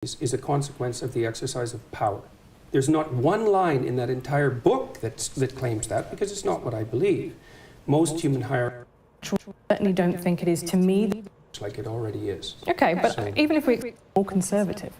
is a consequence of the exercise of power. There's not one line in that entire book that claims that, because it's not what I believe. Most human hierarchies certainly don't think it is. To me, like it already is. Okay, but So, even if we're more conservative,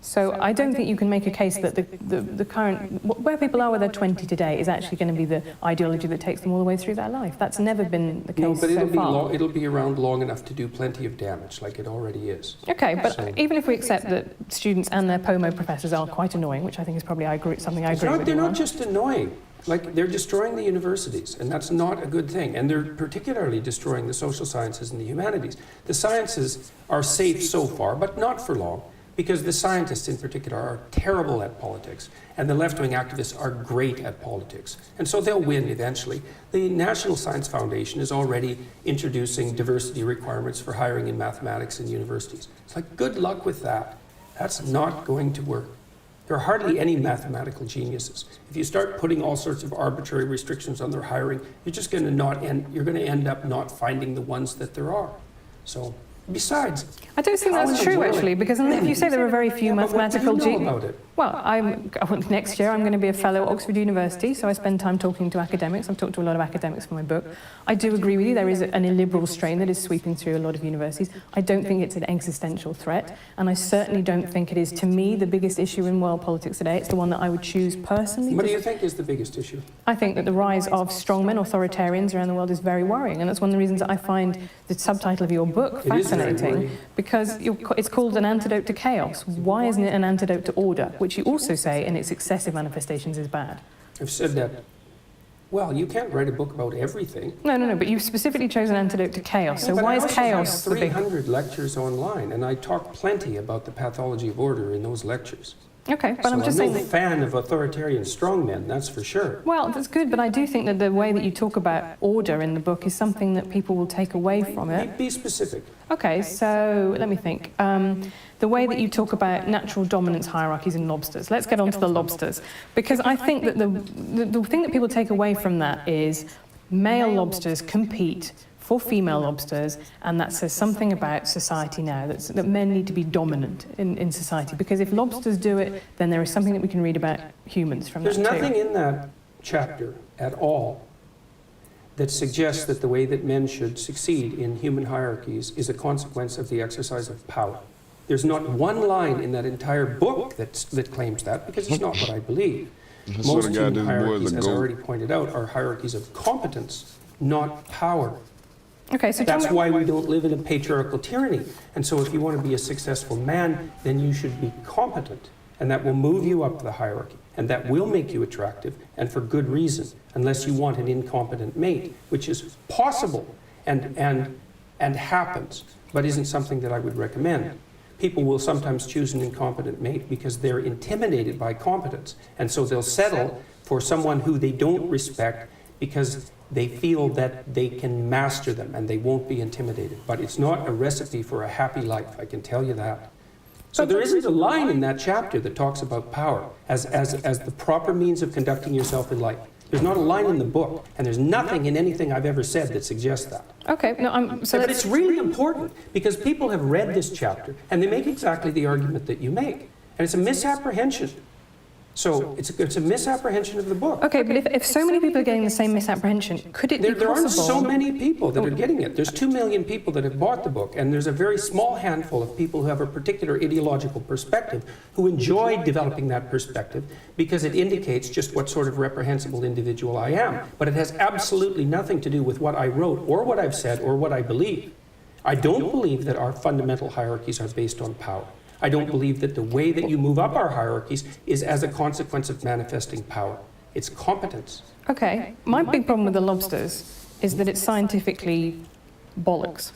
so I don't think you can make a case that the current, where people are where they're 20 today is actually going to be the ideology that takes them all the way through their life. That's never been the case no, but so far. it'll be around long enough to do plenty of damage, like it already is. Okay, but So, even if we accept that students and their POMO professors are quite annoying, which I think is probably something I agree with they're you not on. just annoying. Like, they're destroying the universities, and that's not a good thing. And they're particularly destroying the social sciences and the humanities. The sciences are safe so far, but not for long, because the scientists in particular are terrible at politics, and the left-wing activists are great at politics. And so they'll win eventually. The National Science Foundation is already introducing diversity requirements for hiring in mathematics in universities. It's like, good luck with that. That's not going to work. There are hardly any mathematical geniuses. If you start putting all sorts of arbitrary restrictions on their hiring, you're just going to end up not finding the ones that there are. So, besides, I don't think that's true, actually, because if you say there are very few mathematical what do you know about it? Well, next year I'm going to be a fellow at Oxford University, so I spend time talking to academics. I've talked to a lot of academics for my book. I do agree with you, there is an illiberal strain that is sweeping through a lot of universities. I don't think it's an existential threat, and I certainly don't think it is, to me, the biggest issue in world politics today. It's the one that I would choose personally. What do you think is the biggest issue? I think that the rise of strongmen, authoritarians around the world is very worrying, and that's one of the reasons that I find the subtitle of your book fascinating, because it's called An Antidote to Chaos. Why isn't it an antidote to order, which you also say in its excessive manifestations is bad? I've said that. Well, you can't write a book about everything. No, but you've specifically chosen Antidote to Chaos, so why is chaos the big... I have 300 lectures online, and I talk plenty about the pathology of order in those lectures. Okay, but so I'm just saying... I'm no fan of authoritarian strongmen, that's for sure. Well, that's good, but I do think that the way that you talk about order in the book is something that people will take away from it. Be specific. Okay, so let me think. The way that you talk about natural dominance hierarchies in lobsters. Let's get on to the lobsters. Because I think that the thing that people take away from that is male lobsters compete for female lobsters, and that says something about society now, that men need to be dominant in society. Because if lobsters do it, then there is something that we can read about humans from that too. There's nothing in that chapter at all that suggests that the way that men should succeed in human hierarchies is a consequence of the exercise of power. There's not one line in that entire book that claims that, because it's not what I believe. Most human hierarchies, as I already pointed out, are hierarchies of competence, not power. Okay, so that's why we don't live in a patriarchal tyranny. And so if you want to be a successful man, then you should be competent. And that will move you up the hierarchy. And that will make you attractive, and for good reason, unless you want an incompetent mate, which is possible and happens, but isn't something that I would recommend. People will sometimes choose an incompetent mate because they're intimidated by competence. And so they'll settle for someone who they don't respect because they feel that they can master them and they won't be intimidated. But it's not a recipe for a happy life, I can tell you that. So there isn't a line in that chapter that talks about power as the proper means of conducting yourself in life. There's not a line in the book, and there's nothing in anything I've ever said that suggests that. Okay, no, but it's really important, because people have read this chapter, and they make exactly the argument that you make. And it's a misapprehension. So it's a misapprehension of the book. Okay, but if so many people are getting the same misapprehension, could it be possible? There aren't so many people that are getting it. There's 2 million people that have bought the book, and there's a very small handful of people who have a particular ideological perspective who enjoy developing that perspective because it indicates just what sort of reprehensible individual I am. But it has absolutely nothing to do with what I wrote or what I've said or what I believe. I don't believe that our fundamental hierarchies are based on power. I don't believe that the way that you move up our hierarchies is as a consequence of manifesting power. It's competence. Okay, my big problem with the lobsters is that it's scientifically bollocks,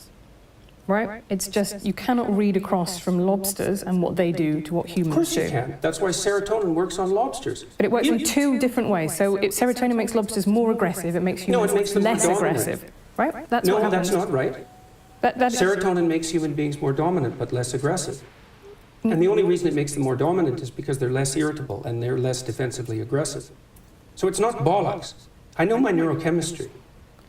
right? It's just, you cannot read across from lobsters and what they do to what humans do. Of course you can. That's why serotonin works on lobsters. But it works in 2 different ways. So serotonin makes lobsters more aggressive, it makes humans less aggressive, right? That's what happens. That's not right. Serotonin makes human beings more dominant but less aggressive. And the only reason it makes them more dominant is because they're less irritable and they're less defensively aggressive. So it's not bollocks. I know my neurochemistry.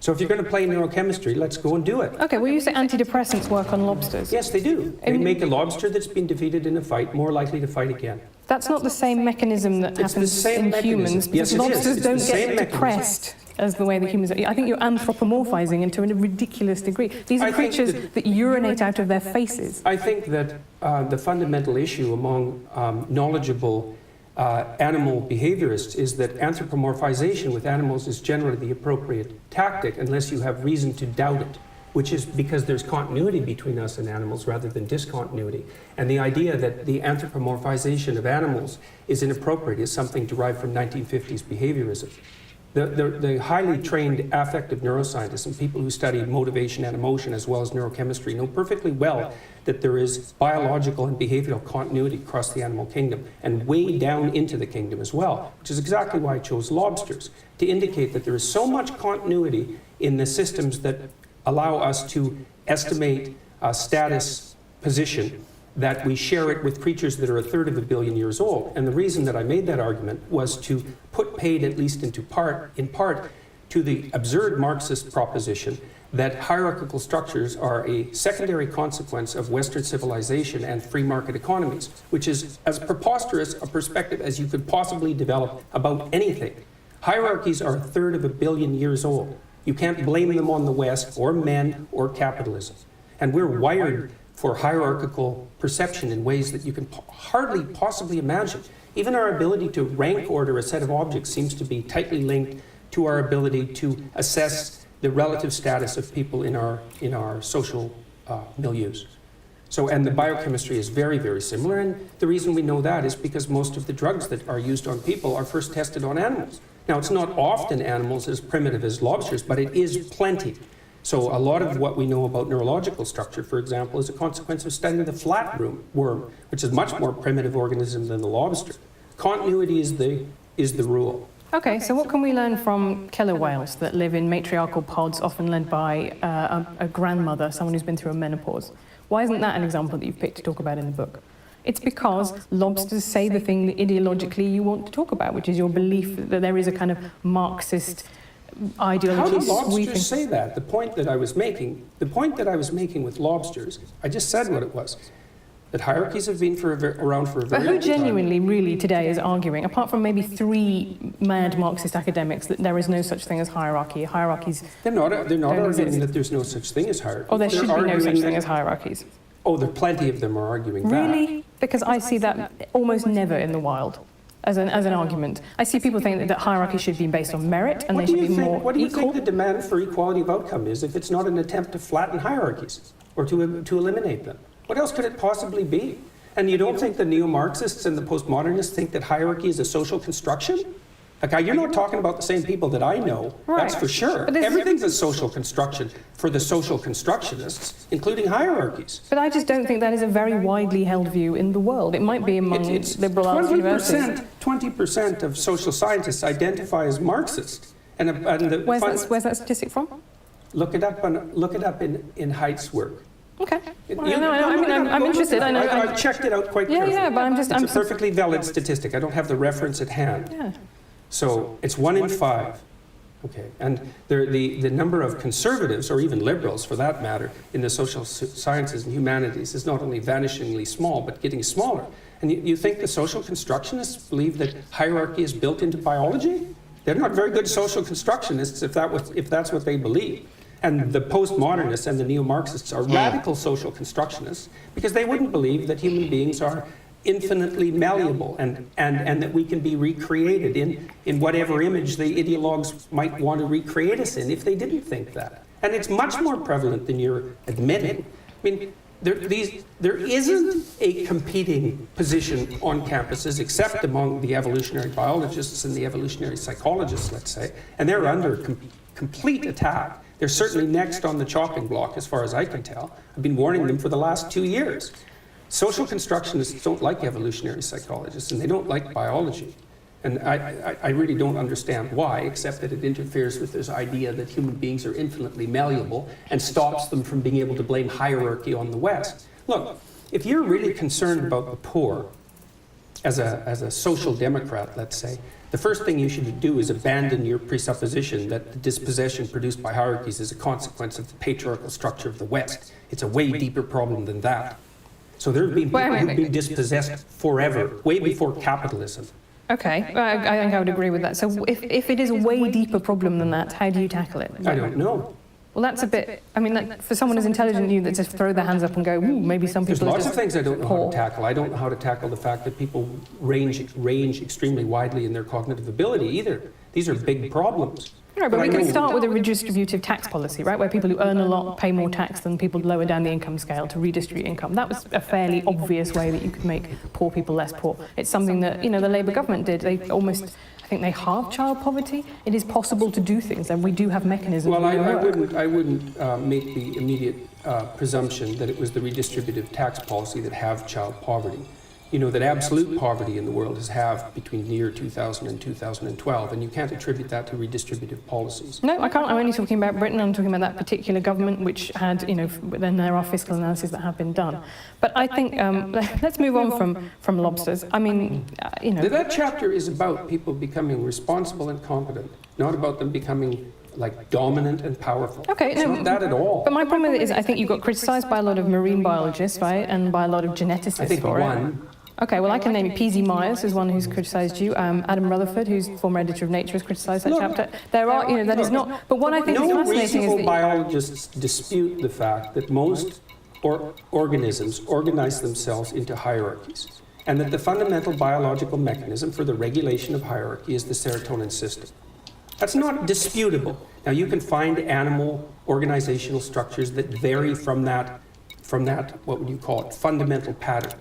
So if you're going to play neurochemistry, let's go and do it. Okay, well, you say antidepressants work on lobsters. Yes, they do. They make a lobster that's been defeated in a fight more likely to fight again. That's not the same mechanism that happens in humans. Yes, lobsters it's don't the get same depressed as the way that humans are. I think you're anthropomorphizing into a ridiculous degree. These are creatures that urinate out of their faces. I think that the fundamental issue among knowledgeable animal behaviorists is that anthropomorphization with animals is generally the appropriate tactic unless you have reason to doubt it, which is because there's continuity between us and animals rather than discontinuity. And the idea that the anthropomorphization of animals is inappropriate is something derived from 1950s behaviorism. The highly trained affective neuroscientists and people who study motivation and emotion as well as neurochemistry know perfectly well that there is biological and behavioral continuity across the animal kingdom and way down into the kingdom as well, which is exactly why I chose lobsters, to indicate that there is so much continuity in the systems that allow us to estimate status position that we share it with creatures that are 1/3 of a billion years old. And the reason that I made that argument was to put paid, at least in part, to the absurd Marxist proposition that hierarchical structures are a secondary consequence of Western civilization and free market economies, which is as preposterous a perspective as you could possibly develop about anything. Hierarchies are 1/3 of a billion years old. You can't blame them on the West or men or capitalism. And we're wired for hierarchical perception in ways that you can hardly possibly imagine. Even our ability to rank order a set of objects seems to be tightly linked to our ability to assess the relative status of people in our social milieus. So, and the biochemistry is very, very similar, and the reason we know that is because most of the drugs that are used on people are first tested on animals. Now, it's not often animals as primitive as lobsters, but it is plenty. So a lot of what we know about neurological structure, for example, is a consequence of studying the flatworm, which is a much more primitive organism than the lobster. Continuity is the rule. Okay, so what can we learn from killer whales that live in matriarchal pods, often led by a grandmother, someone who's been through a menopause? Why isn't that an example that you've picked to talk about in the book? It's because lobsters say the thing that ideologically you want to talk about, which is your belief that there is a kind of Marxist ideology. How do lobsters say that? The point that I was making with lobsters, I just said what it was. That hierarchies have been around for a very long time. But who genuinely, really, today is arguing, apart from maybe 3 mad Marxist academics, that there is no such thing as hierarchy? Hierarchies. They're not arguing that there's no such thing as hierarchy. Oh, there should be no such thing as hierarchies. Oh, there are plenty of them are arguing that. Really? Because I see that almost never in the wild. As an argument. I see people think that hierarchy should be based on merit and they should be more equal. What do you think the demand for equality of outcome is if it's not an attempt to flatten hierarchies or to eliminate them? What else could it possibly be? And you don't think the neo-Marxists and the postmodernists think that hierarchy is a social construction? Like, you're not talking about the same people that I know, right. That's for sure. Everything's a social construction for the social constructionists, including hierarchies. But I just don't think that is a very widely held view in the world. It might be among liberal arts universities. 20% of social scientists identify as Marxist. Where's that statistic from? Look it up in Haidt's work. Okay. I'm interested. I've checked it out quite carefully. Yeah, but it's a perfectly valid statistic. I don't have the reference at hand. Yeah. So it's 1 in 5. Okay, and the number of conservatives, or even liberals for that matter, in the social sciences and humanities is not only vanishingly small, but getting smaller. And you think the social constructionists believe that hierarchy is built into biology? They're not very good social constructionists if that's what they believe. And the postmodernists and the neo-Marxists are radical social constructionists because they wouldn't believe that human beings are infinitely malleable and that we can be recreated in whatever image the ideologues might want to recreate us in if they didn't think that. And it's much more prevalent than you're admitting. I mean, there isn't a competing position on campuses except among the evolutionary biologists and the evolutionary psychologists, let's say, and they're under complete attack. They're certainly next on the chopping block as far as I can tell. I've been warning them for the last 2 years. Social constructionists don't like evolutionary psychologists, and they don't like biology. And I really don't understand why, except that it interferes with this idea that human beings are infinitely malleable and stops them from being able to blame hierarchy on the West. Look, if you're really concerned about the poor, as a social democrat, let's say, the first thing you should do is abandon your presupposition that the dispossession produced by hierarchies is a consequence of the patriarchal structure of the West. It's a way deeper problem than that. So there have been people who've been dispossessed forever, way before capitalism. Okay, I think I would agree with that. So if it is a way deeper problem than that, how do you tackle it? I don't know. Well, that's a bit, I mean, like, for someone as intelligent as you that just throw their hands up and go, ooh, maybe some people There's are lots just of things I don't know how poor. to tackle. I don't know how to tackle the fact that people range extremely widely in their cognitive ability either. These are big problems. Right, but we I could know- start with a redistributive tax policy, right, where people who earn a lot pay more tax than people lower down the income scale to redistribute income. That was a fairly obvious way that you could make poor people less poor. It's something that, you know, the Labour government did. They almost, I think they halved child poverty. It is possible to do things, and we do have mechanisms. Well, that work. I wouldn't make the immediate presumption that it was the redistributive tax policy that halved child poverty. You know, that absolute poverty in the world has halved between the year 2000 and 2012, and you can't attribute that to redistributive policies. No, I can't. I'm only talking about Britain. I'm talking about that particular government, which had, you know, then there are fiscal analyses that have been done. But I think let's move on from lobsters. I mean, you know, That chapter is about people becoming responsible and competent, not about them becoming like dominant and powerful. Okay, it's no, not that at all. But my problem with it is, I think you got criticised by a lot of marine biologists, right, and by a lot of geneticists I think for it. one. Okay, well, I can name you. P.Z. Myers is one who's criticised you. Adam Rutherford, who's former editor of Nature, has criticised that Look, chapter. There are, you know, that is not. But what I think is No fascinating is reasonable that. biologists dispute the fact that most organisms organize themselves into hierarchies, and that the fundamental biological mechanism for the regulation of hierarchy is the serotonin system. That's not disputable. Now, you can find animal organizational structures that vary from that, what would you call it, fundamental pattern.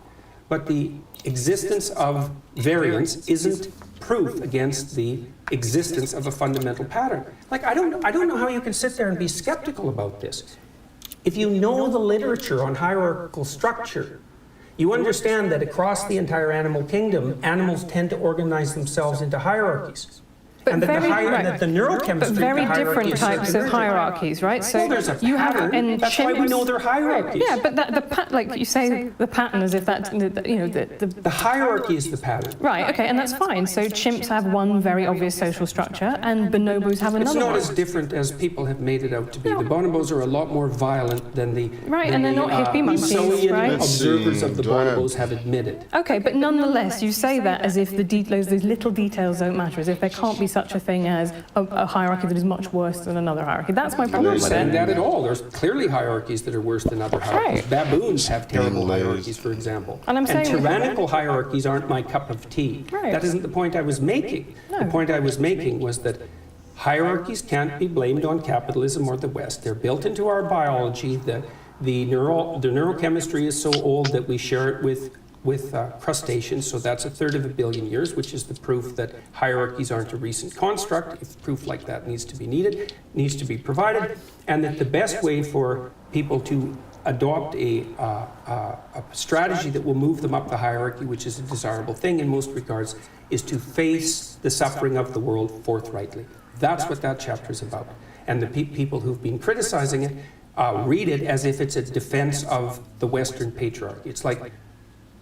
But the existence of variance isn't proof against the existence of a fundamental pattern. Like, I don't know how you can sit there and be skeptical about this. If you know the literature on hierarchical structure, you understand that across the entire animal kingdom, animals tend to organize themselves into hierarchies. But And that, right. that the neurochemistry But very of the hierarchy different is types of divergent. hierarchies, right? So Well, there's a you have pattern. in That's why we chimps- know they're hierarchies. Yeah, but like you say, the pattern as if that's, you know, The hierarchy is the pattern. right. Okay, and that's fine. So chimps have one very obvious social structure, and bonobos have It's another not one. as different as people have made it out to be. No. The bonobos are a lot more violent than the Right, and they're not hippie monkeys, Smithsonian right? observers of the Do I have- bonobos have admitted. Okay, but nonetheless, you say that as if those little details don't matter, as if there can't be such a thing as a hierarchy that is much worse than another hierarchy. That's my I'm problem not with saying it. that at all. There's clearly hierarchies that are worse than other hierarchies. Right. Baboons have terrible Being hierarchies, for example. And I'm saying- tyrannical hierarchies aren't my cup of tea. Right. That isn't the point I was making. The point I was making was that hierarchies can't be blamed on capitalism or the West. They're built into our biology. The neurochemistry is so old that we share it with crustaceans, so that's 1/3 of a billion years, which is the proof that hierarchies aren't a recent construct. If proof like that needs to be provided, and that the best way for people to adopt a strategy that will move them up the hierarchy, which is a desirable thing in most regards, is to face the suffering of the world forthrightly. That's what that chapter is about. And the people who've been criticizing it read it as if it's a defense of the Western patriarchy. It's like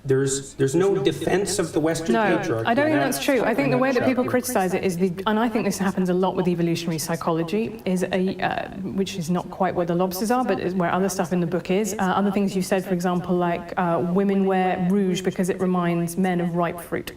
there's no defense of the Western No, patriarchy. I don't think in that's true. I think in the way that people chapter. criticise it is and I think this happens a lot with evolutionary psychology, is which is not quite what the lobsters are, but is where other stuff in the book is. Other things you said, for example, like women wear rouge because it reminds men of ripe fruit.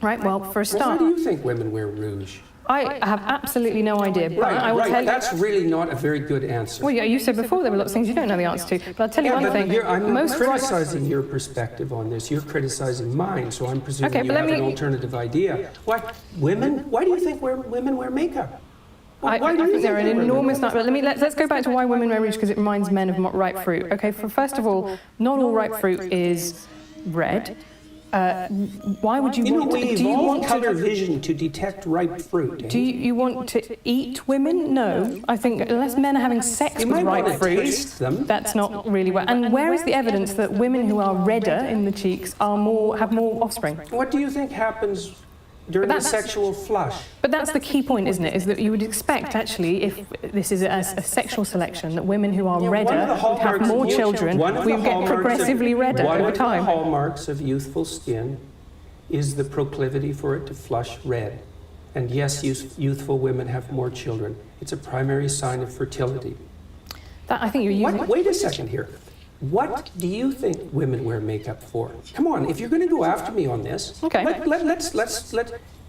Right. Well, for a Well, start, why do you think women wear rouge? I have absolutely no idea. But I will tell Right, you. that's really not a very good answer. Well, yeah, you said before there were lots of things you don't know the answer to. But I'll tell you Yeah, one but thing. I'm not Most right- criticizing your perspective on this. You're criticizing mine, so I'm presuming Okay, you but have let an me- alternative idea. Why do you think women wear makeup? I think there are an enormous number. Let's go back to why women wear rouge, because it reminds men of ripe fruit. Okay, first of all, not all ripe fruit is red. Why would you want we to? Do you evolved want color to? vision to detect ripe fruit. eh? Do you want to eat women? No, I think unless men are having sex You with might want ripe to fruit, taste them. that's not really where. And where is the evidence that women who are redder in the cheeks have more offspring? What do you think happens during the But that's- sexual flush? But that's the key point, isn't it? Is that you would expect, actually, if this is a sexual selection, that women who are Yeah, one of redder the would have hallmarks more of- children. one of We the would get hallmarks of- progressively redder One over of the time. hallmarks of youthful skin is the proclivity for it to flush red. And yes, youthful women have more children. It's a primary sign of fertility. I think you're using... Wait a second here. What do you think women wear makeup for? Come on, if you're going to go after me on this, okay. let's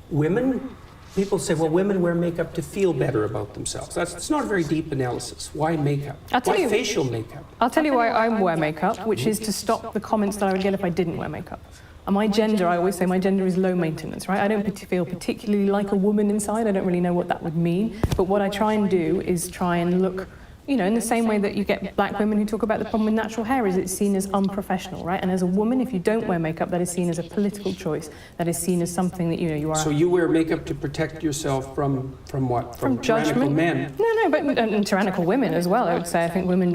women. People say, well, women wear makeup to feel better about themselves. That's not a very deep analysis. Why makeup? Why facial makeup? I'll tell you why I wear makeup, which is to stop the comments that I would get if I didn't wear makeup. And my gender, I always say my gender is low maintenance, right? I don't feel particularly like a woman inside. I don't really know what that would mean. But what I try and do is try and look, you know, in the same way that you get black women who talk about the problem with natural hair, is it's seen as unprofessional, right? And as a woman, if you don't wear makeup, that is seen as a political choice. That is seen as something that, you know, you are... So you wear makeup to protect yourself from what? From judgment. Men? No, but and tyrannical women as well, I would say. I think women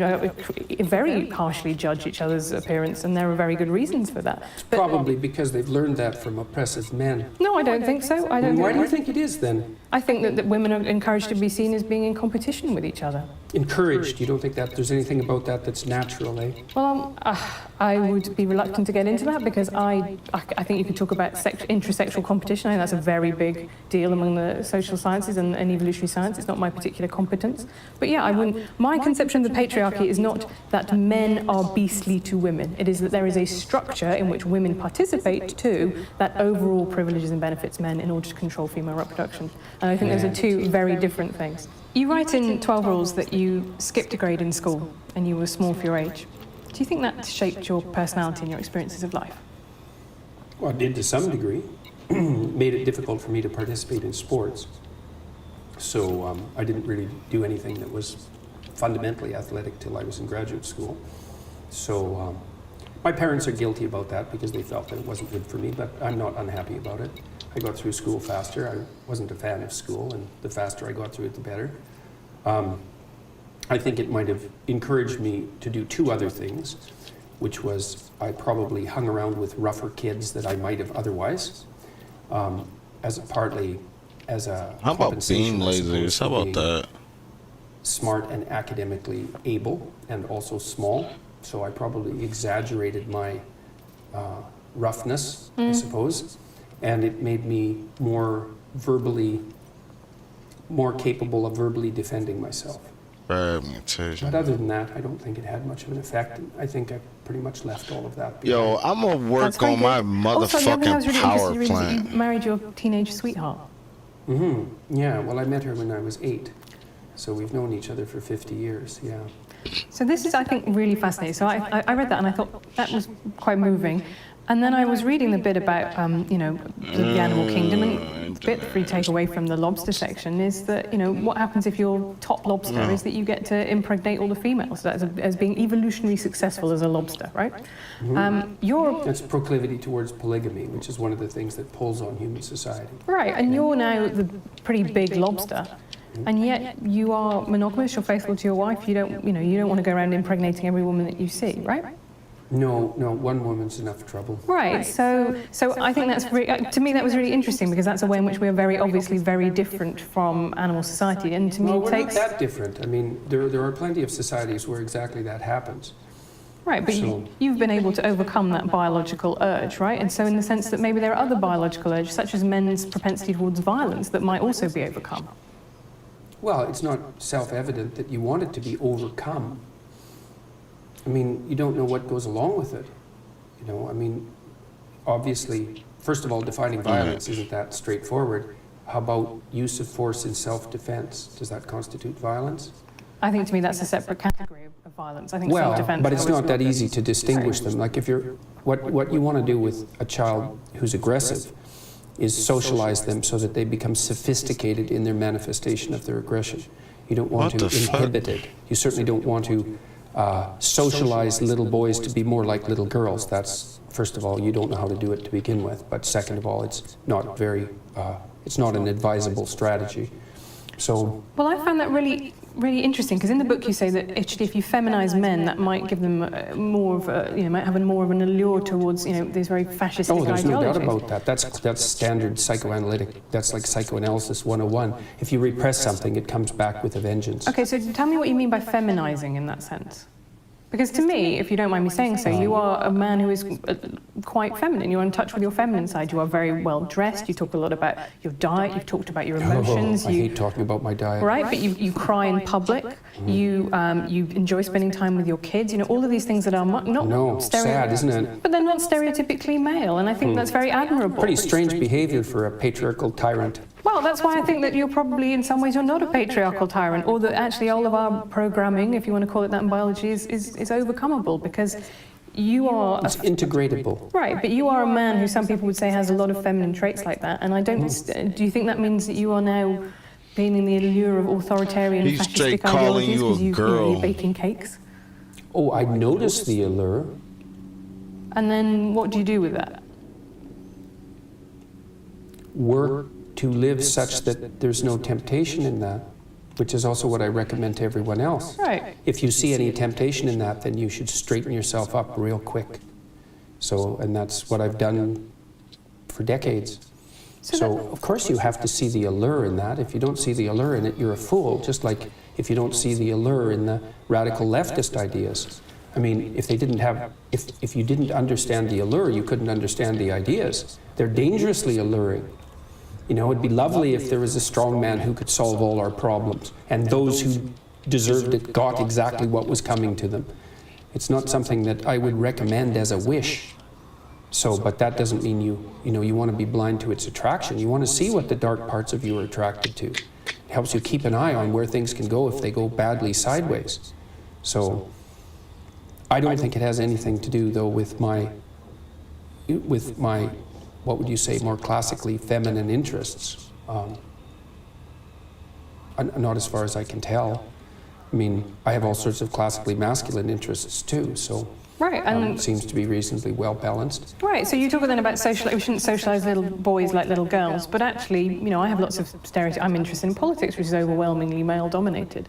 very harshly judge each other's appearance, and there are very good reasons for that. But probably because they've learned that from oppressive men. No, I don't think so. Why do you think it is, then? I think that women are encouraged to be seen as being in competition with each other. Encouraged? You don't think that there's anything about that that's natural, eh? Well, I would be reluctant to get into that, because I think you could talk about intrasexual competition. I think that's a very big deal among the social sciences and evolutionary science. It's not my particular competence. But yeah, I wouldn't... My conception of the patriarchy is not that men are beastly to women. It is that there is a structure in which women participate too that overall privileges and benefits men in order to control female reproduction. And I think those are two very different things. You write in 12 Rules that you skipped a grade in school and you were small for your age. Do you think that shaped your personality and your experiences of life? Well, it did to some degree. Made it difficult for me to participate in sports. So I didn't really do anything that was fundamentally athletic till I was in graduate school. So my parents are guilty about that because they felt that it wasn't good for me, but I'm not unhappy about it. I got through school faster. I wasn't a fan of school, and the faster I got through it, the better. I think it might have encouraged me to do two other things, which was I probably hung around with rougher kids that I might have otherwise, partly as a How about beam lasers? How about that? Smart and academically able, and also small. So I probably exaggerated my roughness, I suppose. And it made me more capable of verbally defending myself. But other than that, I don't think it had much of an effect. I think I pretty much left all of that behind. Yo, I'm gonna work on my motherfucking power plant. You married your teenage sweetheart. Mm-hmm. Yeah, well, I met her when I was 8. So we've known each other for 50 years, yeah. So this is, I think, really fascinating. So I read that and I thought that was quite moving. And then I was reading the bit about, you know, the animal kingdom, and the bit we take away from the lobster section is that, you know, what happens if you're top lobster is that you get to impregnate all the females. That's as being evolutionarily successful as a lobster, right? That's proclivity towards polygamy, which is one of the things that pulls on human society. Right, and you're now the pretty big lobster. And yet you are monogamous, you're faithful to your wife, you don't want to go around impregnating every woman that you see, right? No, one woman's enough trouble. Right, so I think that's, to me that was really interesting, because that's a way in which we are very obviously very different from animal society, and to me we're not that different. I mean, there are plenty of societies where exactly that happens. Right, but you've been able to overcome that biological urge, right? And so in the sense that maybe there are other biological urges, such as men's propensity towards violence, that might also be overcome. Well, it's not self-evident that you want it to be overcome. I mean, you don't know what goes along with it. You know, I mean, obviously, first of all, defining violence isn't that straightforward. How about use of force in self-defense? Does that constitute violence? I think to me that's a separate category of violence. I think self-defense. But it's not that easy to distinguish them. Like if you're, what you want to do with a child who's aggressive is socialize them so that they become sophisticated in their manifestation of their aggression. You don't want to inhibit it. You certainly don't want to socialize little boys to be more like little girls. That's, first of all, you don't know how to do it to begin with, but second of all, it's not an advisable strategy. So, well, I found that really interesting, because in the book you say that if you feminize men, that might give them more of a, might have more of an allure towards, these very fascist ideologies. Oh, there's no doubt about that. That's standard psychoanalytic. That's like psychoanalysis 101. If you repress something, it comes back with a vengeance. Okay, so tell me what you mean by feminizing in that sense. Because to me, if you don't mind me saying so, you are a man who is quite feminine. You're in touch with your feminine side. You are very well dressed. You talk a lot about your diet. You've talked about your emotions. I hate talking about my diet. Right, but you cry in public. You enjoy spending time with your kids. You know, all of these things that are not sad, isn't it? But they're not stereotypically male, and I think that's very admirable. Pretty strange behavior for a patriarchal tyrant. Well, that's why I think that you're probably, in some ways, you're not a patriarchal tyrant, or that actually all of our programming, if you want to call it that in biology, is overcomable, because you are... It's integratable. Right, but you are a man who some people would say has a lot of feminine traits like that, and I don't... Do you think that means that you are now gaining the allure of authoritarian fascistic ideologies because you're baking cakes? Oh, I notice the allure. And then what do you do with that? Work to live such that there's no temptation in that, which is also what I recommend to everyone else. Right. If you see any temptation in that, then you should straighten yourself up real quick. So, and that's what I've done for decades. So of course you have to see the allure in that. If you don't see the allure in it, you're a fool, just like if you don't see the allure in the radical leftist ideas. I mean, if you didn't understand the allure, you couldn't understand the ideas. They're dangerously alluring. You know, it'd be lovely if there was a strong man who could solve all our problems, and those who deserved it got exactly what was coming to them. It's not something that I would recommend as a wish. So, but that doesn't mean you want to be blind to its attraction. You want to see what the dark parts of you are attracted to. It helps you keep an eye on where things can go if they go badly sideways. So, I don't think it has anything to do, though, with my, what would you say, more classically feminine interests. Not as far as I can tell. I mean, I have all sorts of classically masculine interests too, so right, and it seems to be reasonably well balanced. Right, so you talk then about we shouldn't socialise little boys like little girls, but actually, you know, I have lots of stereotypes. I'm interested in politics, which is overwhelmingly male-dominated.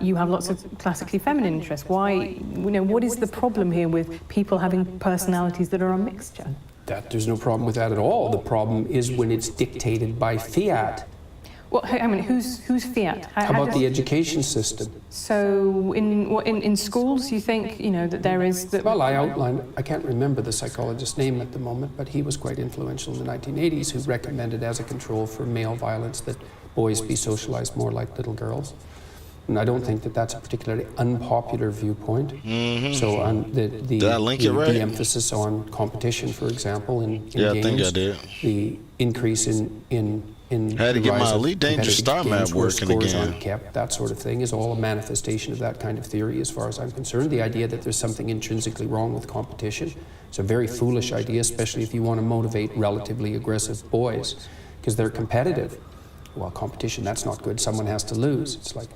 You have lots of classically feminine interests. Why, you know, what is the problem here with people having personalities that are a mixture? There's no problem with that at all. The problem is when it's dictated by fiat. Well, I mean, who's fiat? How about the education system? So in schools, you think, you know, that there is... Well, I outlined, I can't remember the psychologist's name at the moment, but he was quite influential in the 1980s, who recommended as a control for male violence that boys be socialized more like little girls. And I don't think that that's a particularly unpopular viewpoint. Mm-hmm. So on the emphasis on competition, for example, in games, I think I did. The increase in had to get my Elite Dangerous Star map working again. Kept, that sort of thing is all a manifestation of that kind of theory as far as I'm concerned. The idea that there's something intrinsically wrong with competition, it's a very foolish idea, especially if you want to motivate relatively aggressive boys, because they're competitive. Well, competition, that's not good. Someone has to lose. It's like,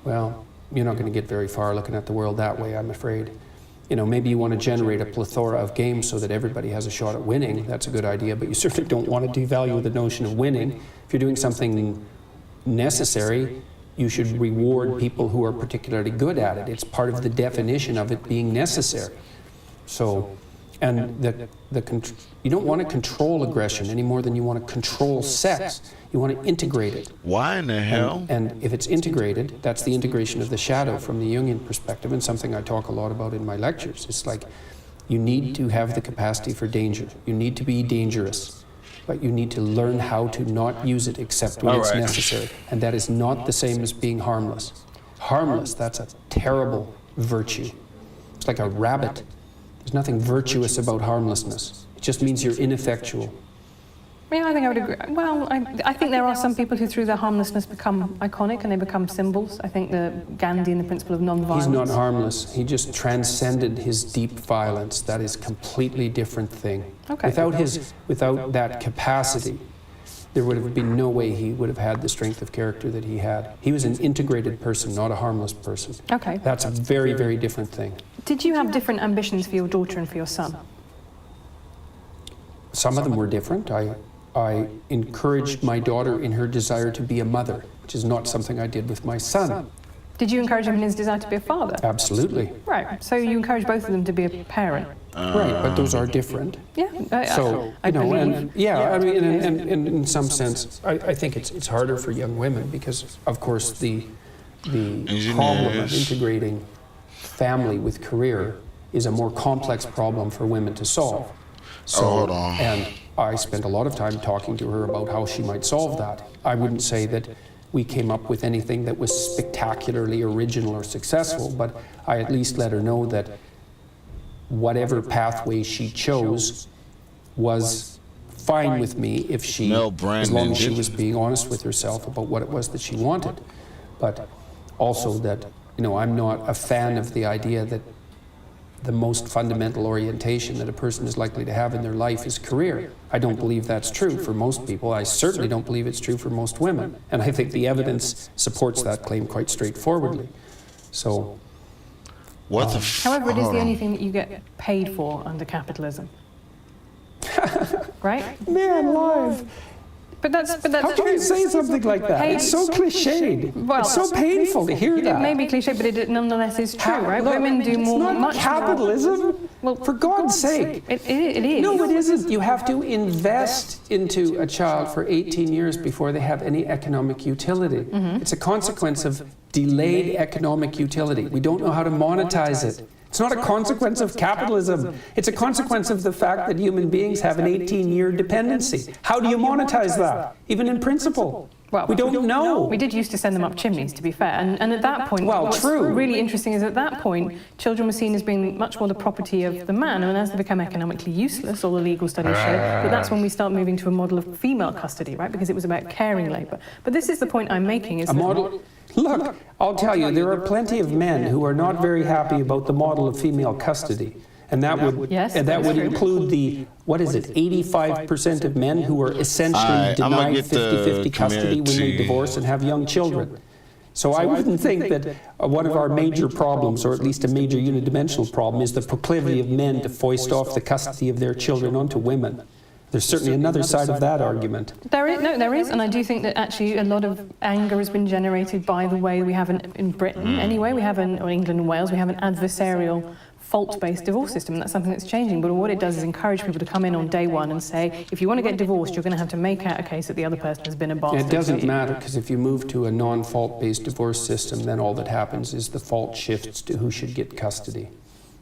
well, you're not going to get very far looking at the world that way, I'm afraid. You know, maybe you want to generate a plethora of games so that everybody has a shot at winning. That's a good idea, but you certainly don't want to devalue the notion of winning. If you're doing something necessary, you should reward people who are particularly good at it. It's part of the definition of it being necessary. So, and you don't want to control aggression any more than you want to control sex. You want to integrate it. Why in the hell? And if it's integrated, that's the integration of the shadow from the Jungian perspective, and something I talk a lot about in my lectures. It's like you need to have the capacity for danger. You need to be dangerous, but you need to learn how to not use it except when it's necessary. And that is not the same as being harmless. Harmless, that's a terrible virtue. It's like a rabbit. There's nothing virtuous about harmlessness. It just means you're ineffectual. Yeah, I think I would agree. Well, I think there are some people who, through their harmlessness, become iconic and they become symbols. I think the Gandhi and the principle of non-violence. He's not harmless. He just transcended his deep violence. That is a completely different thing. Okay. Without that capacity, there would have been no way he would have had the strength of character that he had. He was an integrated person, not a harmless person. Okay. That's a very, very different thing. Did you have different ambitions for your daughter and for your son? Some of them were different. I encouraged my daughter in her desire to be a mother, which is not something I did with my son. Did you encourage him in his desire to be a father? Absolutely. Right, so you encourage both of them to be a parent. Right, but those are different. Yeah. So, you know, and yeah, I mean, and in some sense, I think it's harder for young women because, of course, the problem of integrating family with career is a more complex problem for women to solve. So, hold on. And I spent a lot of time talking to her about how she might solve that. I wouldn't say that we came up with anything that was spectacularly original or successful, but I at least let her know that whatever pathway she chose was fine with me if she, as long as she was being honest with herself about what it was that she wanted. But also that, you know, I'm not a fan of the idea that the most fundamental orientation that a person is likely to have in their life is career. I don't believe that's true for most people. I certainly don't believe it's true for most women. And I think the evidence supports that claim quite straightforwardly. So, however, it is the only thing that you get paid for under capitalism. Right? Man alive! But that's How can you say something like that? It's so cliched. Well, it's so painful to hear that. It may be cliche, but it nonetheless is true, right? Look, Women do more, it's not much capitalism. More. Well, for God's sake. It is. No, it isn't. You have to invest into a child for 18 years before they have any economic utility. It's a consequence of delayed economic utility. We don't know how to monetize it. It's not a consequence of capitalism. It's a consequence of the fact that human beings have an 18-year dependency. How do you monetize that, even in principle? Well, we don't know. We did used to send them up chimneys, to be fair. And at that point, what's really interesting is at that point, children were seen as being much more the property of the man. And as they become economically useless, all the legal studies show that that's when we start moving to a model of female custody, right? Because it was about caring labour. But this is the point I'm making. Is a model. Look, I'll tell you, there are plenty of men who are not very happy about the model of female custody. And that would include the, what is it, 85% of men who are essentially denied 50-50 custody when they divorce and have young children. So I wouldn't think that one of our major problems, or at least a major unidimensional problem, is the proclivity of men to foist off the custody of their children onto women. There's certainly another side of that argument. There is, and I do think that actually a lot of anger has been generated by the way we have in Britain, anyway, we have or England and Wales, we have an adversarial fault-based divorce system, and that's something that's changing. But what it does is encourage people to come in on day one and say, if you want to get divorced, you're going to have to make out a case that the other person has been a bastard. It doesn't matter, because if you move to a non-fault-based divorce system, then all that happens is the fault shifts to who should get custody.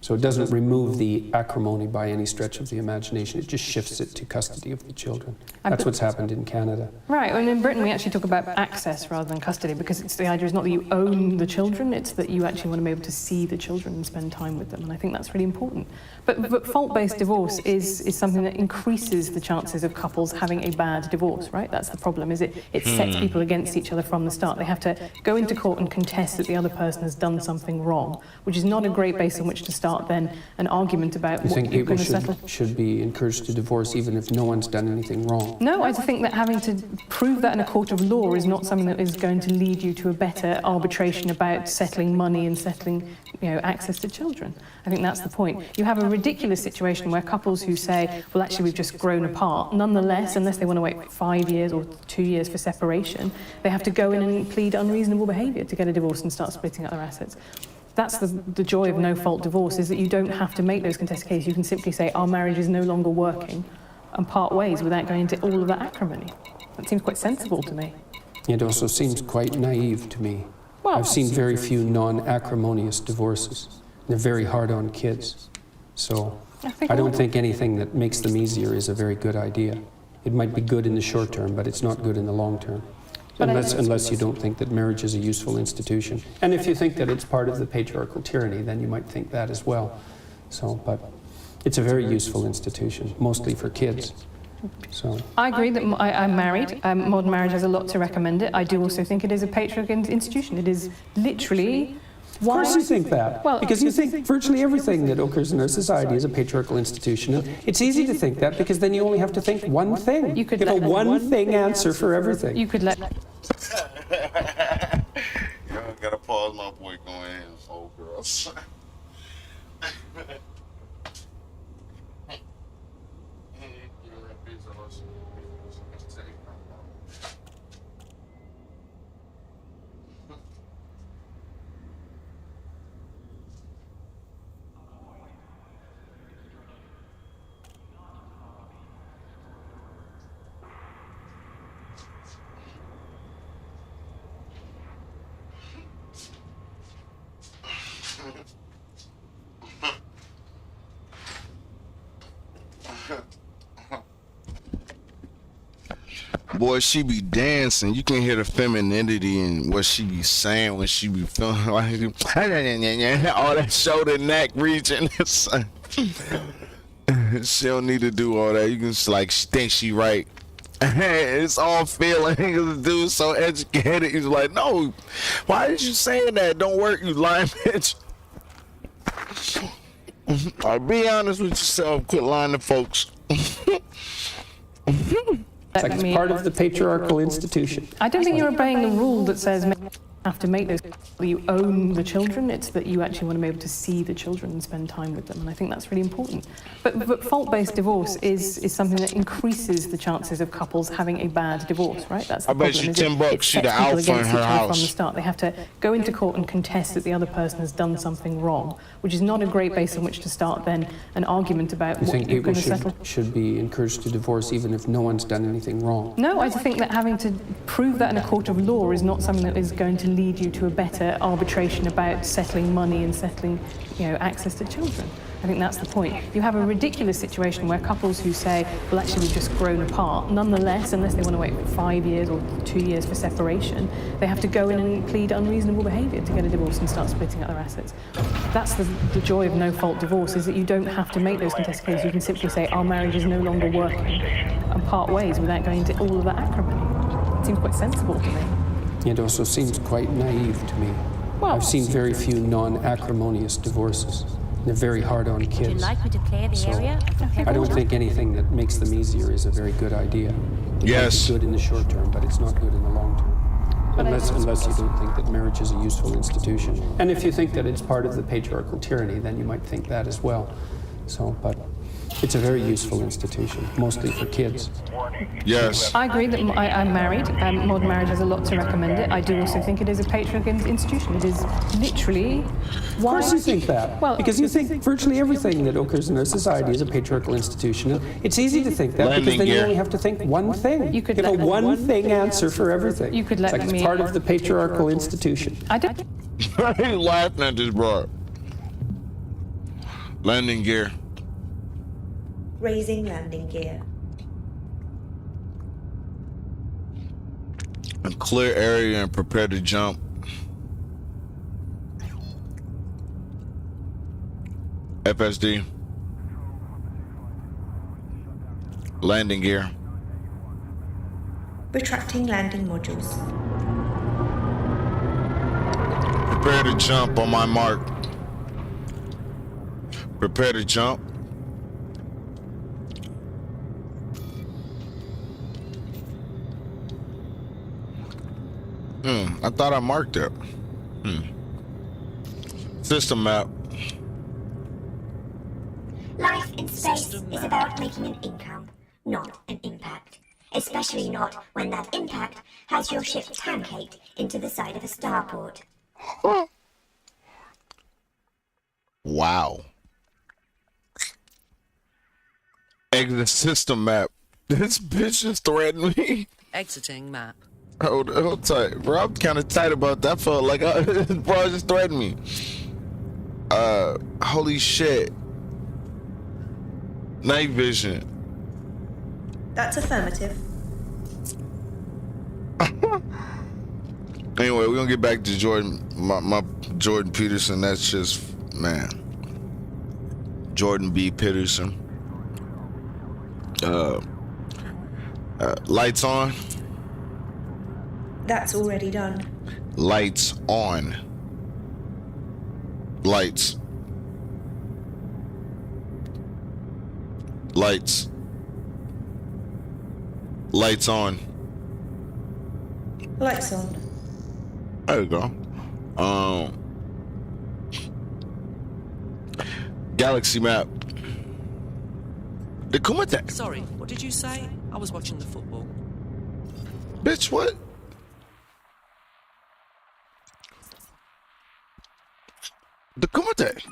So it doesn't remove the acrimony by any stretch of the imagination. It just shifts it to custody of the children. That's what's happened in Canada. Right, and in Britain we actually talk about access rather than custody, because the idea is not that you own the children, it's that you actually want to be able to see the children and spend time with them, and I think that's really important. But fault-based divorce is something that increases the chances of couples having a bad divorce, right? That's the problem, is it sets people against each other from the start. They have to go into court and contest that the other person has done something wrong, which is not a great base on which to start then an argument about what you're going to settle. You think people should be encouraged to divorce even if no one's done anything wrong? No, I think that having to prove that in a court of law is not something that is going to lead you to a better arbitration about settling money and settling, access to children. I think that's the point. You have a ridiculous situation where couples who say, well, actually, we've just grown apart, nonetheless, unless they want to wait 5 years or 2 years for separation, they have to go in and plead unreasonable behaviour to get a divorce and start splitting up their assets. That's the joy of no-fault divorce, is that you don't have to make those contested cases. You can simply say, our marriage is no longer working, and part ways without going into all of that acrimony. That seems quite sensible to me. It also seems quite naive to me. Well, I've seen very few non-acrimonious divorces. They're very hard on kids. So I don't think anything that makes them easier is a very good idea. It might be good in the short term, but it's not good in the long term. Unless you don't think that marriage is a useful institution. And if you think that it's part of the patriarchal tyranny, then you might think that as well. But it's a very useful institution, mostly for kids. So I agree that I'm married. Modern marriage has a lot to recommend it. I do also think it is a patriarchal institution. It is literally... Of course you think that, because you think virtually everything that occurs in our society is a patriarchal institution. And it's easy to think that, because then you only have to think one thing. You have a one-thing answer for everything. You could let... Yo, I gotta pause my boy going in, old girls. Boy, she be dancing. You can hear the femininity in what she be saying when she be feeling like all that shoulder neck region. She don't need to do all that. You can just like think she right. It's all feeling. The dude's so educated. He's like, no, why did you saying that? Don't work, you lying bitch. Alright, be honest with yourself. Quit lying to folks. It's like it's part of the patriarchal institution. I don't think you're obeying the rule that says men have to make those. You own the children. It's that you actually want to be able to see the children and spend time with them, and I think that's really important. But fault-based divorce is something that increases the chances of couples having a bad divorce, right? That's the I bet problem, you is $10 she the alpha in her house from the start. They have to go into court and contest that the other person has done something wrong, which is not a great base on which to start then an argument about You what think you're people going to settle. should be encouraged to divorce even if no one's done anything wrong? No, I think that having to prove that in a court of law is not something that is going to lead you to a better arbitration about settling money and settling, access to children. I think that's the point. You have a ridiculous situation where couples who say, well, actually, we've just grown apart, nonetheless, unless they want to wait for 5 years or 2 years for separation, they have to go in and plead unreasonable behaviour to get a divorce and start splitting up their assets. That's the joy of no-fault divorce, is that you don't have to make those contested cases. You can simply say, our marriage is no longer working, and part ways without going into all of that acrimony. It seems quite sensible to me. It also seems quite naive to me. Well, I've seen very few non-acrimonious divorces. They're very hard on kids. Would you like me to clear the area? I don't think anything that makes them easier is a very good idea. It Yes. might be good in the short term, but it's not good in the long term. Unless you don't think that marriage is a useful institution. And if you think that it's part of the patriarchal tyranny, then you might think that as well. But it's a very useful institution, mostly for kids. Yes. I agree that I'm married. Modern marriage has a lot to recommend it. I do also think it is a patriarchal institution. It is literally Of why. course you think that. Well, because you think virtually everything that occurs in our society is a patriarchal institution. It's easy to think that because then you only have to think one thing. You could have a let me- one-thing answer for everything. You could let it's like me- it's part of the patriarchal institution. I don't. I ain't laughing at this, bro. Landing gear. Raising landing gear. A clear area and prepare to jump. FSD. Landing gear. Retracting landing modules. Prepare to jump on my mark. Prepare to jump. I thought I marked it. System map. Life in space is about making an income, not an impact. Especially not when that impact has your ship pancaked into the side of a starport. Wow. Exit system map. This bitch just threatened me. Exiting map. Hold tight, bro. I'm kind of tight about that. I felt like bro just threatened me. Holy shit. Night vision. That's affirmative. Anyway, we're gonna get back to Jordan. My Jordan Peterson. That's just man. Jordan B. Peterson. Lights on. That's already done. Lights on. Lights. Lights. Lights on. Lights on. There you go. Galaxy map. The Kumite. Sorry, what did you say? I was watching the football. Bitch, what? The Kumite.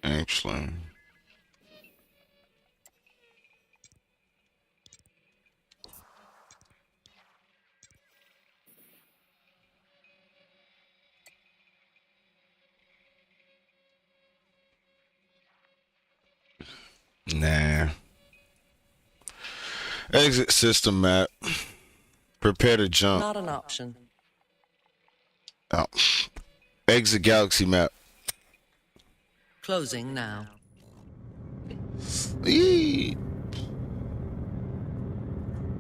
Actually. Nah. Exit system map. Prepare to jump. Not an option. Oh. Exit galaxy map. Closing now. Eee.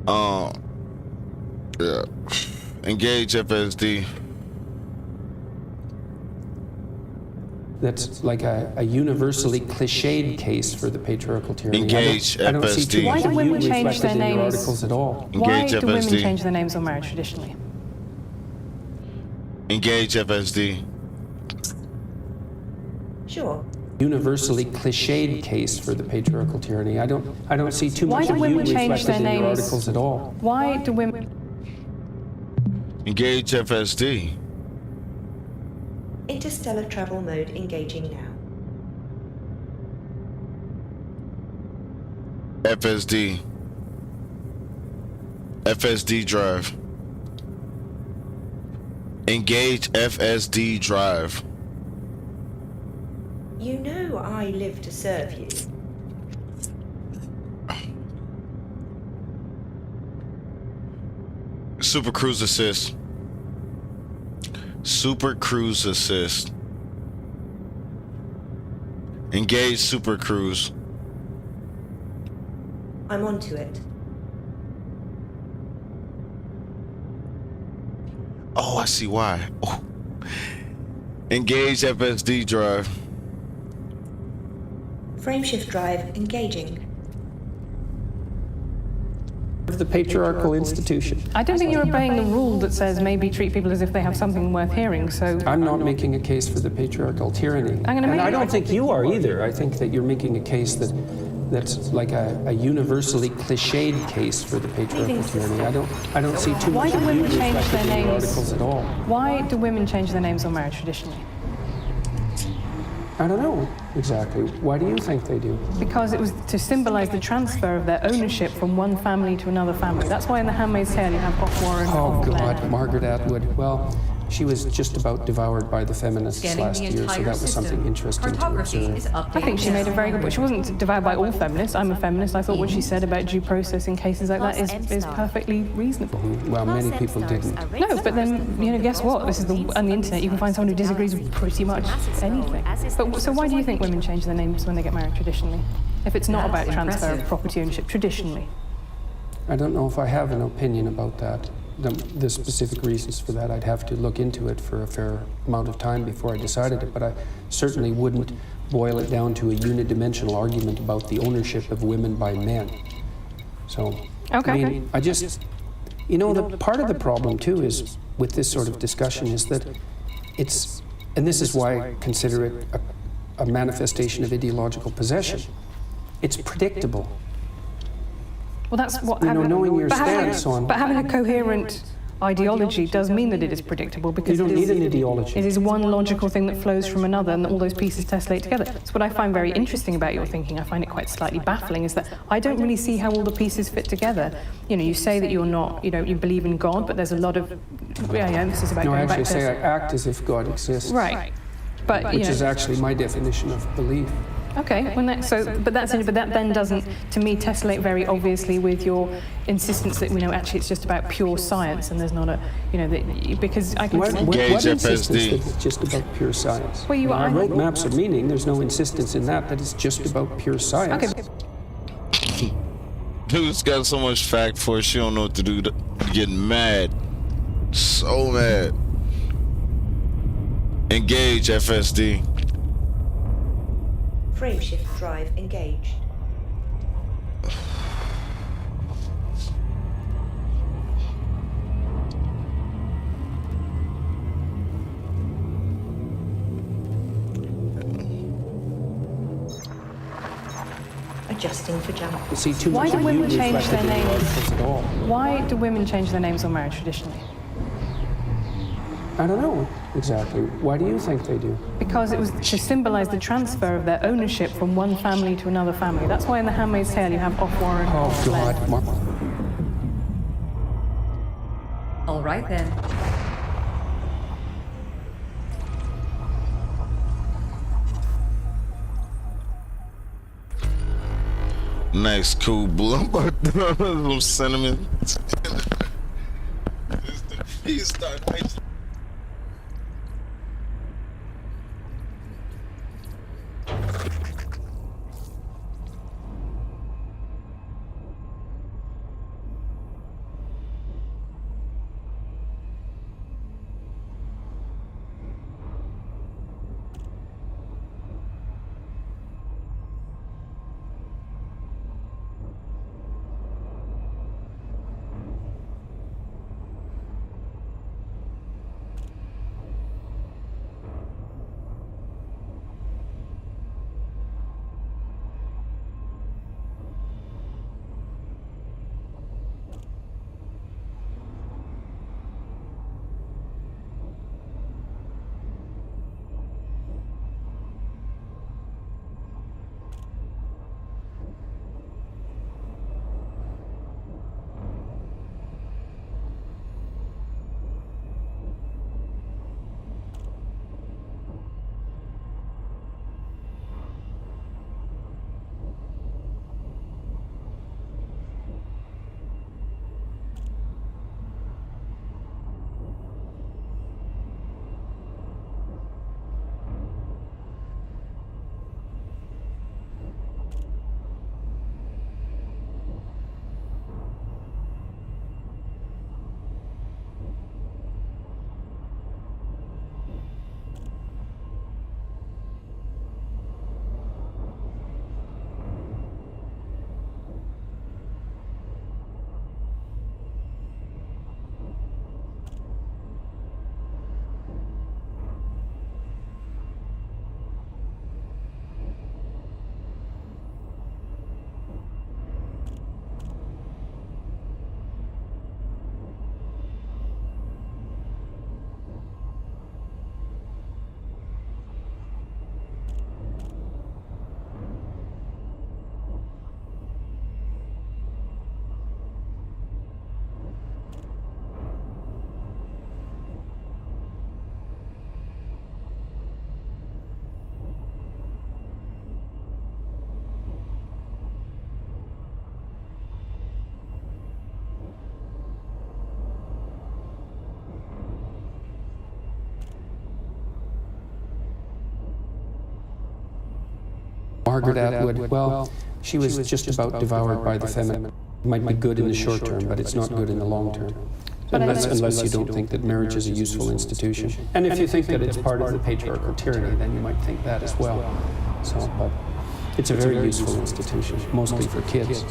Yeah. Engage FSD. That's like a universally cliched case for the patriarchal tyranny. Engage I don't see too FSD. much Why do of women you change reflected their in your names? articles at all. Why Engage do women FSD. change their names on marriage traditionally? Engage FSD. Sure. Universally cliched case for the patriarchal tyranny. I don't see too Why much do of you women change reflected their in your names? articles at all. Why do women... Engage FSD. Interstellar travel mode engaging now. FSD. FSD drive. Engage FSD drive. You know I live to serve you. Super Cruise Assist. Super Cruise Assist. Engage Super Cruise. I'm onto it. Oh, I see why. Oh. Engage FSD drive. Frameshift drive engaging. Of the patriarchal institution. I don't think you're obeying the rule that says maybe treat people as if they have something worth hearing, so... I'm not making a case for the patriarchal tyranny. I'm gonna make And I it. don't think you are either. I think that you're making a case that's like a universally cliched case for the patriarchal tyranny. I don't see too Why much do of you women change reflected their in your names? articles at all. Why do women change their names on marriage traditionally? I don't know exactly. Why do you think they do? Because it was to symbolize the transfer of their ownership from one family to another family. That's why in The Handmaid's Tale you have off Warren, Oh off Claire. God, Margaret Atwood. Well, she was just about devoured by the feminists last year, so that was something interesting to observe. I think she made a very good point. She wasn't devoured by all feminists. I'm a feminist. I thought what she said about due process in cases like that is perfectly reasonable. Well, many people didn't. No, but then, guess what? This is on the internet. You can find someone who disagrees with pretty much anything. But so why do you think women change their names when they get married traditionally? If it's not about transfer of property ownership traditionally. I don't know if I have an opinion about that. The specific reasons for that, I'd have to look into it for a fair amount of time before I decided it, but I certainly wouldn't boil it down to a unidimensional argument about the ownership of women by men. So, Okay. I mean, I just, the part of the problem too is with this sort of discussion is that it's, and this is why I consider it a manifestation of ideological possession. It's predictable. Well, that's what. Knowing your but stance on. But having a coherent ideology does mean that it is predictable because You don't it is, need an ideology. It is one logical thing that flows from another, and all those pieces tessellate together. That's what I find very interesting about your thinking. I find it quite slightly baffling. Is that I don't really see how all the pieces fit together. You say that you're not. You believe in God, but there's a lot of emphasis about No, I going back actually to. say I act as if God exists. Right. But Which is actually my definition of belief. Okay, but that then doesn't, to me, tessellate very obviously with your insistence that actually it's just about pure science and there's not a, because I can. What Engage insistence FSD. that it's just about pure science? Well, I wrote maps of meaning. There's no insistence in that it's just about pure science. Okay. Dude's got so much fact for her, she don't know what to do. Getting mad. So mad. Engage FSD. Frameshift drive engaged. Adjusting for jump. You see too Why much do of you women change reflected their in your names? articles at all. Why do women change their names on marriage traditionally? I don't know exactly. Why do you think they do? Because it was to symbolise the transfer of their ownership from one family to another family. That's why in The Handmaid's Tale you have off Warren, Oh off Claire. God, All right then. Nice, cool blue. I'm about to throw some cinnamon. He's starting. Margaret Atwood, well, she was just about devoured by the feminine. It might be good in the short term, but it's not good in the long term. Unless you don't think that marriage is a useful institution. And if you think that it's part of the patriarchal tyranny, then you might think that as well. So, but it's a very useful institution, mostly for kids.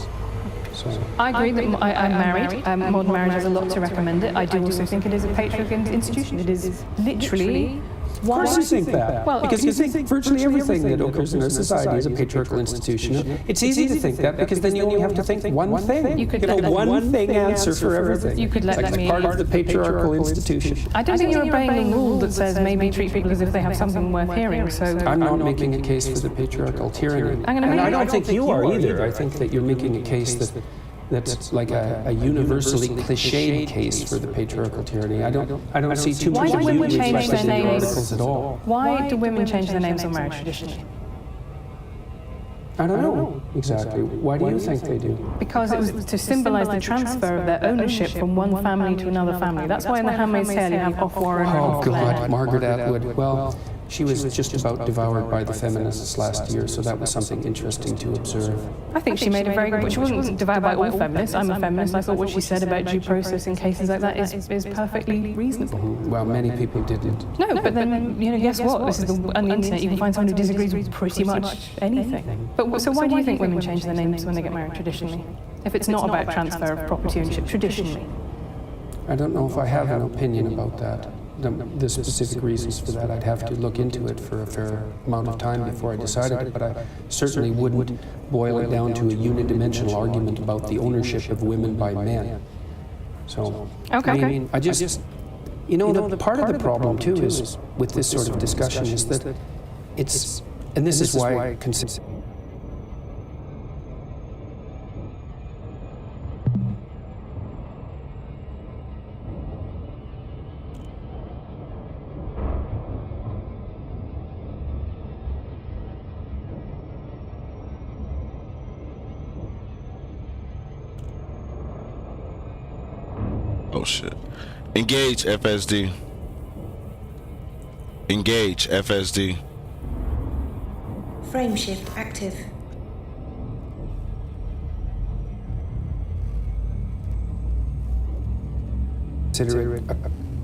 So. I agree that I'm married. Modern marriage has a lot to recommend it. I do also think it is a patriarchal institution. It is literally... Of course you think that. Well, because you think virtually everything that occurs in our society is a patriarchal institution. It's easy to think that because then you only have to think one thing. You get a one thing answer for everything. You could let me... part of the patriarchal institution. I don't think you're obeying the rule that says maybe treat people as if they have something worth hearing, so... I'm not making a case for the patriarchal tyranny. And I don't think you are either. I think that you're making a case that's like a universally cliched case for the patriarchal tyranny. I don't see too much of you reflected in the articles at all. Why do women change their names on marriage traditionally? I don't know exactly. Why do you think they do? Because it was to symbolize the transfer of their ownership from one family to another family. That's why in The Handmaid's Tale you have off-warren and Oh off-land. God, Margaret Atwood. Well, she was just about devoured by the feminists last year, so that was something interesting to observe. I think she made a very good point. She wasn't devoured by all feminists. I'm a feminist. I thought what she said about due process in cases like that is perfectly reasonable. Well, many people didn't. No, but then, guess what? This is on the internet. You can find someone who disagrees with pretty much anything. But so why do you think women change their names when they get married traditionally? If it's not about transfer of property ownership traditionally? I don't know if I have an opinion about that. The specific reasons for that, I'd have to look into it for a fair amount of time before I decided it, but I certainly wouldn't boil it down to a unidimensional argument about the ownership of women by men. So, Okay. I mean, I just, the part of the problem too is with this sort of discussion is that it's, and this is why I consider shit. Engage FSD. Engage FSD. Frame shift active. Consider it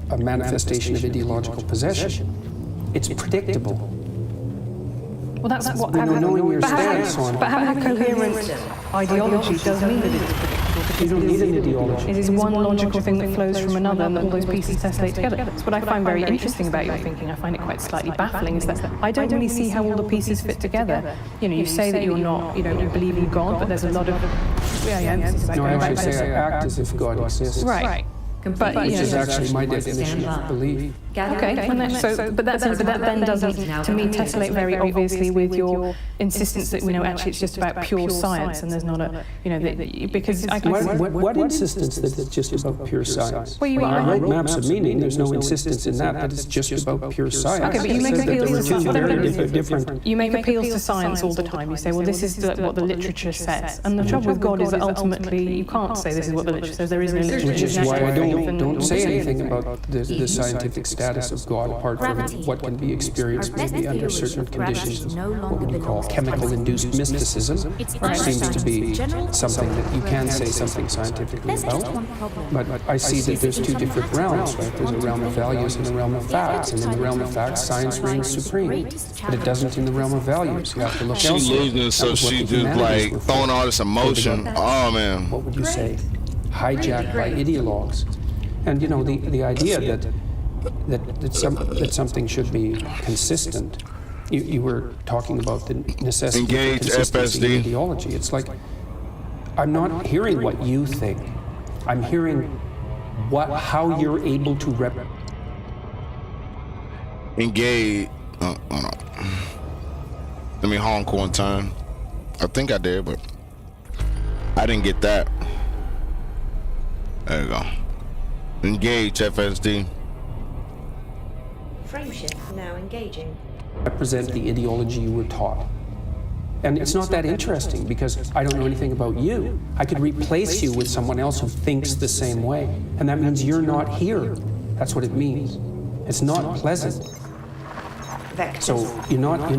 a manifestation of ideological possession. It's predictable. Well, that's what knowing your stance on but having a coherent ideology does mean that it's predictable. You don't need an ideology. It is one logical thing that flows from another, and that all those pieces tessellate together. That's what I find very interesting about your thinking. I find it quite slightly baffling, is that I don't really see how all the pieces fit together. You know, you say that you're not, you believe in God, but there's a lot of emphasis about No, I going back actually to say I act as if God exists. right. Complete But, Which you is know, actually my definition of belief. Okay, but that then doesn't, to me, tessellate very obviously with your insistence that actually it's just about pure science, and there's not a, because I can. What insistence that it's just about pure science? Well, When I wrote Maps of Meaning, there's no insistence in that it's just about pure science. Okay, but you make It said that there appeals were to two very science. different. You make appeals to science all the time. You say, well, this is what the literature says, and the trouble with God is that ultimately you can't say this is what the literature says. There is no literature. Which is There's why I natural and- don't say anything about the scientific status of God, apart from what can be experienced maybe under certain conditions of what we call chemical-induced mysticism, which seems to be something that you can say something scientifically about. But I see that there's two different realms, right? There's a realm of values and a realm of facts, and in the realm of facts, science reigns supreme. But it doesn't in the realm of values. You have to look She elsewhere. losing, That so was what she the just humanities were like for. throwing all this emotion. Oh man. What would you say? Hijacked by ideologues. And the idea that something should be consistent. You were talking about the necessity Engage of consistency in FSD. ideology. It's like I'm not hearing what you think. I'm hearing how you're able to Engage. Hold on. Let me home quarantine. I think I did, but I didn't get that. There you go. Engage FSD. Frame shift now engaging. represent the ideology you were taught. And it's not that interesting because I don't know anything about you. I could replace you with someone else who thinks the same way. And that means you're not here. That's what it means. It's not pleasant. So you're not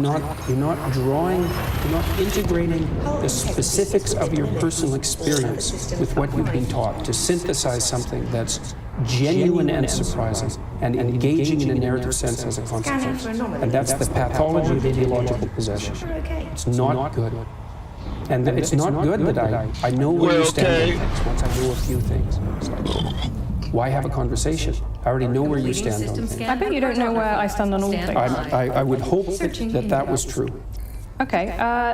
integrating the specifics of your personal experience with what you've been taught to synthesize something that's genuine and surprising and engaging in a narrative sense as a consequence. And that's the pathology of ideological possession. It's not good. And it's not good that I know where you stand on things once I know a few things. It's like, why have a conversation? I already know where you stand on things. I bet you don't know where I stand on all things. I would hope that was true. Okay,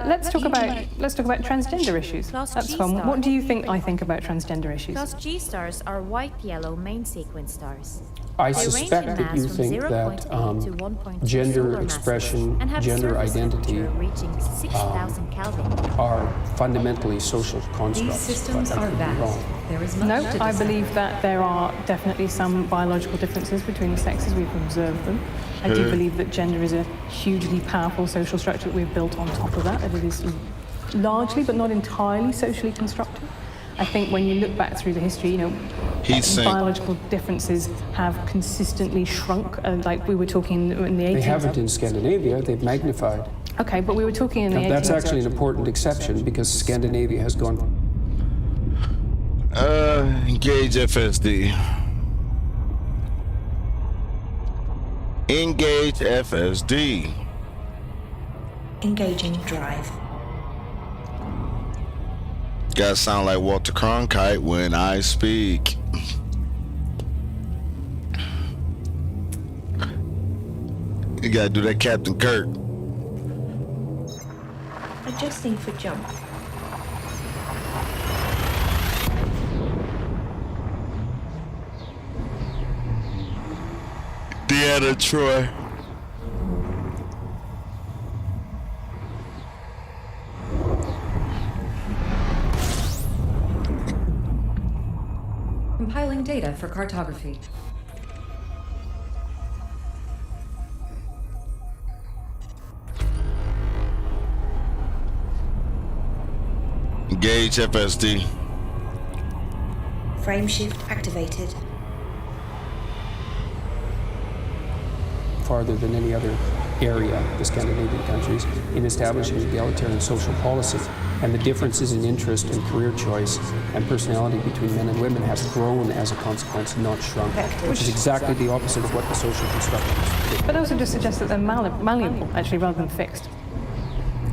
let's talk about transgender issues. That's fun. What do you think I think about transgender issues? Class G stars are white-yellow main sequence stars. I suspect that you think that gender expression, gender identity are fundamentally social constructs. These systems but I are could be vast. wrong. There is much No, to I discuss. believe that there are definitely some biological differences between the sexes. We've observed them. I do believe that gender is a hugely powerful social structure that we've built on top of that it is largely, but not entirely, socially constructed. I think when you look back through the history, biological differences have consistently shrunk. Like we were talking in the 18th. They haven't in Scandinavia, they've magnified. Okay, but we were talking in the 18th. That's actually an important exception because Scandinavia has gone. Engage FSD. Engage FSD. Engaging drive. Gotta sound like Walter Cronkite when I speak. You gotta do that Captain Kirk. Adjusting for jump. Deanna Troy. Compiling data for cartography. Engage FSD. Frame shift activated. farther than any other area, the Scandinavian countries, in establishing egalitarian social policy. And the differences in interest and career choice and personality between men and women has grown as a consequence, not shrunk, which is exactly the opposite of what the social constructionists did. But also just suggests that they're malleable, actually, rather than fixed.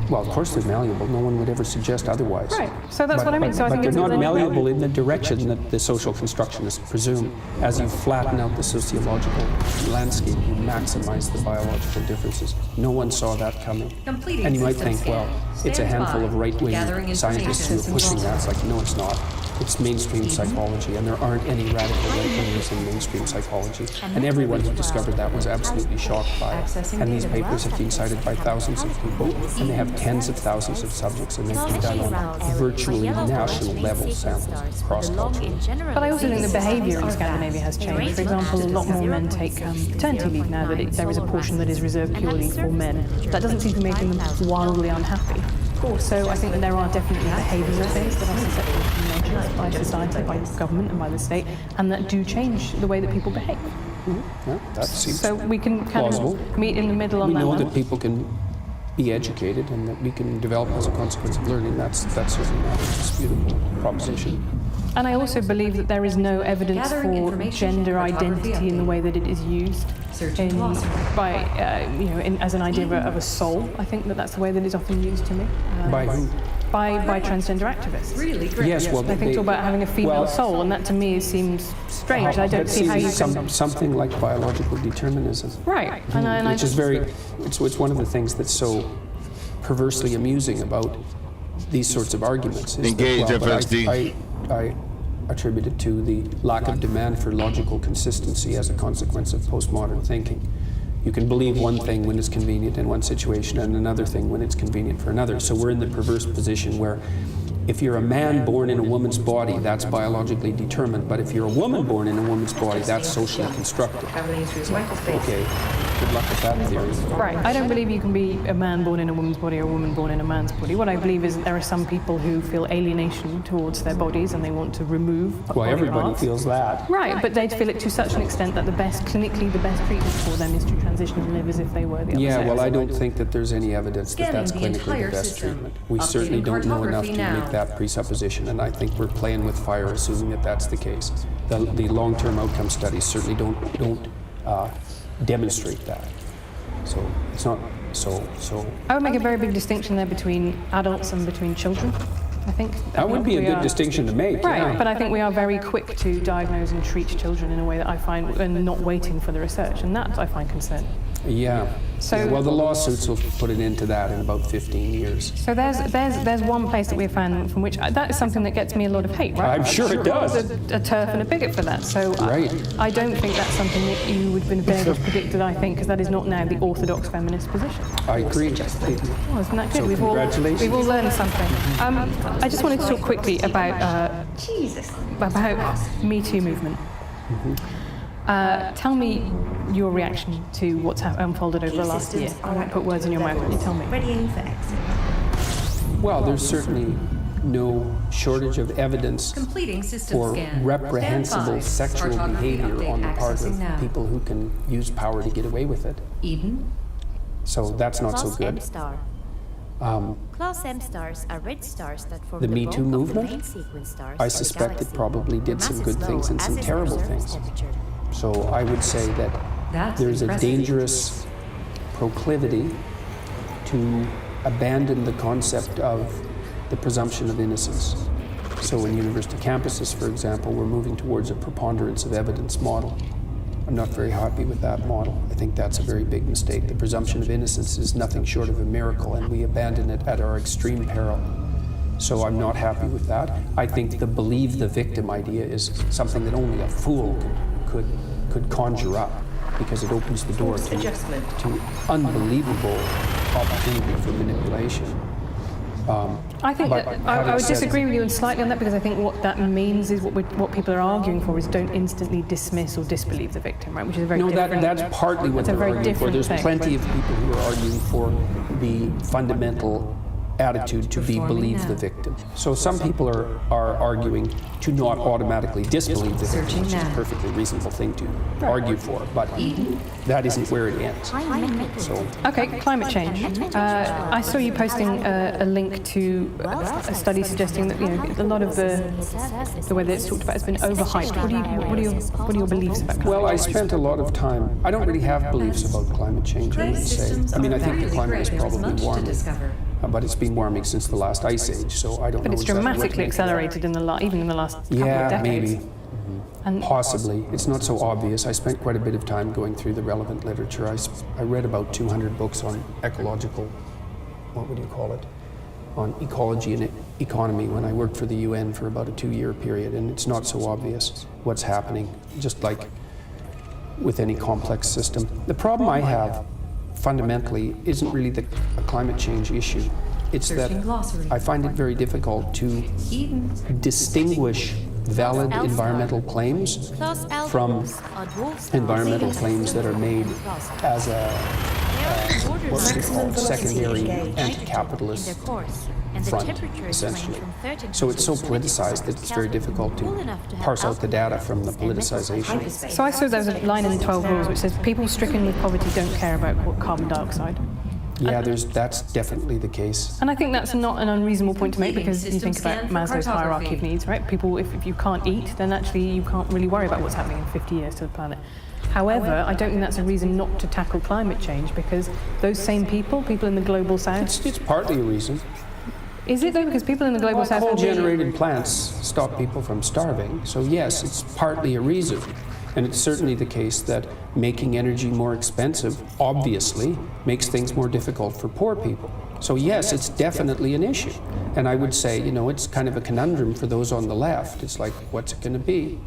Well, of course they're malleable. No one would ever suggest otherwise. Right. So that's what I mean. So I think they're it's not malleable in the direction that the social constructionists presume. As you flatten out the sociological landscape, you maximize the biological differences. No one saw that coming. Completing And you might system think, well, scan. it's a Stand handful by. of right-wing Gathering scientists who are information. pushing that. It's like, no, it's not. It's mainstream psychology, and there aren't any radical right-wingers in mainstream psychology. And everyone who discovered that was absolutely shocked by it. And these papers have been cited by thousands of people, and they have tens of thousands of subjects, and they've been done on virtually national level samples, cross-culturally. But I also think the behaviour in Scandinavia has changed. For example, a lot more men take paternity leave now, that there is a portion that is reserved purely for men. That doesn't seem to be making them wildly unhappy. So I think that there are definitely behavioural things that are susceptible to measures by society, by government and by the state, and that do change the way that people behave. Yeah, that seems So we can kind plausible. of meet in the middle on We that know one. that people can be educated and that we can develop as a consequence of learning. That's certainly not a disputable proposition. And I also believe that there is no evidence Gathering for information, gender cartography identity in the update. way that it is used Searching philosophy. as an idea of a soul. I think that that's the way that it's often used to me. By who? By transgender activists. Really great. Yes, well, They think talk about having a female well, soul, and that to me seems strange. I don't that see how you seems can... something like biological determinism. Right, and I Which is it's one of the things that's so perversely amusing about these sorts of arguments. Is Engage, that, but FSD. I attribute it to the lack of demand for logical consistency as a consequence of postmodern thinking. You can believe one thing when it's convenient in one situation and another thing when it's convenient for another. So we're in the perverse position where if you're a man born in a woman's body, that's biologically determined. But if you're a woman born in a woman's body, that's socially constructed. Traveling through hyperspace. Okay, good luck with that theory. Right. I don't believe you can be a man born in a woman's body or a woman born in a man's body. What I believe is that there are some people who feel alienation towards their bodies and they want to remove Well, body everybody parts. feels that. Right, but they feel it to such an extent that clinically the best treatment for them is to transition and live as if they were the other Yeah, sex. well, I don't think that there's any evidence that that's Scanning the clinically the entire best system. treatment. We Updating certainly don't know enough to cartography now. make that presupposition, and I think we're playing with fire assuming that that's the case. The long-term outcome studies certainly don't demonstrate that. So it's not so. I would make a very big distinction there between adults and between children, I think. That would be a We good are- distinction to make. Right, yeah. but I think we are very quick to diagnose and treat children in a way that I find, and not waiting for the research, and that I find concerning. Yeah. So- Yeah, well, the lawsuits will put an end to that in about 15 years. So there's one place that we've found from which that is something that gets me a lot of hate, right? I'm sure it does. A turf and a bigot for that. So Right. I don't think that's something that you would have been able to predict, I think, because that is not now the orthodox feminist position. I agree completely. Oh, isn't that good? So we've congratulations. all learned something. I just wanted to talk quickly about Me Too movement. Tell me your reaction to what's unfolded over the last year. I won't put words in your mouth. You tell me. Readying for exit. Well, there's certainly no shortage of evidence Completing system for scan. reprehensible Stand by. sexual Cartography behavior update on the part accessing of now. people who can use power to get away with it. Eden. So that's not so Class M good. star. Class M stars are red stars that form The the Me bulk Too of the movement? main sequence stars I of the suspect it galaxy. probably did some Mass good is things low, and as some is terrible observed things. temperature. So I would say that That's there's a impressive. dangerous proclivity to abandon the concept of the presumption of innocence. So in university campuses, for example, we're moving towards a preponderance of evidence model. I'm not very happy with that model. I think that's a very big mistake. The presumption of innocence is nothing short of a miracle, and we abandon it at our extreme peril. So I'm not happy with that. I think the believe the victim idea is something that only a fool could conjure up, because it opens the door Forced adjustment. to unbelievable opportunity for manipulation. I think But that having I would said- disagree with you slightly on that, because I think what that means is what people are arguing for is don't instantly dismiss or disbelieve the victim, right? Which is a very No, different. that's partly what That's a they're very arguing for. different There's thing. plenty of people who are arguing for the fundamental attitude to be believe the victim. So some people are arguing to not automatically disbelieve the victim, which is a perfectly reasonable thing to argue for, but that isn't where it ends. So, Okay, climate change. I saw you posting a link to a study suggesting that a lot of the way that it's talked about has been overhyped. What are your beliefs about climate well, I change? spent a lot of time. I don't really have beliefs about climate change, I would say. I mean, I think the climate is probably warming, but it's been warming since the last ice age, so I don't know. But it's dramatically accelerated even in the last couple of decades. Maybe. And Possibly. It's not so obvious. I spent quite a bit of time going through the relevant literature. I read about 200 books on ecological, what would you call it, on ecology and economy when I worked for the UN for about a 2-year period, and it's not so obvious what's happening, just like with any complex system. The problem I have fundamentally isn't really a climate change issue. It's that I find it very difficult to distinguish valid environmental claims from environmental claims that are made as what's it called, secondary anti-capitalist front, essentially. So it's so politicized that it's very difficult to parse out the data from the politicization. so I saw there was a line in the 12 rules which says people stricken with poverty don't care about carbon dioxide. Yeah, that's definitely the case. And I think that's not an unreasonable point to make because you think about Maslow's hierarchy of needs, right? People, if you can't eat, then actually you can't really worry about what's happening in 50 years to the planet. However, I don't think that's a reason not to tackle climate change because those same people in the global south... It's partly a reason. Is it though? Because people in the global south... Coal-generated plants stop people from starving. So yes, it's partly a reason. And it's certainly the case that making energy more expensive, obviously, makes things more difficult for poor people. So yes, it's definitely an issue. And I would say, it's kind of a conundrum for those on the left. It's like, what's it going to be?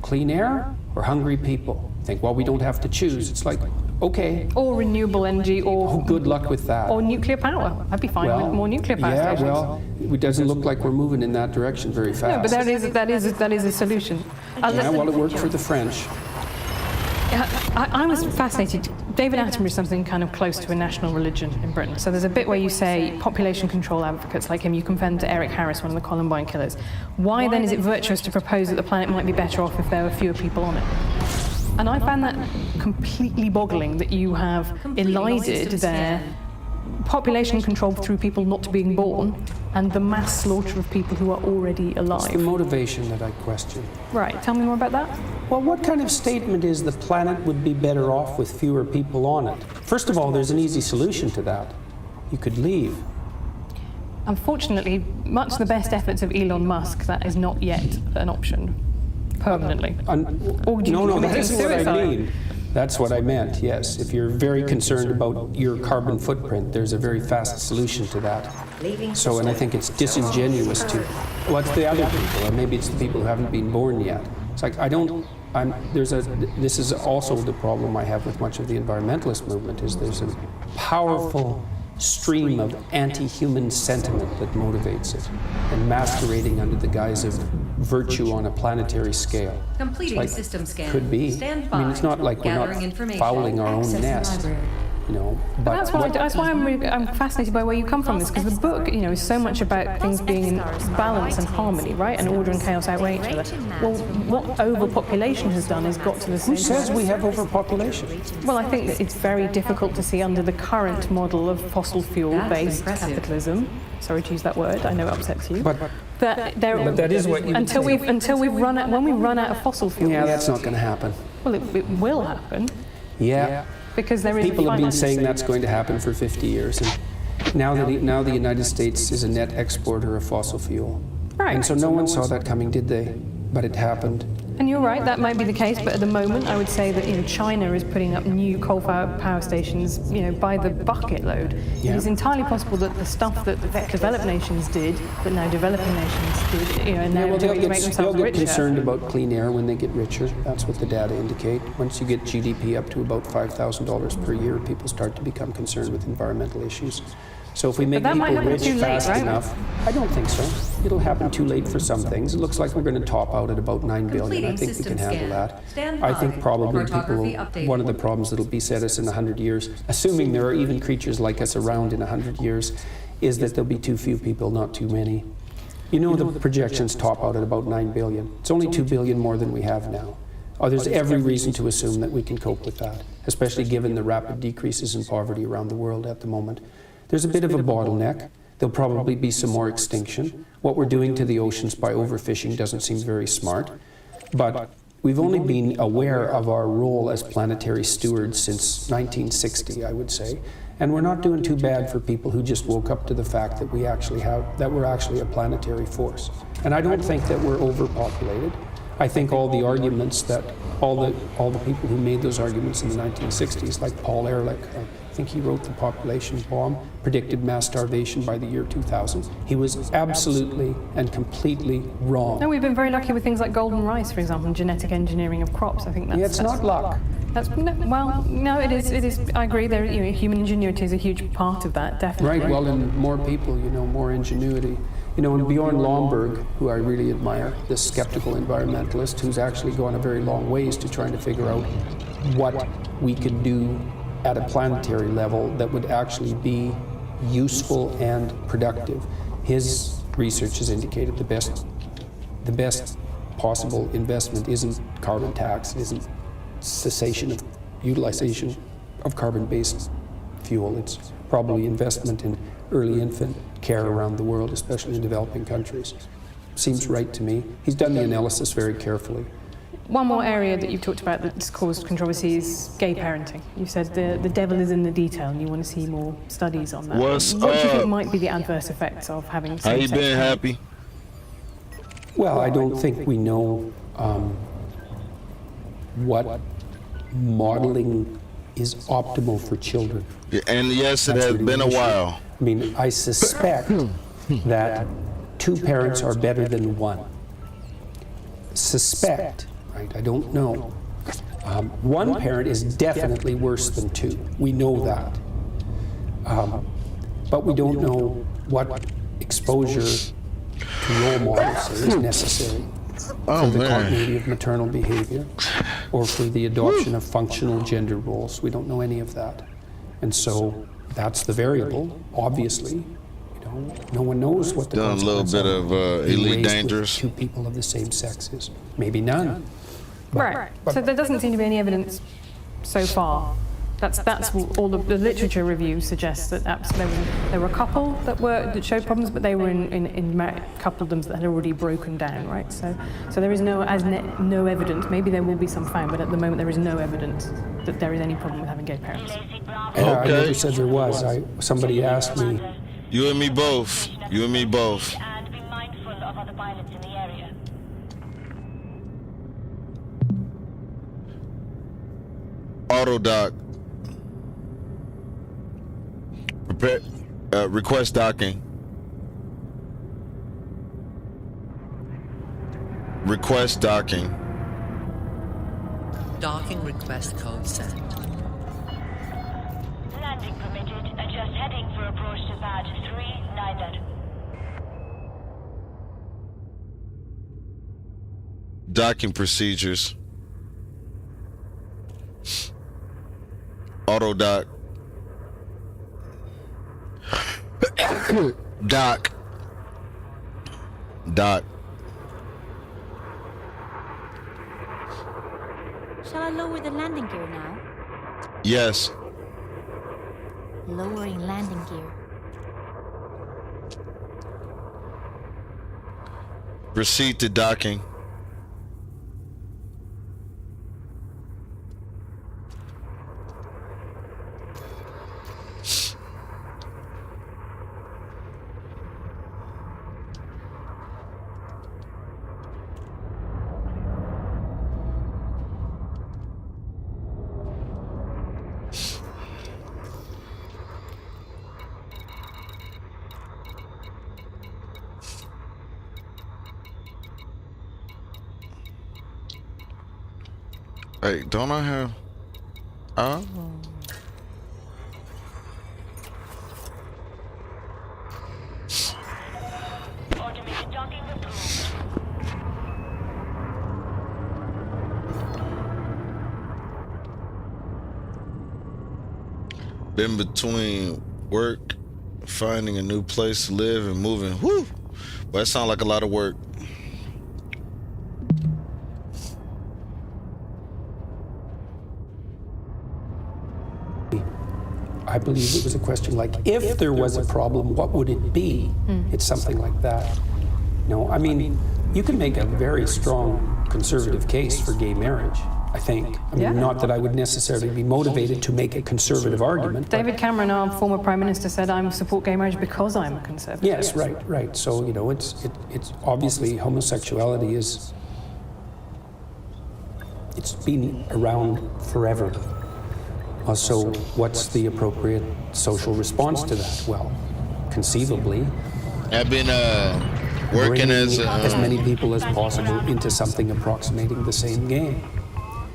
Clean air or hungry people? Think, well, we don't have to choose. It's like, okay. Or renewable energy, or good luck with that. Or nuclear power. I'd be fine with more nuclear power stations. Well, it doesn't look like we're moving in that direction very fast. No, but that is a solution. It worked for the French. I was fascinated. David Attenborough is something kind of close to a national religion in Britain. So there's a bit where you say population control advocates like him, you compare them to Eric Harris, one of the Columbine killers. Why then is it virtuous to propose that the planet might be better off if there were fewer people on it? And I found that completely boggling that you have elided their population control through people not being born and the mass slaughter of people who are already alive. It's the motivation that I question. Right, tell me more about that. Well, what kind of statement is the planet would be better off with fewer people on it? First of all, there's an easy solution to that. You could leave. Unfortunately, much the best efforts of Elon Musk, that is not yet an option. Permanently. No, that isn't what I mean. That's what I meant, yes. If you're very concerned about your carbon footprint, there's a very fast solution to that. So, and I think it's disingenuous to, it's the other people, or maybe it's the people who haven't been born yet. It's like, this is also the problem I have with much of the environmentalist movement, is there's a powerful stream of anti-human sentiment that motivates it, and masquerading under the guise of virtue on a planetary scale. Completing system scan. Could be. I mean, it's not like we're not fouling our own nest. But that's why I'm fascinated by where you come from this, because the book, is so much about things being in balance and harmony, right? And order and chaos outweigh each other. Well, what overpopulation has done is got to the same. Who says we have overpopulation? Well, I think that it's very difficult to see under the current model of fossil fuel-based capitalism. Sorry to use that word. I know it upsets you. But that is what you until we've run out when we run out of fossil fuels. Yeah, that's not going to happen. Well, it will happen. Yeah. Because there is people have been saying that's going to happen for 50 years, and now the United States is a net exporter of fossil fuel. Right. And so no one saw that coming, did they? But it happened. And you're right, that might be the case, but at the moment I would say that China is putting up new coal-fired power stations, by the bucket load. Yeah. It is entirely possible that the stuff that developed nations did, that now developing nations did, and now doing to make themselves they'll richer. get concerned about clean air when they get richer. That's what the data indicate. Once you get GDP up to about $5,000 per year, people start to become concerned with environmental issues. So if we make people rich fast enough, I don't think so. It'll happen too late for some things. It looks like we're going to top out at about 9 billion. I think we can handle that. I think probably one of the problems that'll beset us in 100 years, assuming there are even creatures like us around in 100 years, is that there'll be too few people, not too many. You know, the projections top out at about 9 billion. It's only 2 billion more than we have now. There's every reason to assume that we can cope with that, especially given the rapid decreases in poverty around the world at the moment. There's a bit of a bottleneck. There'll probably be some more extinction. What we're doing to the oceans by overfishing doesn't seem very smart, but we've only been aware of our role as planetary stewards since 1960, I would say, and we're not doing too bad for people who just woke up to the fact that we're actually a planetary force. And I don't think that we're overpopulated. I think all the arguments that all the people who made those arguments in the 1960s, like Paul Ehrlich, I think he wrote The Population Bomb, predicted mass starvation by the year 2000. He was absolutely and completely wrong. No, we've been very lucky with things like golden rice, for example, and genetic engineering of crops. I think that's... Yeah, it's not luck. It is. I agree. Human ingenuity is a huge part of that, definitely. Right. Well, and more people, more ingenuity. And Bjorn Lomborg, who I really admire, this skeptical environmentalist, who's actually gone a very long ways to trying to figure out what we could do at a planetary level that would actually be useful and productive. His research has indicated the best possible investment isn't carbon tax, isn't cessation of utilization of carbon-based fuel. It's probably investment in early infant care around the world, especially in developing countries. Seems right to me. He's done the analysis very carefully. One more area that you've talked about that's caused controversy is gay parenting. You said the devil is in the detail and you want to see more studies on that. What do you think might be the adverse effects of having same-sex? How you been, Happy? Well, I don't think we know what modeling is optimal for children. Yeah, and yes, it has been a while. I mean, I suspect that 2 parents are better than 1. Suspect, right? I don't know. 1 parent is definitely worse than 2. We know that. But we don't know what exposure to role models is necessary for the continuity of maternal behavior or for the adoption of functional gender roles. We don't know any of that. And so that's the variable, obviously. No one knows what the consequences done a little bit of Elite Dangerous. 2 people of the same sex is. Maybe none. Right. So there doesn't seem to be any evidence so far. That's all the literature review suggests that there were a couple that showed problems, but they were in coupledoms that had already broken down, right? So there is no evidence. Maybe there will be some found, but at the moment there is no evidence that there is any problem with having gay parents. I never said there was. Somebody asked me. You and me both. You and me both. And be mindful of other pilots in the area. Autodoc. Prepare. Request docking. Request docking. Docking request code sent. Landing permitted. Adjust heading for approach to pad 390. Docking procedures. Autodoc. Doc. Shall I lower the landing gear now? Yes. Lowering landing gear. Proceed to docking. Hey, don't I have... Automated docking approved. Been between work Finding a new place to live and moving. Whew. Well, that sounds like a lot of work. I believe it was a question like, if there was a problem, what would it be? It's something like that. No, I mean, you can make a very strong conservative case for gay marriage, I think. I mean, not that I would necessarily be motivated to make a conservative argument. David Cameron, our former Prime Minister, said, I support gay marriage because I'm a conservative. Yes, right. So, you know, it's obviously homosexuality is, it's been around forever. So what's the appropriate social response to that? Well, conceivably, I've been working as many people as possible into something approximating the same game.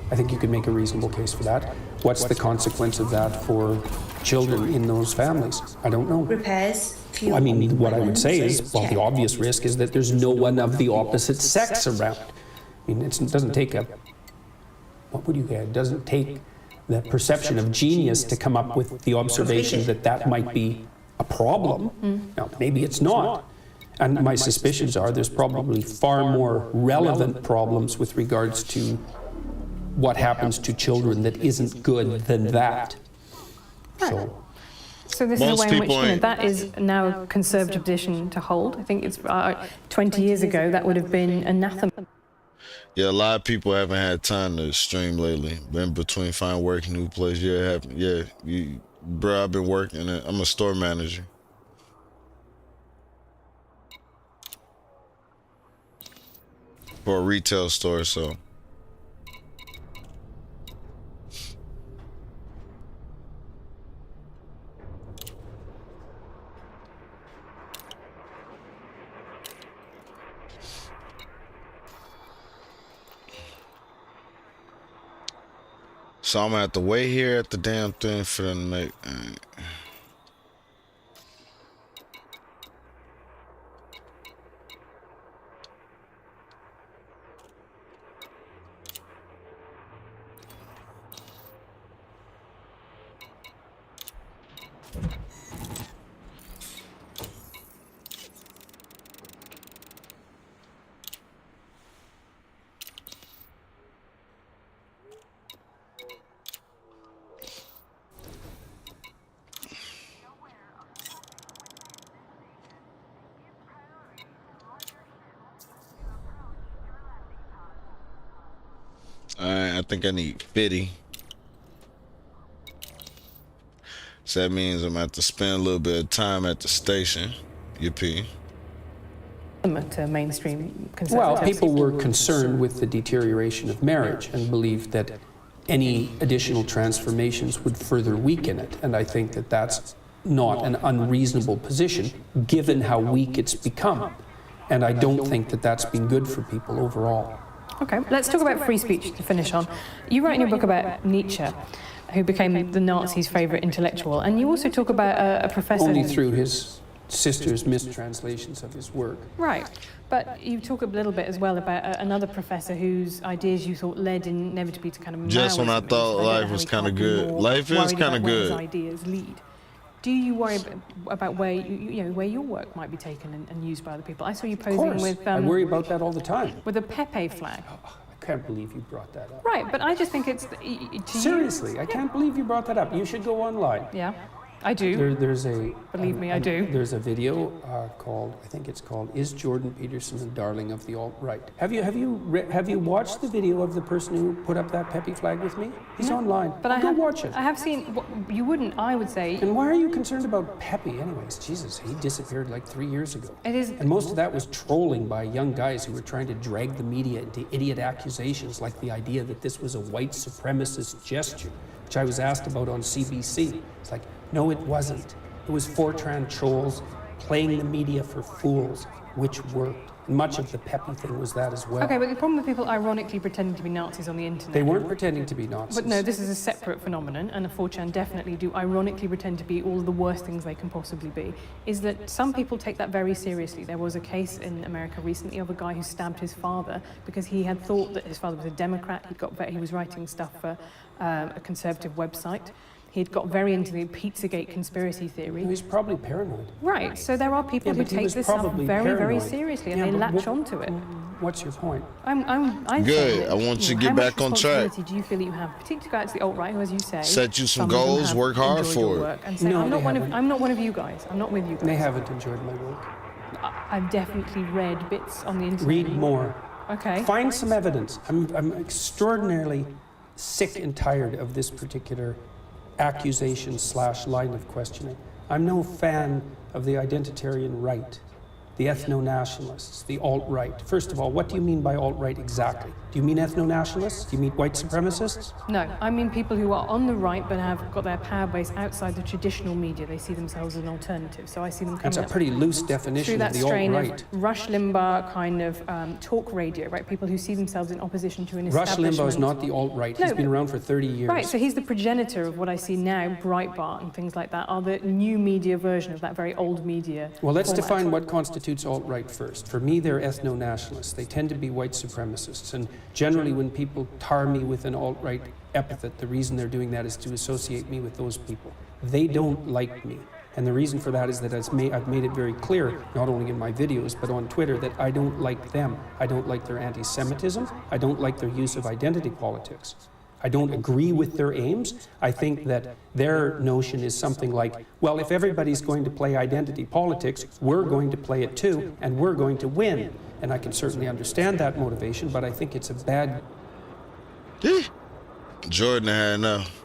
I think you could make a reasonable case for that. What's the consequence of that for children in those families? I don't know. Repairs. I mean, what I would say is, well, the obvious risk is that there's no one of the opposite sex around. I mean, it doesn't take what would you get? It doesn't take the perception of genius to come up with the observation that that might be a problem. Now, maybe it's not. And my suspicions are there's probably far more relevant problems with regards to what happens to children that isn't good than that. So this is a way in which that is now a conservative position to hold. I think it's 20 years ago that would have been anathema. Yeah, a lot of people haven't had time to stream lately. Been between find work, new place. Bro, I've been working. I'm a store manager. For a retail store, so. So I'm gonna have to wait here at the damn thing for them to make. I think I need 50. So that means I'm gonna have to spend a little bit of time at the station. Yippee. To mainstream conservative. Well, people were concerned with the deterioration of marriage and believed that any additional transformations would further weaken it. And I think that that's not an unreasonable position, given how weak it's become. And I don't think that that's been good for people overall. Okay, let's talk about free speech to finish on. You write in your book about Nietzsche, who became the Nazis' favourite intellectual, and you also talk about a professor... Only through his sister's mistranslations of his work. Right, but you talk a little bit as well about another professor whose ideas you thought led inevitably to kind of Maoism. Just when I thought life was kind of good. Life is kind of good. His ideas lead. Do you worry about where where your work might be taken and used by other people? I saw you posing with. I worry about that all the time. With a Pepe flag. I can't believe you brought that up. Right, but I just think it's. Seriously, I can't believe you brought that up. You should go online. Yeah, I do. There's a. Believe me, I do. There's a video called, I think it's called, "Is Jordan Peterson a Darling of the Alt-Right?" Have you watched the video of the person who put up that Pepe flag with me? He's online. But Go watch it. I have seen. You wouldn't, I would say. And why are you concerned about Pepe, anyways? Jesus, he disappeared like 3 years ago. It is. And most of that was trolling by young guys who were trying to drag the media into idiot accusations, like the idea that this was a white supremacist gesture, which I was asked about on CBC. It's like, no, it wasn't. It was Fortran trolls playing the media for fools, which worked. And much of the Pepe thing was that as well. Okay, but the problem with people ironically pretending to be Nazis on the internet... They weren't pretending to be Nazis. But no, this is a separate phenomenon, and the 4chan definitely do ironically pretend to be all of the worst things they can possibly be, is that some people take that very seriously. There was a case in America recently of a guy who stabbed his father because he had thought that his father was a Democrat. He was writing stuff for a conservative website. He'd got very into the Pizzagate conspiracy theory. He's probably paranoid. Right, so there are people Yeah, who but he take was this stuff probably very, very paranoid. seriously, and Yeah, they but latch what- onto it. What's your point? I'm Good. saying that, I want you to know, get how back much on track. responsibility do you feel that you have, particularly to go out to the alt-right, who, as you say, Set you some of them goals, have work hard enjoyed for your it. work, and say, No, I'm not they one of haven't. I'm not one of you guys. I'm not with you guys. They haven't enjoyed my work. I've definitely read bits on the internet. Read more. Okay. Find some evidence. I'm extraordinarily sick and tired of this particular accusation / line of questioning. I'm no fan of the identitarian right, the ethno-nationalists, the alt-right. First of all, what do you mean by alt-right exactly? Do you mean ethno-nationalists? Do you mean white supremacists? No, I mean people who are on the right but have got their power base outside the traditional media. They see themselves as an alternative. So I see them coming That's a up pretty loose through definition of that the strain alt-right. of Rush Limbaugh kind of talk radio, right? People who see themselves in opposition to an Rush establishment. Limbaugh is not the alt-right. He's No, been but- around for 30 years. Right, so he's the progenitor of what I see now, Breitbart and things like that, are the new media version of that very old media. Well, let's format. define what constitutes alt-right first. For me, they're ethno-nationalists. They tend to be white supremacists. And generally, when people tar me with an alt-right epithet, the reason they're doing that is to associate me with those people. They don't like me. And the reason for that is that I've made it very clear, not only in my videos, but on Twitter, that I don't like them. I don't like their anti-Semitism. I don't like their use of identity politics. I don't agree with their aims. I think that their notion is something like, well, if everybody's going to play identity politics, we're going to play it too, and we're going to win. And I can certainly understand that motivation, but I think it's a bad... Jordan had enough.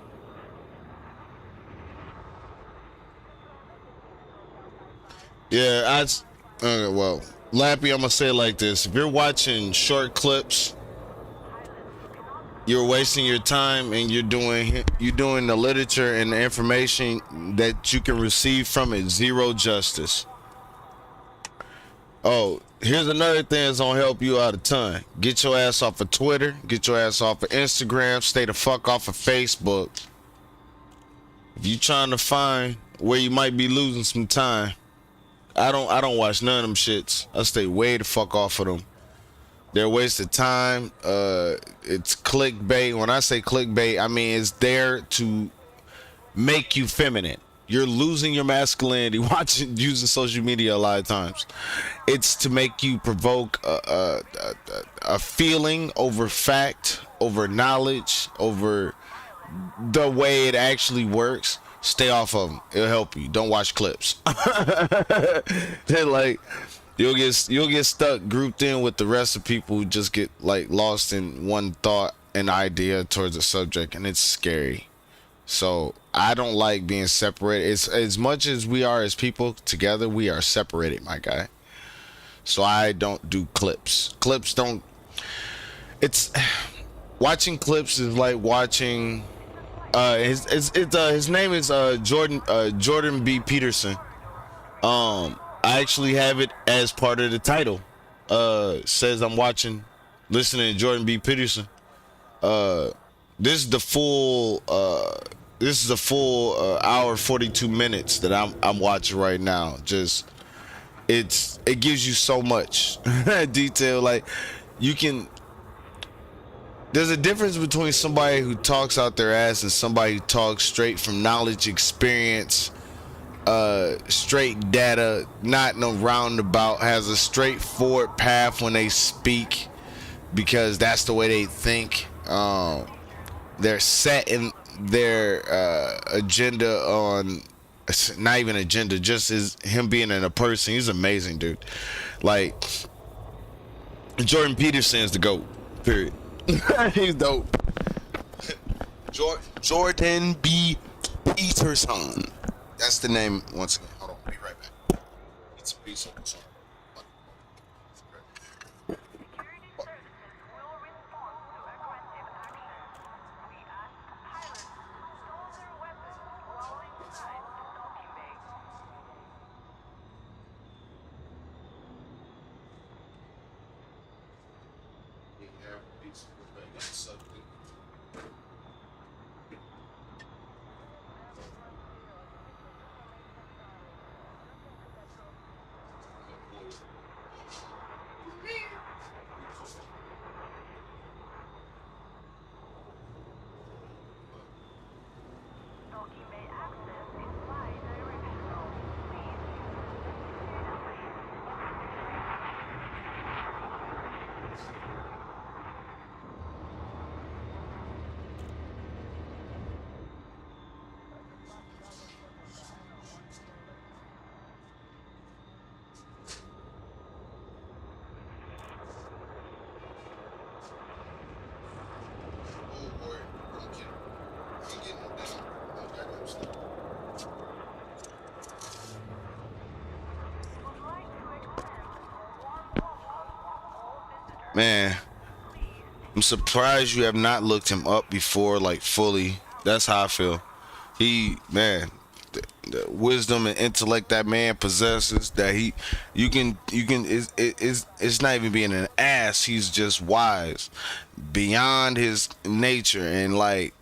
Yeah, well, Lappy, I'm gonna say it like this. If you're watching short clips, you're wasting your time, and you're doing the literature and the information that you can receive from it zero justice. Oh, here's another thing that's gonna help you out a ton. Get your ass off of Twitter, get your ass off of Instagram, stay the fuck off of Facebook. If you trying to find where you might be losing some time, I don't watch none of them shits. I stay way the fuck off of them. They're a waste of time. It's clickbait. When I say clickbait, I mean it's there to make you feminine. You're losing your masculinity using social media a lot of times. It's to make you provoke a feeling over fact, over knowledge, over the way it actually works. Stay off of them. It'll help you. Don't watch clips. They're like, you'll get stuck grouped in with the rest of people who just get like lost in one thought and idea towards a subject, and it's scary. So I don't like being separated. It's as much as we are as people together, we are separated, my guy. So I don't do clips. Clips don't. It's watching clips is like watching. His name is Jordan B. Peterson. I actually have it as part of the title. Says I'm listening to Jordan B. Peterson. This is the full hour 42 minutes that I'm watching right now. Just it gives you so much detail. Like you can. There's a difference between somebody who talks out their ass and somebody who talks straight from knowledge, experience, straight data, not no roundabout, has a straightforward path when they speak because that's the way they think. They're set in their agenda on, not even agenda, just as him being a person. He's amazing, dude. Like, Jordan Peterson is the GOAT, period. He's dope. Jordan B. Peterson. That's the name. Once again, hold on, I'll be right back. It's a piece of song. Man, I'm surprised you have not looked him up before, like fully. That's how I feel. Man, the wisdom and intellect that man possesses, that it's not even being an ass. He's just wise beyond his nature, and like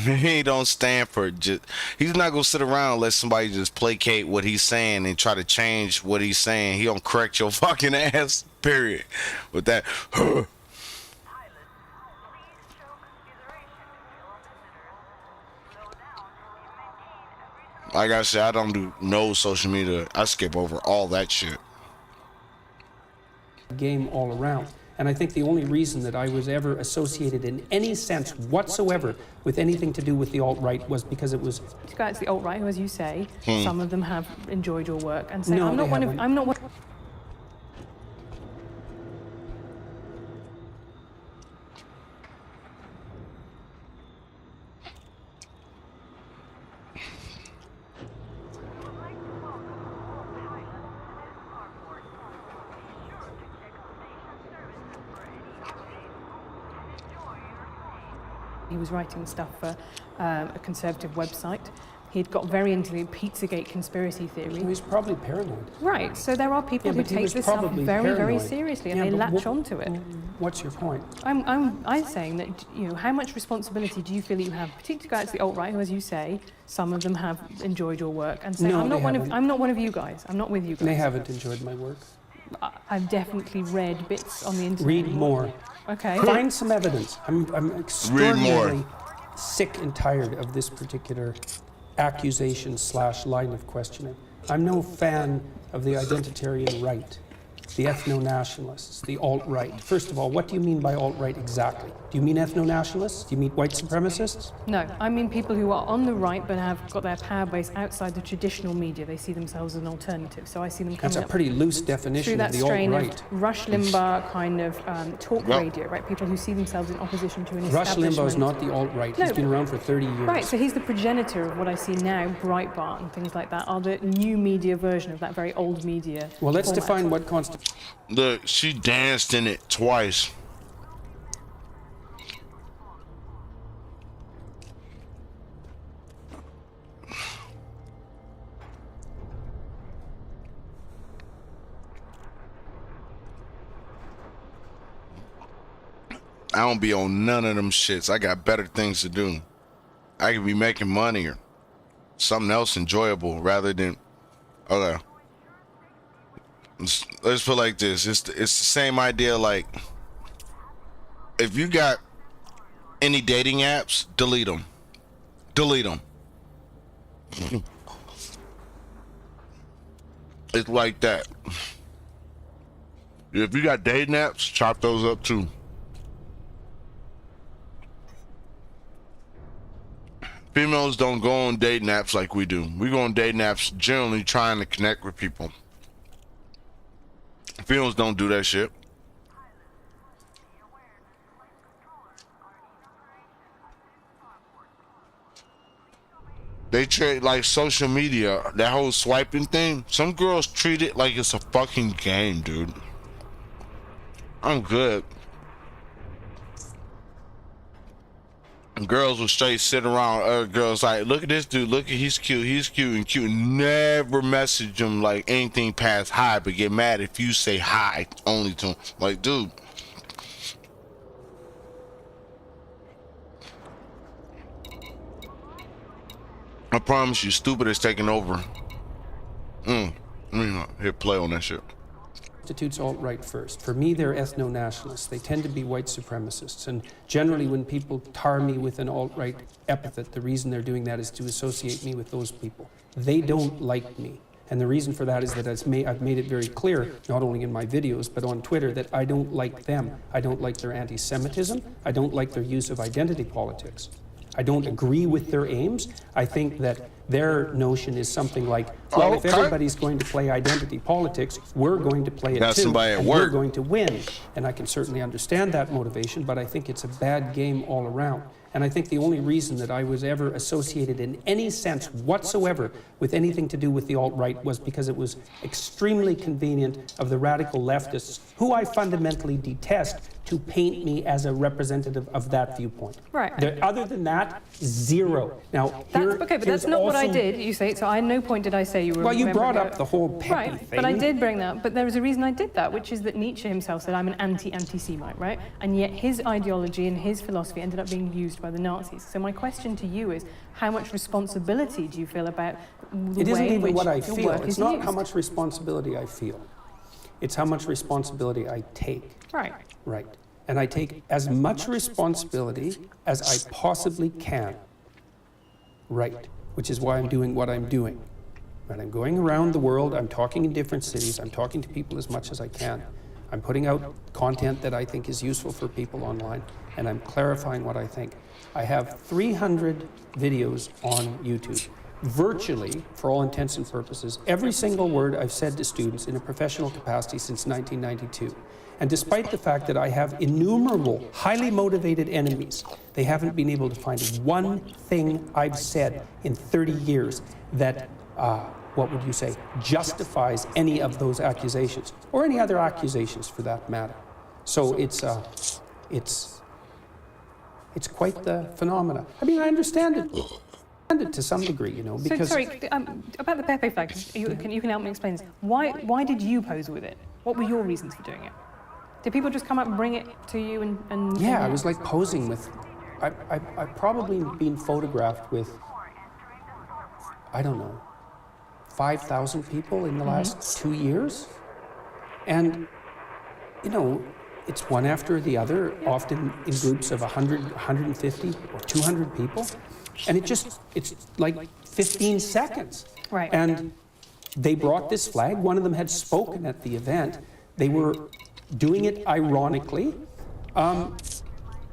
he don't stand for just. He's not gonna sit around and let somebody just placate what he's saying and try to change what he's saying. He don't correct your fucking ass. Period. With that. Like I said, I don't do no social media. I skip over all that shit. Game all around. And I think the only reason that I was ever associated in any sense whatsoever with anything to do with the alt-right was because it was... It's the alt-right who, as you say, some of them have enjoyed your work and say, No, I'm not they one haven't. of... I'm not one. He was writing stuff for a conservative website. He'd got very into the Pizzagate conspiracy theory. He was probably paranoid. Right, so there are people Yeah, who but he take was this stuff probably very, very paranoid. seriously, and Yeah, they but latch onto it. What's your point? I'm saying that, you know, how much responsibility do you feel that you have, particularly guys, the alt-right, who, as you say, some of them have enjoyed your work, and say, No, I'm not they one of haven't. I'm not one of you guys. I'm not with you guys. They haven't enjoyed my work. I've definitely read bits on the internet. Read more. Okay. Find some evidence. I'm extraordinarily sick and tired of this particular accusation / line of questioning. I'm no fan of the identitarian right, the ethno-nationalists, the alt-right. First of all, what do you mean by alt-right exactly? Do you mean ethno-nationalists? Do you mean white supremacists? No, I mean people who are on the right but have got their power base outside the traditional media. They see themselves as an alternative. So I see them coming That's a up pretty loose through definition of that the strain alt-right. of Rush Limbaugh kind of talk Well- radio, right? People who see themselves in opposition to an Rush establishment. Limbaugh is not the alt-right. He's No. been around for 30 years. Right, so he's the progenitor of what I see now, Breitbart and things like that, are the new media version of that very old media. Well, let's format. define what constitutes... Look, she danced in it twice. I don't be on none of them shits. I got better things to do. I could be making money or something else enjoyable rather than... Okay. Let's put it like this. It's the same idea, like... If you got any dating apps, delete them. Delete them. It's like that. If you got dating apps, chop those up too. Females don't go on dating apps like we do. We go on dating apps generally trying to connect with people. Females don't do that shit. They treat like social media, that whole swiping thing. Some girls treat it like it's a fucking game, dude. I'm good. Girls will straight sit around other girls like, look at this dude, look at he's cute and cute. Never message him like anything past hi, but get mad if you say hi only to him. Like, dude. I promise you, stupid is taking over. Let me hit play on that shit. Constitutes alt-right first. For me, they're ethno-nationalists. They tend to be white supremacists. And generally, when people tar me with an alt-right epithet, the reason they're doing that is to associate me with those people. They don't like me. And the reason for that is that I've made it very clear, not only in my videos, but on Twitter, that I don't like them. I don't like their anti-Semitism. I don't like their use of identity politics. I don't agree with their aims. I think that Their notion is something like, well, if Okay. everybody's going to play identity politics, we're going to play it Got too, somebody at and we're work. going to win. And I can certainly understand that motivation, but I think it's a bad game all around. And I think the only reason that I was ever associated in any sense whatsoever with anything to do with the alt-right was because it was extremely convenient of the radical leftists, who I fundamentally detest, to paint me as a representative of that viewpoint. Right. Other than that, zero. Now, That's okay, but that's not what I also- did. You say so. At no point did I say you were. Well, you remembering brought up it. the whole peppy Right, thing. but I did bring that up. But there was a reason I did that, which is that Nietzsche himself said I'm an anti-Semite, right? And yet his ideology and his philosophy ended up being used by the Nazis. So my question to you is, how much responsibility do you feel about the It isn't way in even which what I your feel. work It's is not used? how much responsibility I feel. It's how much responsibility I take. Right. Right. And I take as much responsibility as I possibly can. Right. Which is why I'm doing what I'm doing. Right. I'm going around the world. I'm talking in different cities. I'm talking to people as much as I can. I'm putting out content that I think is useful for people online, and I'm clarifying what I think. I have 300 videos on YouTube. Virtually, for all intents and purposes, every single word I've said to students in a professional capacity since 1992. And despite the fact that I have innumerable, highly motivated enemies, they haven't been able to find one thing I've said in 30 years that, what would you say, justifies any of those accusations, or any other accusations for that matter. So it's quite the phenomena. I mean, I understand it to some degree, you know, So because... sorry, about the Pepe flag, you can help me explain this. Why did you pose with it? What were your reasons for doing it? Did people just come up and bring it to you and Yeah, I was like posing with... I've probably been photographed with, I don't know, 5,000 people in the last 2 years. And, you know, it's one after the other, often in groups of 100, 150, or 200 people. And it's like 15 seconds. Right. And they brought this flag. One of them had spoken at the event. They were doing it ironically.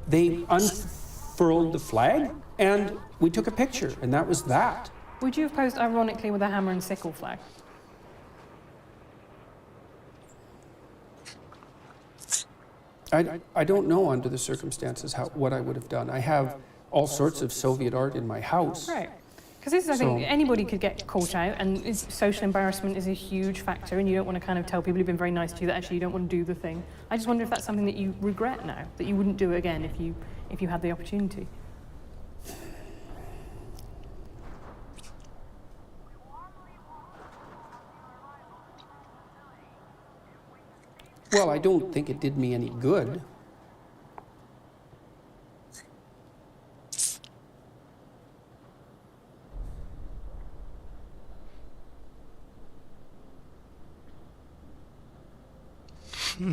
They unfurled the flag, and we took a picture, and that was that. Would you have posed ironically with a hammer and sickle flag? I don't know under the circumstances what I would have done. I have all sorts of Soviet art in my house. Right. Because this is, I think, So- anybody could get caught out, and social embarrassment is a huge factor, and you don't want to kind of tell people who've been very nice to you that actually you don't want to do the thing. I just wonder if that's something that you regret now, that you wouldn't do it again if you had the opportunity. Well, I don't think it did me any good.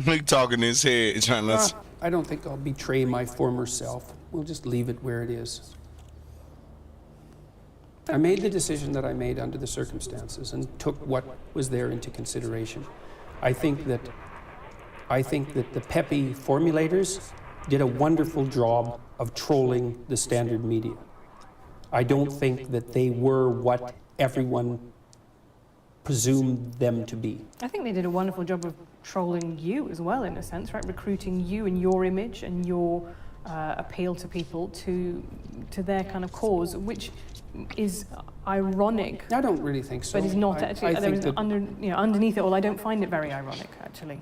He talking his head, trying to. I don't think I'll betray my former self. We'll just leave it where it is. I made the decision that I made under the circumstances and took what was there into consideration. I think that the Pepe formulators did a wonderful job of trolling the standard media. I don't think that they were what everyone presumed them to be. I think they did a wonderful job of trolling you as well, in a sense, right? Recruiting you and your image and your appeal to people to their kind of cause, which is ironic. I don't really think so. But is not actually. I think that, Underneath it all, I don't find it very ironic, actually.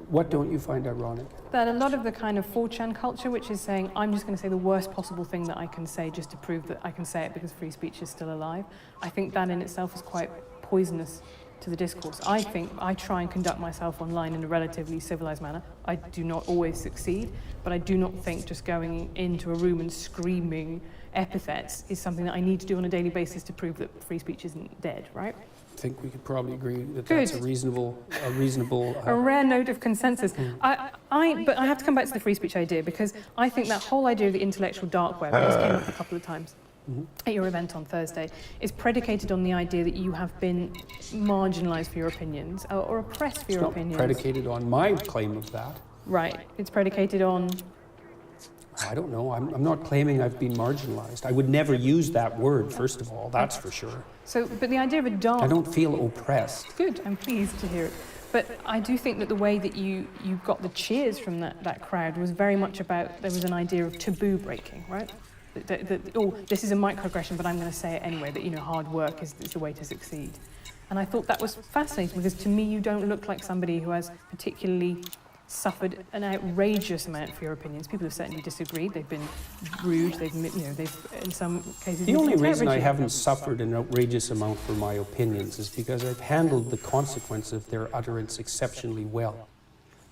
what don't you find ironic? That a lot of the kind of 4chan culture, which is saying, I'm just going to say the worst possible thing that I can say just to prove that I can say it because free speech is still alive, I think that in itself is quite poisonous to the discourse. I think I try and conduct myself online in a relatively civilized manner. I do not always succeed, but I do not think just going into a room and screaming epithets is something that I need to do on a daily basis to prove that free speech isn't dead, right? I think we could probably agree that Good. that's a reasonable. A rare note of consensus. But I have to come back to the free speech idea, because I think that whole idea of the intellectual dark web, this came up a couple of times at your event on Thursday, is predicated on the idea that you have been marginalised for your opinions or oppressed for your It's not opinions. predicated on my claim of that. Right. It's predicated on... I don't know. I'm not claiming I've been marginalized. I would never use that word, first of all, that's for sure. So, but the idea of a dark... I don't feel oppressed. Good, I'm pleased to hear it. But I do think that the way that you got the cheers from that crowd was very much about, there was an idea of taboo breaking, right? Oh, this is a microaggression, but I'm going to say it anyway, that, you know, hard work is the way to succeed. And I thought that was fascinating, because to me you don't look like somebody who has particularly suffered an outrageous amount for your opinions. People have certainly disagreed, they've been rude, they've in some cases... The only reason I haven't suffered an outrageous amount for my opinions is because I've handled the consequence of their utterance exceptionally well.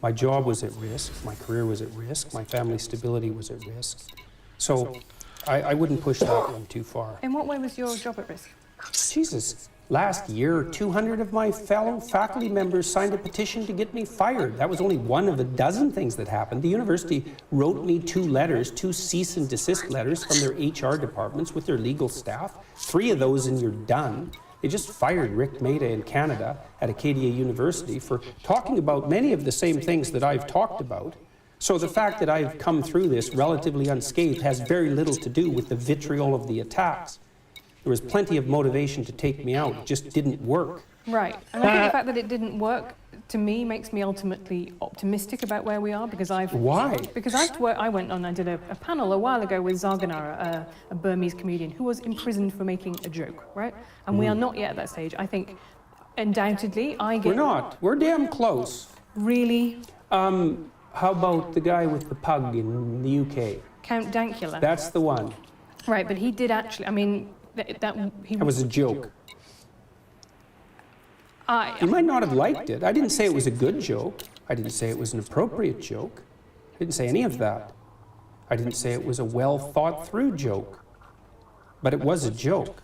My job was at risk, my career was at risk, my family stability was at risk. So I wouldn't push that one too far. In what way was your job at risk? Jesus. Last year, 200 of my fellow faculty members signed a petition to get me fired. That was only one of a dozen things that happened. The university wrote me 2 letters, 2 cease and desist letters from their HR departments with their legal staff. 3 of those and you're done. They just fired Rick Maida in Canada at Acadia University for talking about many of the same things that I've talked about. So the fact that I've come through this relatively unscathed has very little to do with the vitriol of the attacks. There was plenty of motivation to take me out. It just didn't work. Right. And I think the fact that it didn't work, to me, makes me ultimately optimistic about where we are, because I've... Why? Because I went on, I did a panel a while ago with Zarganara, a Burmese comedian, who was imprisoned for making a joke, right? And we are not yet at that stage. I think, undoubtedly, I get... We're not. We're damn close. Really? How about the guy with the pug in the UK? Count Dankula. That's the one. Right, but he did actually, I mean... That was a joke. You might not have liked it. I didn't say it was a good joke. I didn't say it was an appropriate joke. I didn't say any of that. I didn't say it was a well thought through joke. But it was a joke.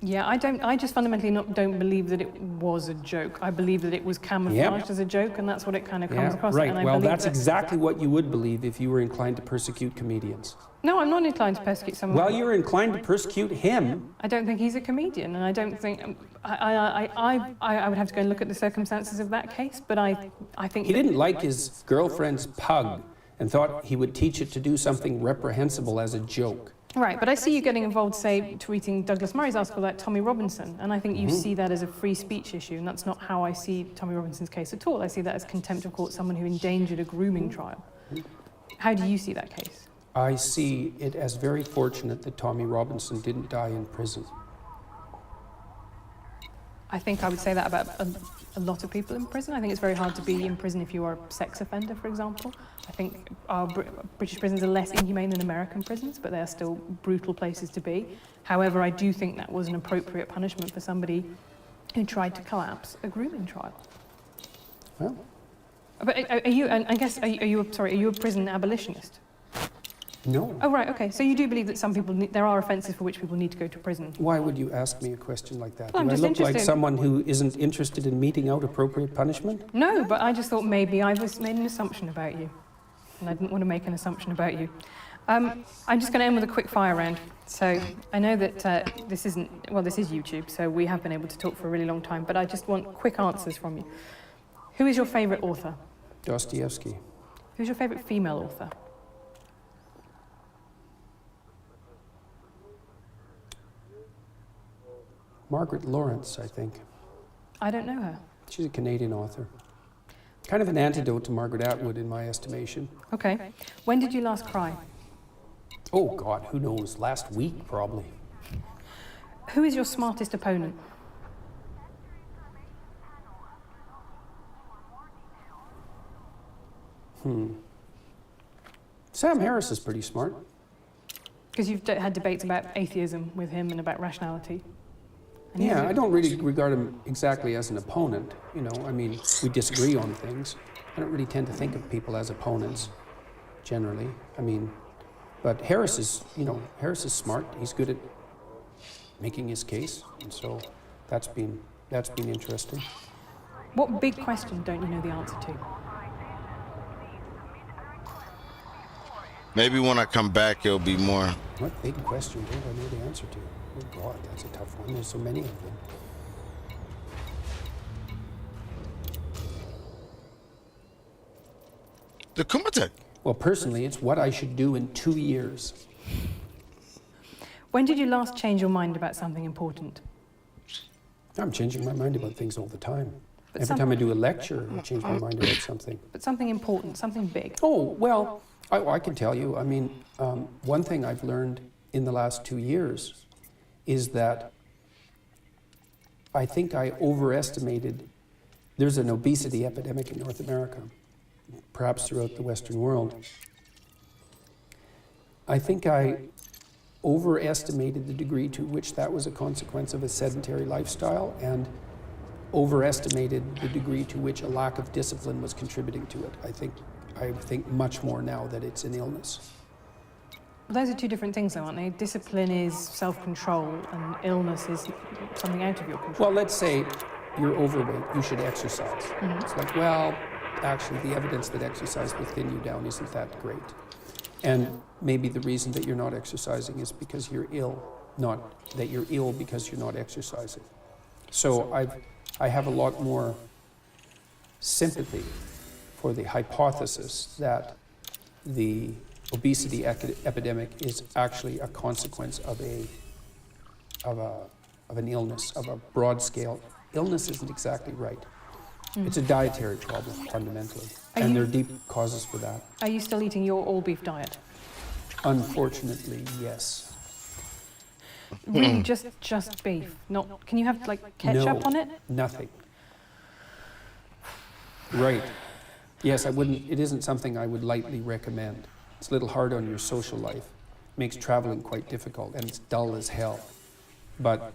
Yeah, I just fundamentally don't believe that it was a joke. I believe that it was camouflaged as a joke, and that's what it kind of comes across. Right, And well, that's exactly what you would believe if you were inclined to persecute comedians. No, I'm not inclined to persecute someone. Well, you're inclined to persecute him. I don't think he's a comedian, and I don't think... I would have to go and look at the circumstances of that case, but I think... He didn't like his girlfriend's pug and thought he would teach it to do something reprehensible as a joke. Right, but I see you getting involved, say, tweeting Douglas Murray's article about Tommy Robinson, and I think you see that as a free speech issue, and that's not how I see Tommy Robinson's case at all. I see that as contempt of court, someone who endangered a grooming trial. How do you see that case? I see it as very fortunate that Tommy Robinson didn't die in prison. I think I would say that about a lot of people in prison. I think it's very hard to be in prison if you are a sex offender, for example. I think our British prisons are less inhumane than American prisons, but they are still brutal places to be. However, I do think that was an appropriate punishment for somebody who tried to collapse a grooming trial. Well, but are you? And I guess are you a prison abolitionist? no. Oh right, okay. So you do believe that some people there are offences for which people need to go to prison. Why would you ask me a question like that? Well, I'm Do I just look like interested. someone who isn't interested in meting out appropriate punishment? No, but I just thought maybe I was made an assumption about you, and I didn't want to make an assumption about you. I'm just going to end with a quick fire round. So I know that this is YouTube, so we have been able to talk for a really long time, but I just want quick answers from you. Who is your favourite author? Dostoevsky. Who's your favourite female author? Margaret Lawrence, I think. I don't know her. She's a Canadian author. Kind of an antidote to Margaret Atwood, in my estimation. Okay. When did you last cry? Oh, God, who knows? Last week, probably. Who is your smartest opponent? Sam Harris is pretty smart. Because you've had debates about atheism with him and about rationality. And he's Yeah, a- I don't really regard him exactly as an opponent. You know, I mean, we disagree on things. I don't really tend to think of people as opponents, generally. I mean, but Harris is smart. He's good at making his case, and so that's been interesting. What big question don't you know the answer to? Maybe when I come back, it'll be more. What big question don't I know the answer to? Oh God, that's a tough one. There's so many of them. The Kumite. Well, personally, it's what I should do in 2 years. When did you last change your mind about something important? I'm changing my mind about things all the time. But Every time I do a lecture, I change my mind about something. But something important, something big. Oh, well, I can tell you. I mean, one thing I've learned in the last 2 years is that I think I overestimated. There's an obesity epidemic in North America, perhaps throughout the Western world. I think I overestimated the degree to which that was a consequence of a sedentary lifestyle, and overestimated the degree to which a lack of discipline was contributing to it. I think much more now that it's an illness. Well, those are two different things, though, aren't they? Discipline is self-control, and illness is something out of your control. Well, let's say you're overweight, you should exercise. It's like, well, actually, the evidence that exercise will thin you down isn't that great. And maybe the reason that you're not exercising is because you're ill, not that you're ill because you're not exercising. So I have a lot more sympathy for the hypothesis that the obesity epidemic is actually a consequence of an illness, of a broad scale. Illness isn't exactly right. It's a dietary problem, fundamentally. And there are deep causes for that. Are you still eating your all-beef diet? Unfortunately, yes. Really, just beef? Not? Can you have, like, ketchup No, on it? Nothing. Right. Yes, I wouldn't. It isn't something I would lightly recommend. It's a little hard on your social life. Makes traveling quite difficult, and it's dull as hell. But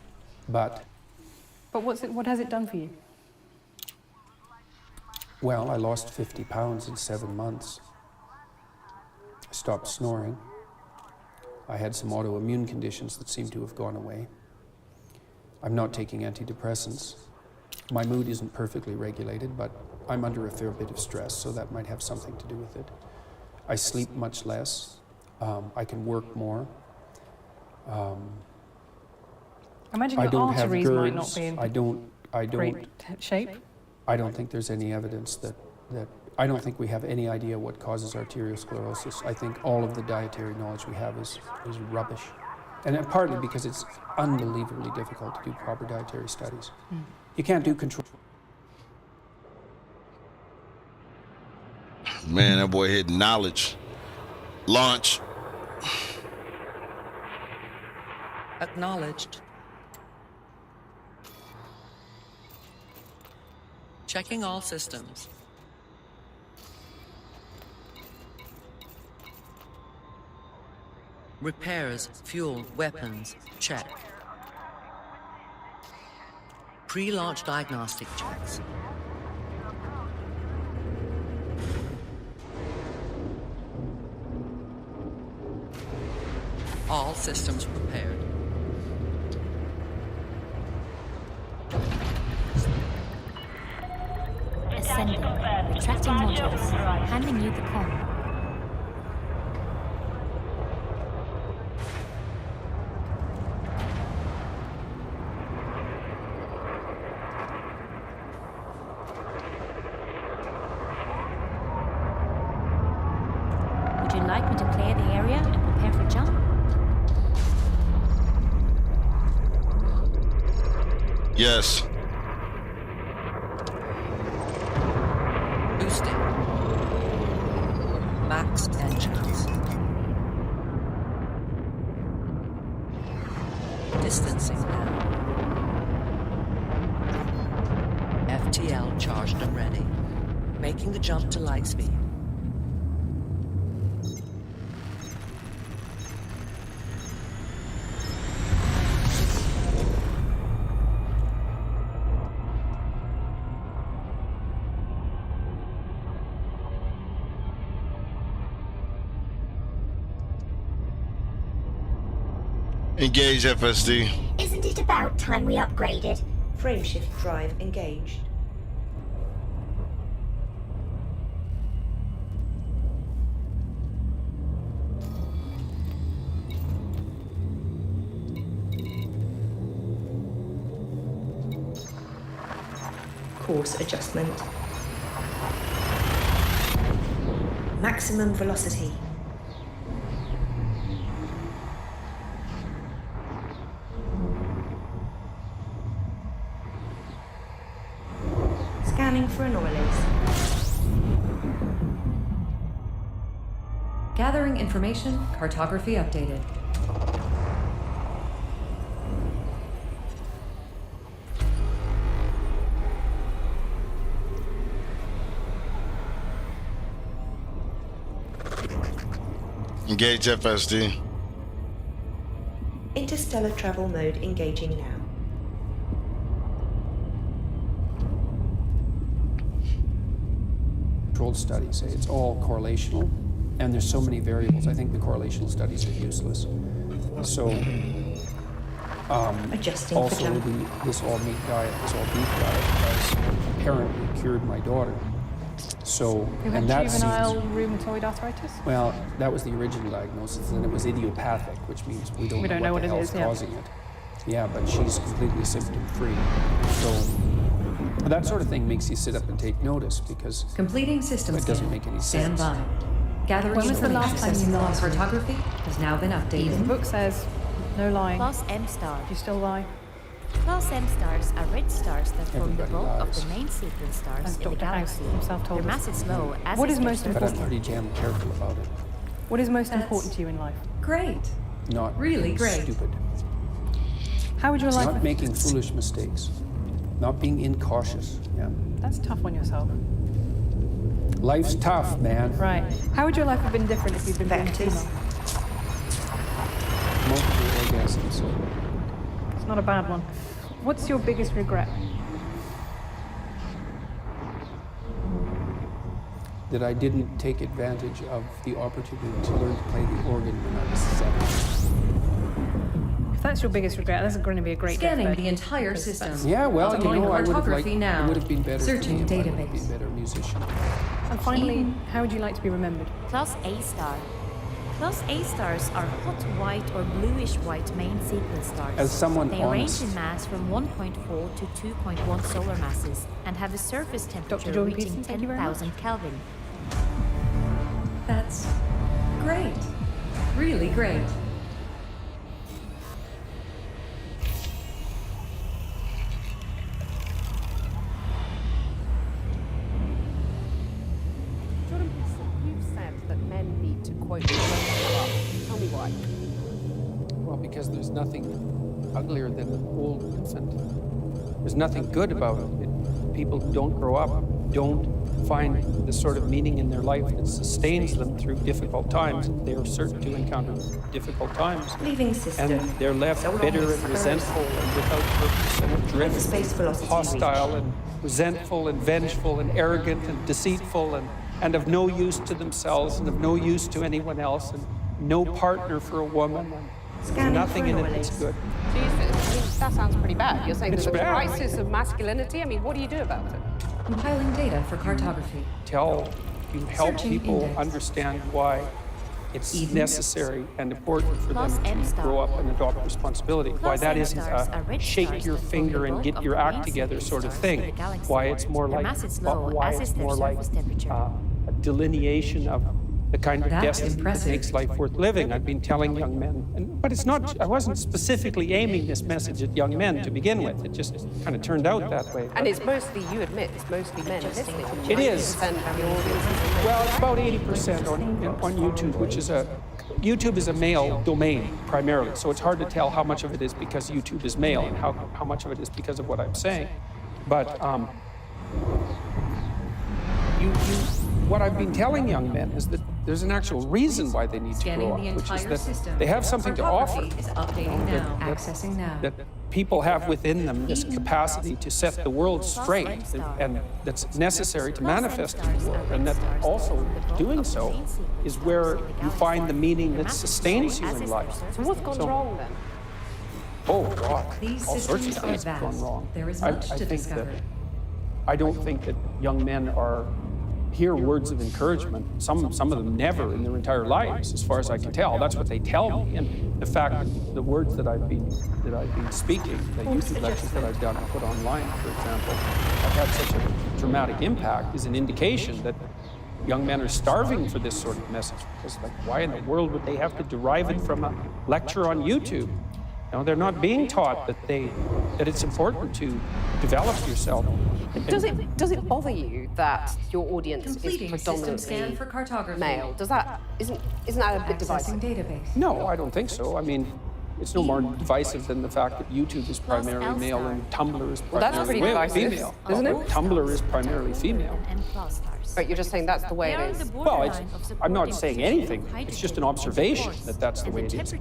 But what has it done for you? well, I lost 50 pounds in 7 months. I stopped snoring. I had some autoimmune conditions that seem to have gone away. I'm not taking antidepressants. My mood isn't perfectly regulated, but I'm under a fair bit of stress, so that might have something to do with it. I sleep much less. I can work more. I imagine I your don't have arteries might GERDs. not be in I great don't. shape. I don't think there's any evidence that I don't think we have any idea what causes arteriosclerosis. I think all of the dietary knowledge we have is rubbish. And partly because it's unbelievably difficult to do proper dietary studies. You can't do control. Man, that boy hit knowledge. Launch. Acknowledged. Checking all systems. Repairs, fuel, weapons, check. Pre-launch diagnostic checks. All systems prepared. Ascending. Retracting modules. Handing you the comm. Would you like me to clear the area and prepare for jump? Yes. Boosting. Max engines. Distancing now. FTL charged and ready. Making the jump to light speed. Engage FSD. Isn't it about time we upgraded? Frameshift drive engaged. Course adjustment. Maximum velocity. Scanning for anomalies. Gathering information, cartography updated. Engage FSD. Interstellar travel mode engaging now. Controlled studies, it's all correlational, and there's so many variables. I think the correlational studies are useless. So, Adjusting for also jump. this all meat diet, this all beef diet has apparently cured my daughter. So, Who had juvenile rheumatoid arthritis? Well, that was the original diagnosis, and it was idiopathic, which means we don't know what the hell's causing it. Yeah, but she's completely symptom-free. So that sort of thing makes you sit up and take notice, because Completing system it doesn't make any Stand sense. by. Gathering When was the last time you information. lied? Cartography has now been The updated. book says no lying. Class M star. Do you still lie? Class M stars are red stars that form the Everybody bulk of lies. the main sequence stars As in the Dr. House galaxy. himself told Their us. mass is low, as What is is their most surface But I'm important? pretty damn careful about it. What is most That's- important to you in life? Great. Not Really being great. stupid. How would your life... Not making foolish mistakes. Not being incautious. Yeah. That's tough on yourself. Life's tough, man. Right. How would your life have been different if you'd been born Vectors. female? Multiple orgasms. It's not a bad one. What's your biggest regret? That I didn't take advantage of the opportunity to learn to play the organ when I was 7. If that's your biggest regret, that's going to be a great Scanning deathbed. the entire Because system. that's- Yeah, well, you Deploying know, I would have liked, cartography now. it would have been better Searching for me if I would have database. been a better musician. And finally, how would you like to be remembered? Class A star. Class A stars are hot white or bluish white main sequence stars. As someone they honest. range in mass from 1.4 to 2.1 solar masses and have a surface temperature Jordan reaching Peterson, thank you very much. 10,000 Kelvin. That's great. Really great. Jordan Peterson, you've said that men need to quote grow up. Tell me why. Well, because there's nothing uglier than an old infant. There's nothing good about it. People who don't grow up don't find the sort of meaning in their life that sustains them through difficult times. They are certain to encounter difficult times. Leaving system. And they're left So long bitter as and Earth- resentful and without purpose and adrift, Hyperspace velocity hostile reached. and resentful and vengeful and arrogant and deceitful and of no use to themselves and of no use to anyone else and no partner for a woman. And there's Scanning nothing for in it anomalies. that's good. So you say, I mean, that sounds pretty bad. You're saying It's there's a bad. crisis of masculinity. I mean, what do you do about it? Compiling data for cartography. You help Searching people index. understand why it's Even. necessary and important for them Class M to star. grow up and adopt responsibility. Why Class that M isn't stars are a red shake stars your that form finger the and bulk get of your the act main together sequence sort of stars in thing. the galaxy. Why it's more Their like mass is low, why as is it's their more like surface temperature. a delineation of the kind of That's destiny that impressive. makes life worth living. I've been telling young men, but it's not. I wasn't specifically aiming this message at young men to begin with. It just kind of turned out that way. And it's mostly, you admit, it's mostly men listening. It is. 90% of the audience is men. Well, it's about 80% on YouTube, which is YouTube is a male domain primarily, so it's hard to tell how much of it is because YouTube is male and how much of it is because of what I'm saying. But what I've been telling young men is that there's an actual reason why they need to Scanning grow the up, which is entire that system. they have something to offer. Cartography is updating now. that- Accessing now. That people have within them this capacity to set the world straight, and that's necessary to manifest in the world, and that also doing so is where you find the meaning that sustains you in life. So what's gone wrong then? Oh God, These all sorts of systems are things have gone vast. wrong. There is I much to think discover. that I don't think that young men hear words of encouragement. Some of them never in their entire lives, as far as I can tell. That's what they tell me. And the fact that the words that I've been speaking, the YouTube lectures that I've done and put online, for example, have had such a dramatic impact is an indication that young men are starving for this sort of message because, like, why in the world would they have to derive it from a lecture on YouTube? No, they're not being taught that it's important to develop yourself. Does it bother you that your audience Completing is system scan predominantly for cartography. male? Isn't that a bit Accessing divisive? database. No, I don't think so. I mean, it's no more divisive than the fact that YouTube is primarily male and Tumblr is Well, that's primarily pretty divisive, female. isn't it? Tumblr is primarily female. Right, you're just saying that's the way it is. Well, I'm not saying anything. It's just an observation that that's the way it is.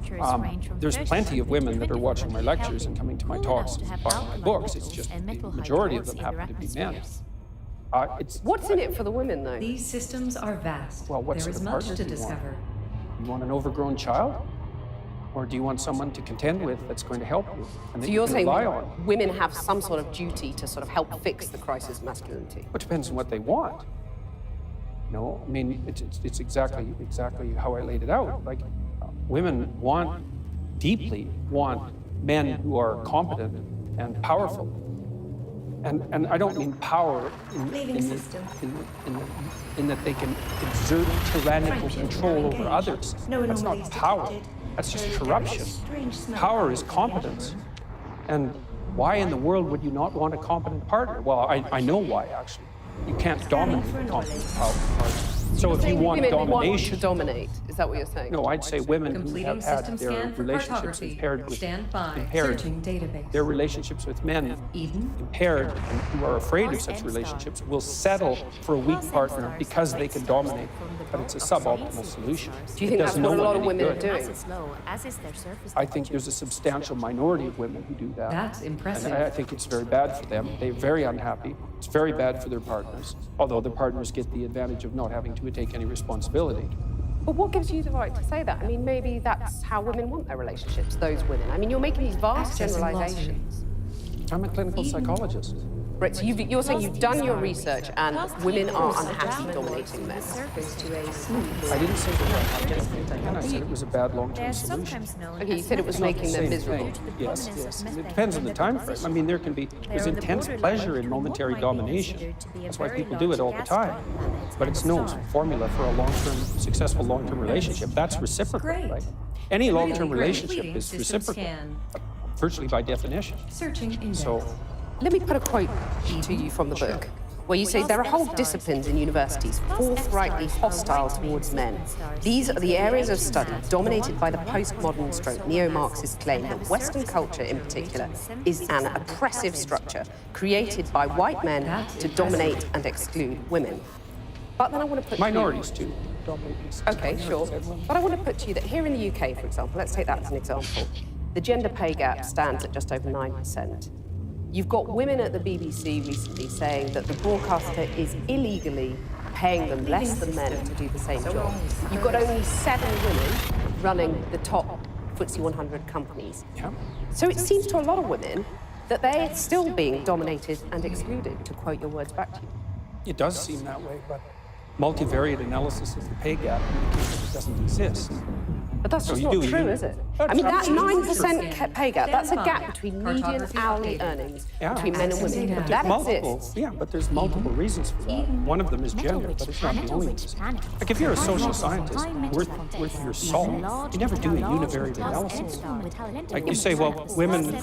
There's plenty of women that are watching my lectures and coming to my talks and buying my books. It's just the majority of them happen to be men. What's in it for the women, though? These systems are vast. Well, what there sort is of much partner to do you want? discover. You want an overgrown child? Or do you want someone to contend with that's going to help you and that So you you're can saying rely on? women have some sort of duty to sort of help fix the crisis of masculinity? It depends on what they want. No, I mean, it's exactly how I laid it out. Like, women deeply want men who are competent and powerful. And I don't mean power in that they can exert tyrannical control over others. That's not power. That's just corruption. Power is competence. And why in the world would you not want a competent partner? Well, I know why, actually. You can't dominate a competent partner. So if you want women domination... want to dominate, is that what you're saying? No, I'd say women who Completing have had system their scan for relationships cartography. impaired Stand by. impaired, Searching database. their relationships with men Eden. impaired and who are afraid of such relationships will settle for a weak partner because they can dominate. But it's a suboptimal solution. Do you think that's what a lot of women are doing? I think there's a substantial minority of women who do that. That's impressive. And I think it's very bad for them. They're very unhappy. It's very bad for their partners, although the partners get the advantage of not having to take any responsibility. But what gives you the right to say that? I mean, maybe that's how women want their relationships, those women. I mean, you're making these vast Accessing generalizations. I'm a clinical psychologist. Right, so you're saying you've done your research and women are unhappy dominating men. I didn't say they were unhappy, and I said it was a bad long-term solution. Okay, you said it was making them Same miserable. thing. Yes, yes. It depends on the time frame. I mean, there's intense pleasure in momentary domination. That's why people do it all the time. But it's no formula for a successful long-term relationship. That's reciprocal, right? Any long-term relationship is reciprocal, virtually by definition. Searching index. So, Let me put a quote to you from the book, where you say there are whole disciplines in universities forthrightly hostile towards men. These are the areas of study dominated by the postmodern stroke neo-Marxist claim that Western culture in particular is an oppressive structure created by white men to dominate and exclude women. But then I want to put minorities too. Okay, sure. But I want to put to you that here in the UK, for example, let's take that as an example, the gender pay gap stands at just over 9%. You've got women at the BBC recently saying that the broadcaster is illegally paying them less than men to do the same job. You've got only 7 women running the top FTSE 100 companies. Yeah. So it seems to a lot of women that they're still being dominated and excluded, to quote your words back to you. It does seem that way, but multivariate analysis of the pay gap indicates that it doesn't exist. But that's So just you not do, true, you- is it? That's I mean, that absolutely 9% pay gap, that's a gap between median hourly earnings between men and women. There's That multiple, exists. yeah, but there's multiple reasons for that. One of them is gender, but it's not the only reason. Like if you're a social scientist worth your salt, you never do a univariate analysis. Like you say, well, women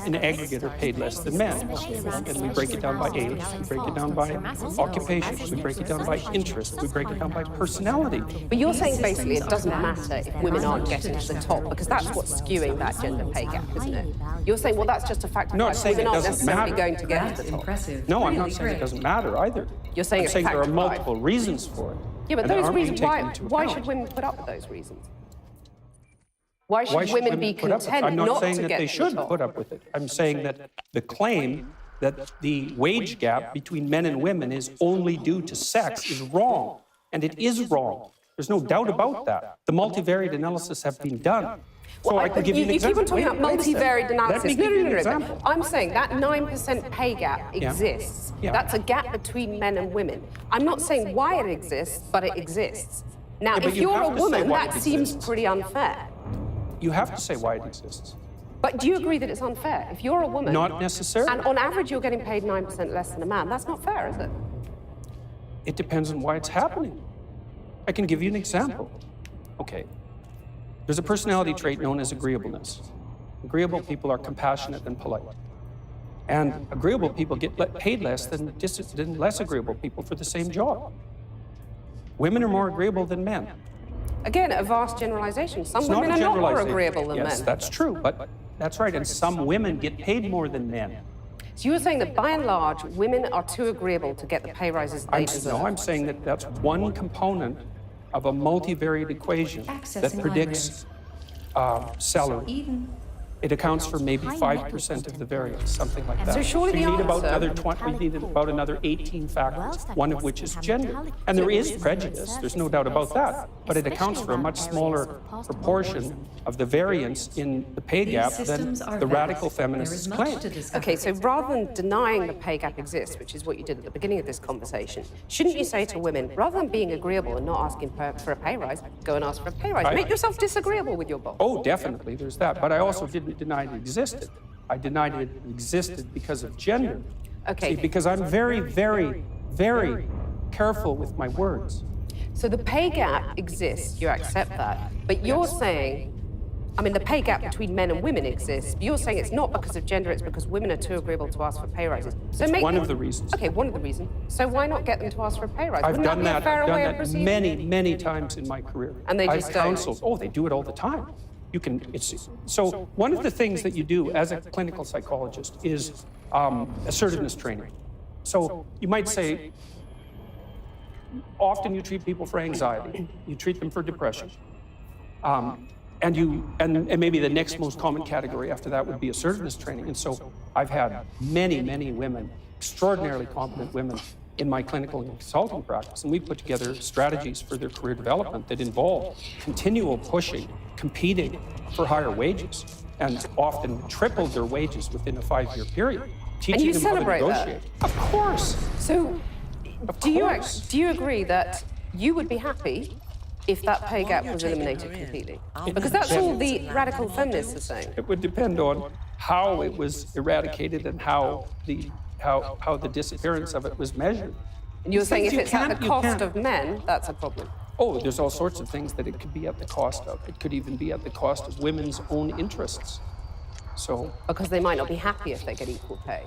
in aggregate are paid less than men. Okay, well, and we break it down by age, we break it down by occupation, we break it down by interest, we break it down by personality. But you're saying basically it doesn't matter if women aren't getting to the top, because that's what's skewing that gender pay gap, isn't it? You're saying, well, that's just a fact of No, life. it's saying Women it aren't doesn't necessarily matter. going to get to That's the top. impressive. No, I'm Really not saying it great. doesn't matter either. You're saying I'm it's saying there are fact of life. multiple reasons for it. Yeah, but and they those aren't being reasons, taken into why account. should women put up with those reasons? Why should Why should women be put up with it? content I'm not not saying to that get they to the should top? put up with it. I'm saying that the claim that the wage gap between men and women is only due to sex is wrong. And it is wrong. There's no doubt about that. The multivariate analysis have been done. So I can give you an You keep example. on talking about Wait a second. multivariate analysis. Let me give you an No. example. I'm saying that 9% pay gap Yeah. exists. Yeah. That's a gap between men and women. I'm not saying why it exists, but it exists. Now, Yeah, but if you you're have a to say woman, why that it seems exists. pretty unfair. You have to say why it exists. But do you agree that it's unfair? If you're a woman, Not necessarily. and on average you're getting paid 9% less than a man, that's not fair, is it? It depends on why it's happening. I can give you an example. Okay. There's a personality trait known as agreeableness. Agreeable people are compassionate and polite. And agreeable people get paid less than less agreeable people for the same job. Women are more agreeable than men. Again, a vast generalization. Some It's women not a are not more generalization. agreeable than Yes, men. that's true, but that's right. And some women get paid more than men. So you're saying that by and large, women are too agreeable to get the pay rises they deserve? No, I'm saying that that's one component of a multivariate equation that Accessing predicts salary. Eden. It accounts for maybe 5% of the variance, something like that. So surely we the need about answer- we need about another 18 factors, one of which is gender. And there is prejudice, there's no doubt about that, but it accounts for a much smaller proportion of the variance in the pay gap than systems are the vast. radical There feminists is much claim. to discover. Okay, so rather than denying the pay gap exists, which is what you did at the beginning of this conversation, shouldn't you say to women, rather than being agreeable and not asking for a pay rise, go and ask for a pay rise? Make yourself disagreeable with your boss. Oh, definitely, there's that. But I also didn't deny it existed. I denied it existed because of gender. Okay. See, because I'm very, very, very careful with my words. So the pay gap exists, you accept that, but you're saying, I mean, the pay gap between men and women exists, but you're saying it's not because of gender, it's because women are too agreeable to ask for pay rises. So It's one of the reasons. Okay, one of the reasons. So why not get them to ask for a pay rise? I've Wouldn't done that that, be a fairer I've way of done that proceeding? many, many times in my career. And they I've just don't? counseled. Oh, they do it all the time. You can. So one of the things that you do as a clinical psychologist is assertiveness training. So you might say, often you treat people for anxiety, you treat them for depression, and maybe the next most common category after that would be assertiveness training. And so I've had many, many women, extraordinarily competent women, in my clinical and consulting practice, and we put together strategies for their career development that involve continual pushing, competing for higher wages, and often tripled their wages within a 5-year period, teaching you them how to celebrate that? negotiate. Of course. So Of do course. you agree that you would be happy if that pay gap was eliminated completely? Because that's all the radical feminists are saying. It would depend on how it was eradicated and how the disappearance of it was measured. And you're saying if You it's at can't- the you cost can't. of men, that's a problem. Oh, there's all sorts of things that it could be at the cost of. It could even be at the cost of women's own interests. So, Because they might not be happy if they get equal pay.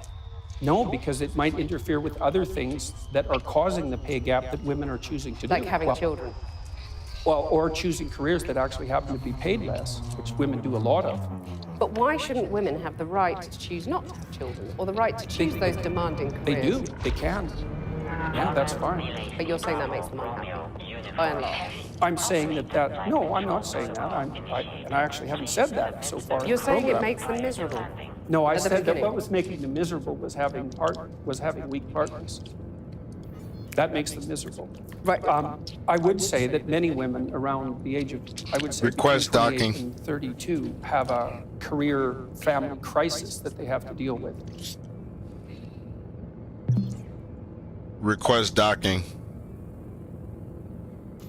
no, because it might interfere with other things that are causing the pay gap that women are choosing to do. Like having children. Well, or choosing careers that actually happen to be paid less, which women do a lot of. But why shouldn't women have the right to choose not to have children, or the right to choose those demanding They careers? do, they can. Yeah, that's fine. But you're saying that makes them unhappy, by and large. I'm saying that, no, I'm not saying that. And I actually haven't said that so far. in You're the saying it program. makes them miserable. No, I at the said that beginning. what was making them miserable was having weak partners. That makes them miserable. Right. I would say that many women around the age of, I would say, Request between 28 docking. and 32 have a career family crisis that they have to deal with. Request docking.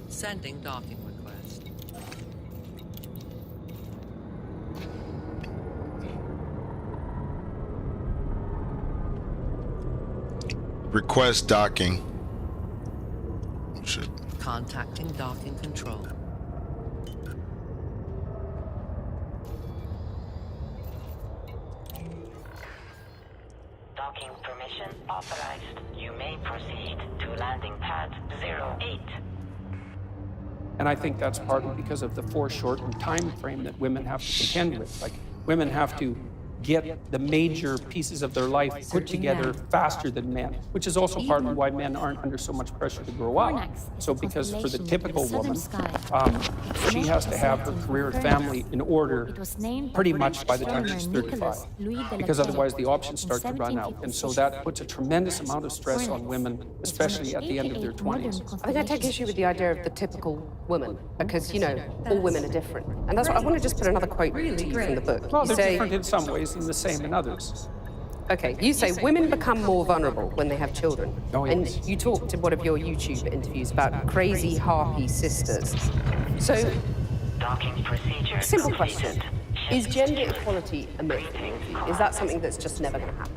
Sending docking request. Request docking. Shit. Contacting docking control. Docking permission authorized. You may proceed to landing pad 08. And I think that's partly because of the foreshortened time frame that women have to contend with. Like, women have to get the major pieces of their life put together faster than men, which is also partly why men aren't under so much pressure to grow up. So because for the typical woman, she has to have her career and family in order pretty much by the time she's 35, because otherwise the options start to run out. And so that puts a tremendous amount of stress on women, especially at the end of their 20s. I think I take issue with the idea of the typical woman, because, you know, all women are different. And that's what I want to just put another quote to you from the book. Well, You they're say, different in some ways and the same in others. okay, you say women become more vulnerable when they have children. Oh, yes. And you talked in one of your YouTube interviews about crazy harpy sisters. So, Docking procedure simple completed. question. Is gender equality a myth? Is that something that's just never going to happen?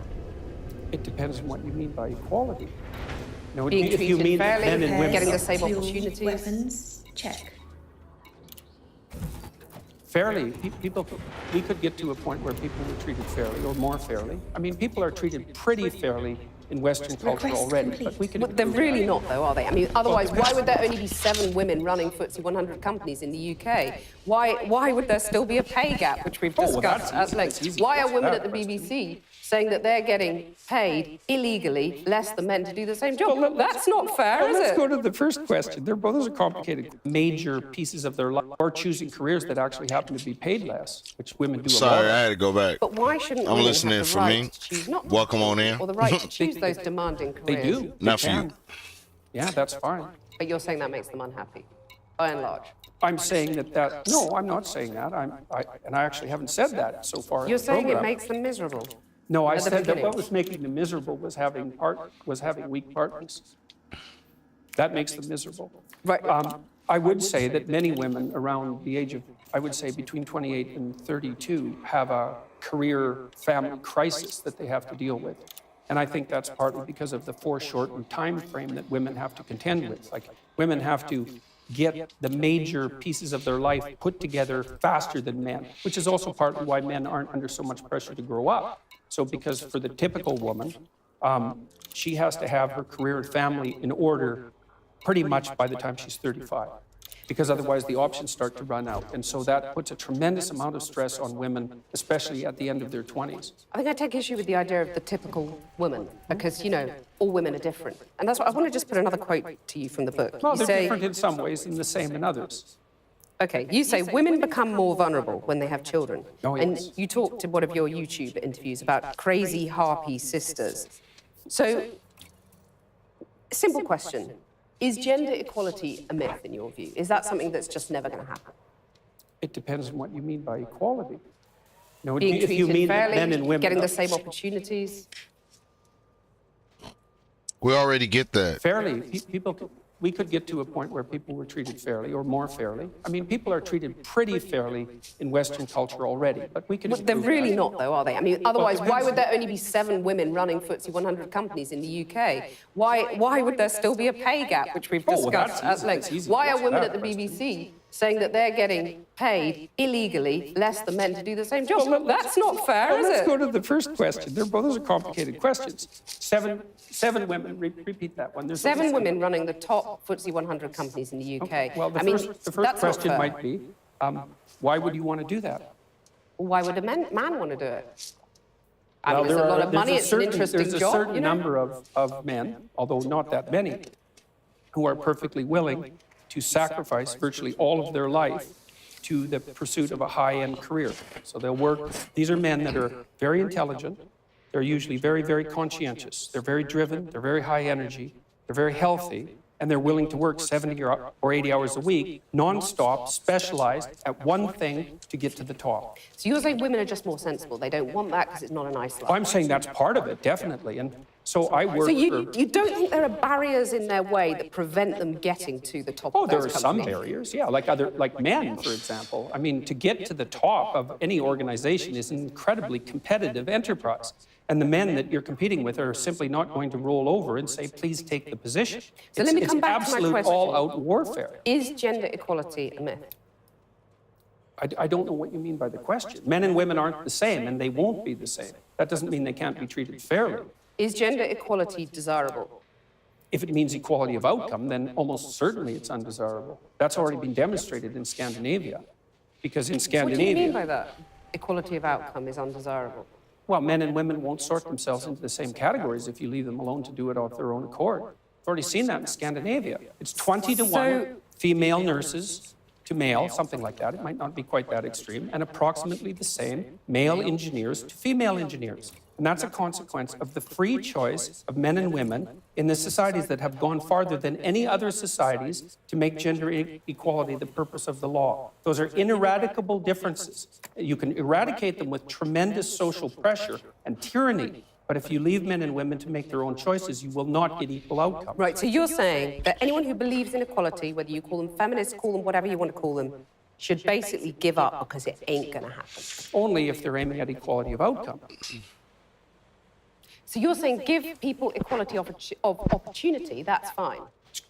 It depends on what you mean by equality. No, Being if you treated mean fairly, men and women. getting the same Fuel, opportunities. Weapons, check. Fairly, we could get to a point where people were treated fairly or more fairly. I mean, people are treated pretty fairly in Western culture Request already, complete. but we could. But they're really not, though, are they? I mean, otherwise, why would there only be 7 women running FTSE 100 companies in the UK? Why would there still be a pay gap, which we've well, discussed that's at length? easy. That's easy. Why are That's women that at the question. BBC saying that they're getting paid illegally less than men to do the same job? Well, That's not fair, Well, is let's it? go to the first question. Those are complicated, major pieces of their life, or choosing careers that actually happen to be paid less, which women do a lot Sorry, of. I had to go back. But why shouldn't I'm women listening have the for right me. to choose not to Welcome on choose, in. or the right to choose those demanding They careers? do. Not They for you. can. Yeah, that's fine. But you're saying that makes them unhappy, by and large. I'm saying that. No, I'm not saying that. And I actually haven't said that so far. You're in the saying it program. makes them miserable. No, I at the said that beginning. what was making them miserable was having weak partners. That makes them miserable. Right. I would say that many women around the age of, I would say between 28 and 32, have a career family crisis that they have to deal with. And I think that's partly because of the foreshortened time frame that women have to contend with. Like, women have to get the major pieces of their life put together faster than men, which is also partly why men aren't under so much pressure to grow up. So because for the typical woman, she has to have her career and family in order pretty much by the time she's 35, because otherwise the options start to run out. And so that puts a tremendous amount of stress on women, especially at the end of their 20s. I think I take issue with the idea of the typical woman, because, all women are different. And that's why I want to just put another quote to you from the book. Well, You they're say, different in some ways and the same in others. okay, you say women become more vulnerable when they have children. Oh, And yes. you talked in one of your YouTube interviews about crazy harpy sisters. So, simple question. Is gender equality a myth in your view? Is that something that's just never going to happen? It depends on what you mean by equality. No, Being if you treated mean that fairly, men and women, getting the same opportunities? We already get that. fairly, we could get to a point where people were treated fairly or more fairly. I mean, people are treated pretty fairly in Western culture already, but we can. But they're improve really that. not, though, are they? I mean, otherwise, depends. why would there only be 7 women running FTSE 100 companies in the UK? Why would there still be a pay gap, which we've Oh, well, that's discussed at easy. length? That's easy. Why are That's women that at the question. BBC saying that they're getting paid illegally less than men to do the same job? Well, That's not fair, Well, is let's it? go to the first question. Those are complicated questions. Seven women. Repeat that one. There's 7 women running the top FTSE 100 companies in the UK. Okay. Well, the I mean, first that's not question fair. might be, why would you want to do that? Why would a man want to do it? I Well, mean, it's a lot of money, it's an there's interesting a job, certain number of men, although not that many, who are perfectly willing to sacrifice virtually all of their life to the pursuit of a high-end career. So they'll work. These are men that are very intelligent. They're usually very, very conscientious. They're very driven. They're very high energy. They're very healthy. And they're willing to work 70 or 80 hours a week, nonstop, specialized at one thing to get to the top. So you're saying women are just more sensible. They don't want that because it's not a nice life. I'm saying that's part of it, definitely. And so I work So you for... don't think there are barriers in their way that prevent them getting to the top Oh, of there those are some companies? barriers, yeah, like men, for example. I mean, to get to the top of any organization is an incredibly competitive enterprise. And the men that you're competing with are simply not going to roll over and say, please take the position. So let me come back to my absolute question. all-out warfare. Is gender equality a myth? I don't know what you mean by the question. Men and women aren't the same, and they won't be the same. That doesn't mean they can't be treated fairly. Is gender equality desirable? If it means equality of outcome, then almost certainly it's undesirable. That's already been demonstrated in Scandinavia. Because in What do Scandinavia... you mean by that? Equality of outcome is undesirable. Well, men and women won't sort themselves into the same categories if you leave them alone to do it of their own accord. We've already seen that in Scandinavia. It's 20 to 1 female nurses to male, something like that. It might not be quite that extreme, and approximately the same male engineers to female engineers. And that's a consequence of the free choice of men and women in the societies that have gone farther than any other societies to make gender equality the purpose of the law. Those are ineradicable differences. You can eradicate them with tremendous social pressure and tyranny, but if you leave men and women to make their own choices, you will not get equal outcomes. Right, so you're saying that anyone who believes in equality, whether you call them feminists, call them whatever you want to call them, should basically give up because it ain't going to happen. Only if they're aiming at equality of outcome. So you're saying give people equality of opportunity, that's fine.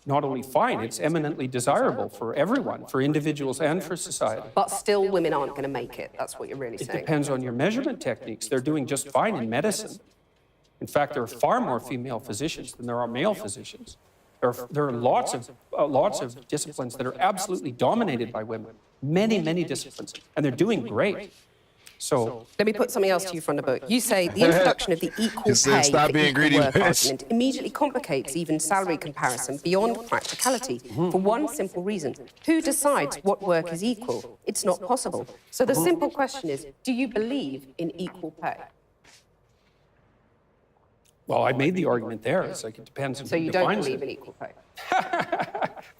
Not only fine, it's eminently desirable for everyone, for individuals and for society. But still women aren't going to make it. That's what you're really It saying. depends on your measurement techniques. They're doing just fine in medicine. In fact, there are far more female physicians than there are male physicians. There are lots of disciplines that are absolutely dominated by women. Many disciplines. And they're doing great. So let me put something else to you from the book. You say the introduction of the equal pay for equal work argument immediately complicates even salary comparison beyond practicality for one simple reason. Who decides what work is equal? It's not possible. So the simple question is, do you believe in equal pay? well, I made the argument there. It's like it depends on So who you don't defines believe it. in equal pay?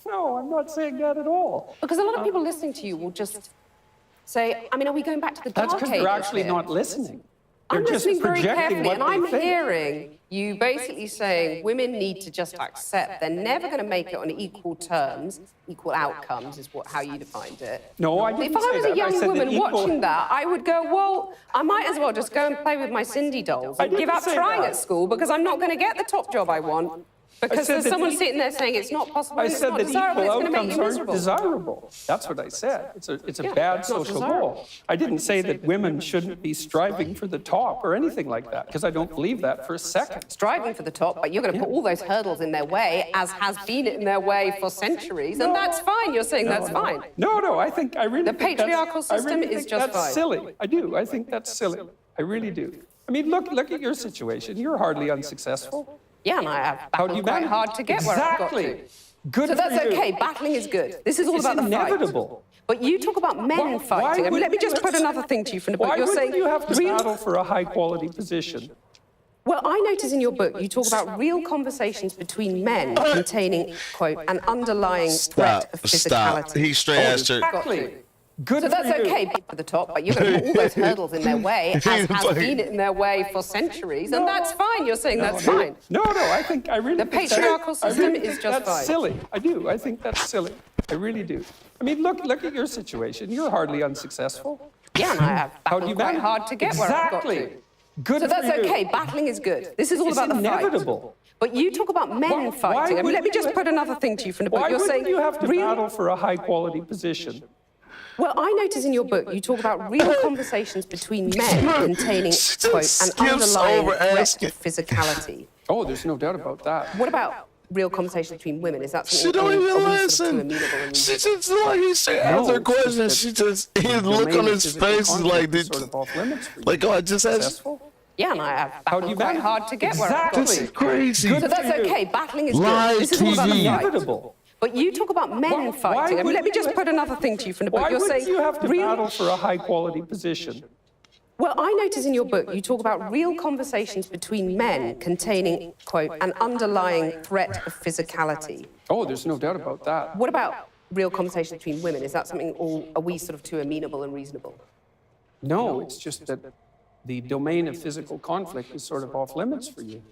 No, I'm not saying that at all. Because a lot of people listening to you will just say, I mean, are we going back to the dark That's ages? because they're actually here? not listening. They're I'm just listening very projecting carefully, what and they I'm think. hearing you basically saying women need to just accept they're never going to make it on equal terms, equal outcomes is how you defined it. No, I didn't If I say was that. a young I said that woman equal- watching that, I would go, well, I might as well just go and play with my Cindy dolls I and give didn't up say trying that. at school because I'm not going to get the top job I want. Because said there's that someone e- sitting there saying it's not possible, I and it's said not that desirable, equal it's going to make outcomes you aren't miserable. desirable. That's what I said. It's a Yeah, bad it's not social desirable. goal. I didn't say that women shouldn't be striving for the top or anything like that, because I don't believe that for a second. Striving for the top, but you're going to put all those hurdles in their way, as has been in their way for centuries, and that's fine. You're saying that's fine. No, I really The think that's- patriarchal system I really is think just that's fine. silly. I do. I think that's silly. I really do. I mean, look at your situation. You're hardly unsuccessful. Yeah, and I have How do battled you quite manage it? hard to get where I've got to. Exactly. Good So for that's you. okay. Battling is good. This is all It's about the inevitable. fight. But you talk about men Why fighting. I mean, let me wouldn't just you- put another thing to you from the book. Why You're wouldn't saying you have to real. battle for a high-quality position? Well, I notice in your book you talk about real conversations between men containing, quote, an underlying threat of physicality. Stop. He straight asked her. Exactly. Good So for that's you. okay for the top, but you're going to put all those hurdles in their way, as has been in their way for centuries, and that's fine. You're saying that's fine. No, I really The think patriarchal I system really is think just that's fine. silly. I do. I think that's silly. I really do. I mean, look at your situation. You're hardly unsuccessful. Yeah, and I have How do you battled quite manage hard to get where I've got to. Exactly. Good So for that's you. okay. Battling is good. This is all It's about the inevitable. fight. But you talk about men Why fighting. I mean, let me wouldn't just you- put another thing to you from the book. Why You're wouldn't saying you have to real. battle for a high-quality position? Well, I notice in your book you talk about real conversations between men containing, quote, an skips underlying over threat asking. of physicality. Oh, there's no doubt about that. What about real conversations between women? Is that something She don't even are we sort of listen. too amenable and She just like he said, No, answer a it's just question. that She just his The look domain on of his physical face is conflict like is this. sort of off limits for you. Like, oh, I just asked. Successful? Yeah, and I have How do battled you quite manage hard to get where I've got This to. is crazy. So that's okay. Battling is Live good. This is all about the TV. fight. Inevitable. But you talk about men fighting. I mean, let me just put another thing to you from the book. Why You're wouldn't saying you have to real. battle for a high-quality position? Well, I notice in your book you talk about real conversations between men containing, quote, an underlying threat of physicality. Oh, there's no doubt about that. What about real conversations between women? Is that something, or are we sort of too amenable and reasonable? No, it's just that the domain of physical conflict is sort of off limits for you.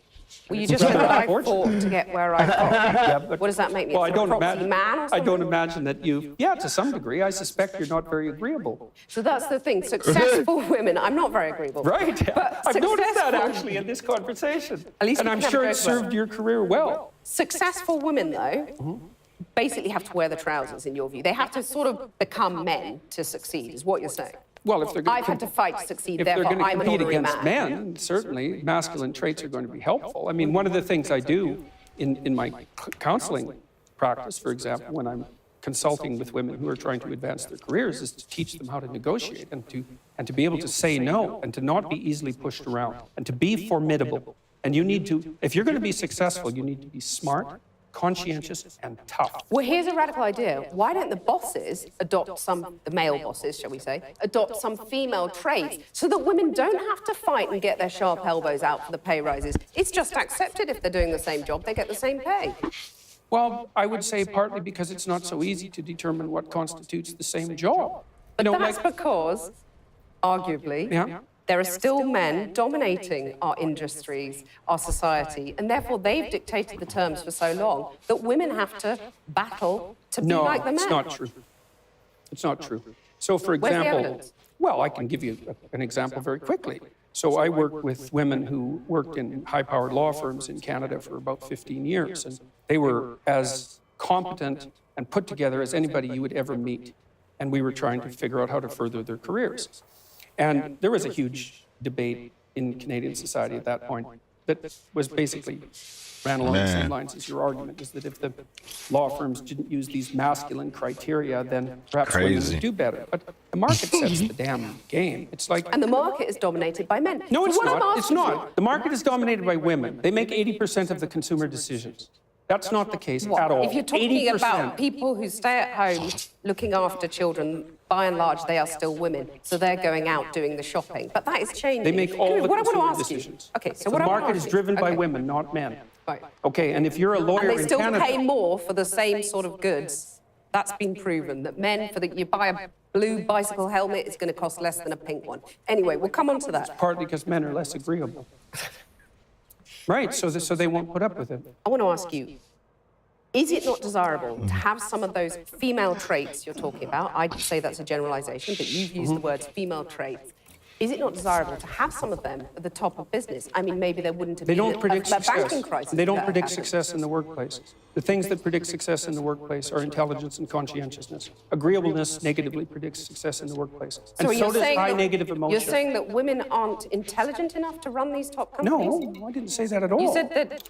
Well, you just said that I Unfortunate. fought to get where I got. Yeah, but, What does that make me? well, a proxy man or I don't something? imagine that you. Yeah, to some degree, I suspect you're not very agreeable. So that's the thing. Successful women. I'm not very agreeable. Right? But I've noticed that successful- actually in this conversation. At least and we I'm can sure have it both ways. served your career well. Successful women, though, basically have to wear the trousers, in your view. They have to sort of become men to succeed, is what you're saying. Well, if they're going I've had to fight to succeed, if they're therefore going to I'm an compete honorary against man. men, certainly masculine traits are going to be helpful. I mean, one of the things I do in my counseling practice, for example, when I'm consulting with women who are trying to advance their careers, is to teach them how to negotiate and to be able to say no and to not be easily pushed around and to be formidable. And you need to, if you're going to be successful, you need to be smart, conscientious, and tough. Well, here's a radical idea. Why don't the bosses adopt the male bosses, shall we say, adopt some female traits so that women don't have to fight and get their sharp elbows out for the pay rises? It's just accepted if they're doing the same job, they get the same pay. Well, I would say partly because it's not so easy to determine what constitutes the same job. But You know, that's like- because, arguably, Yeah. there are still men dominating our industries, our society, and therefore they've dictated the terms for so long that women have to battle to be No, like the men. it's not true. It's not true. So, for Where's the example, evidence? well, I can give you an example very quickly. So I worked with women who worked in high-powered law firms in Canada for about 15 years, and they were as competent and put together as anybody you would ever meet. And we were trying to figure out how to further their careers. And there was a huge debate in Canadian society at that point that was basically ran along the same lines as your argument, is that if the law firms didn't use these masculine criteria, then perhaps women would do better. But the market sets the damn game. It's like... And the market is dominated by men. No, it's So what not. I'm It's asking not. The market is dominated by women. They make 80% of the consumer decisions. That's not the case at all. If you're talking 80%. about people who stay at home looking after children, by and large, they are still women. So they're going out doing the shopping. But that is changing. They make all the what I consumer want to ask decisions. You, okay, so the what I want market to is ask driven you, by okay. women, not men. Right. Okay, and if you're a lawyer And they in still Canada... pay more for the same sort of goods. That's been proven, that men, you buy a blue bicycle helmet, it's going to cost less than a pink one. Anyway, we'll come on to that. Partly because men are less agreeable. Right, so they won't put up with it. I want to ask you, is it not desirable to have some of those female traits you're talking about? I'd say that's a generalization, but you've used the words female traits. Is it not desirable to have some of them at the top of business? I mean, maybe there wouldn't have They been don't predict a banking success. crisis. They don't without predict having them. success in the workplace. The things that predict success in the workplace are intelligence and conscientiousness. Agreeableness negatively predicts success in the workplace. And so does high negative emotion. You're saying that women aren't intelligent enough to run these top companies? No, I didn't say that at all. You said that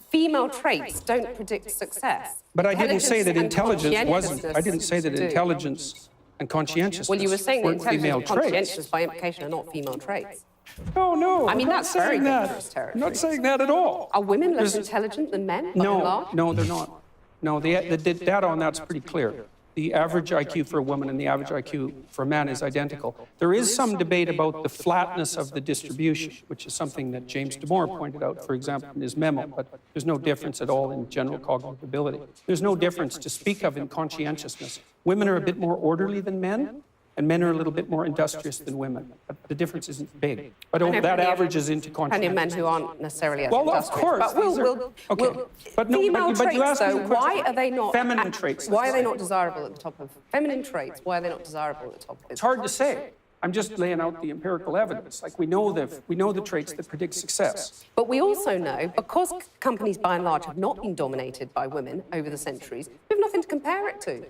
female traits don't predict success. But I didn't say that intelligence wasn't. I didn't say that do. intelligence and conscientiousness Well, you were saying that weren't intelligence female and traits. conscientiousness by implication are not female traits. No, I mean, I'm not that's very saying that. dangerous territory. I'm not saying that at all. Are women less There's- intelligent than men, by and No, large? no, they're not. No, the data on that's pretty clear. The average IQ for a woman and the average IQ for a man is identical. There is some debate about the flatness of the distribution, which is something that James Damore pointed out, for example, in his memo, but there's no difference at all in general cognitive ability. There's no difference to speak of in conscientiousness. Women are a bit more orderly than men, and men are a little bit more industrious than women. But the difference isn't big. But that averages into Plenty of men conscientiousness. who aren't necessarily as Well, of industrious. course. But female but you traits, asked me though, the why question. are they not... Feminine traits. Why are they not desirable at the top of... Feminine traits, why are they not desirable at the top of It's hard to say. I'm just laying out the empirical evidence. Like we know the traits that predict success. But we also know, because companies by and large have not been dominated by women over the centuries, we have nothing to compare it to.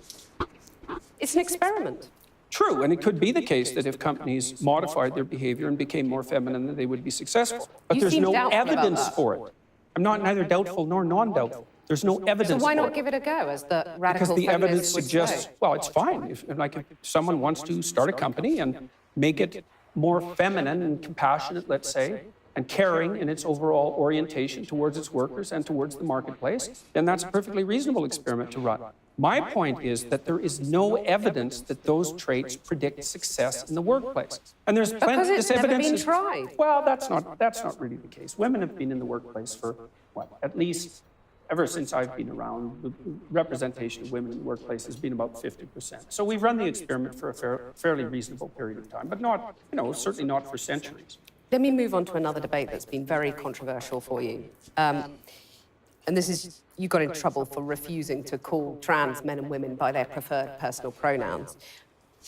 It's an experiment. True, and it could be the case that if companies modified their behavior and became more feminine, that they would be successful. But You there's seem no doubtful about evidence that. for it. I'm not neither doubtful nor non-doubtful. There's no evidence So why for not it. give it a go, as the radical Because the evidence feminists would suggests, say? well, it's fine. If someone wants to start a company and make it more feminine and compassionate, let's say, and caring in its overall orientation towards its workers and towards the marketplace, then that's a perfectly reasonable experiment to run. My point is that there is no evidence that those traits predict success in the workplace. And there's plenty Because it's this never evidence been is- tried. Well, that's not really the case. Women have been in the workplace for, at least ever since I've been around. The representation of women in the workplace has been about 50%. So we've run the experiment for a fairly reasonable period of time, but not, certainly not for centuries. Let me move on to another debate that's been very controversial for you. And this is, you got in trouble for refusing to call trans men and women by their preferred personal pronouns.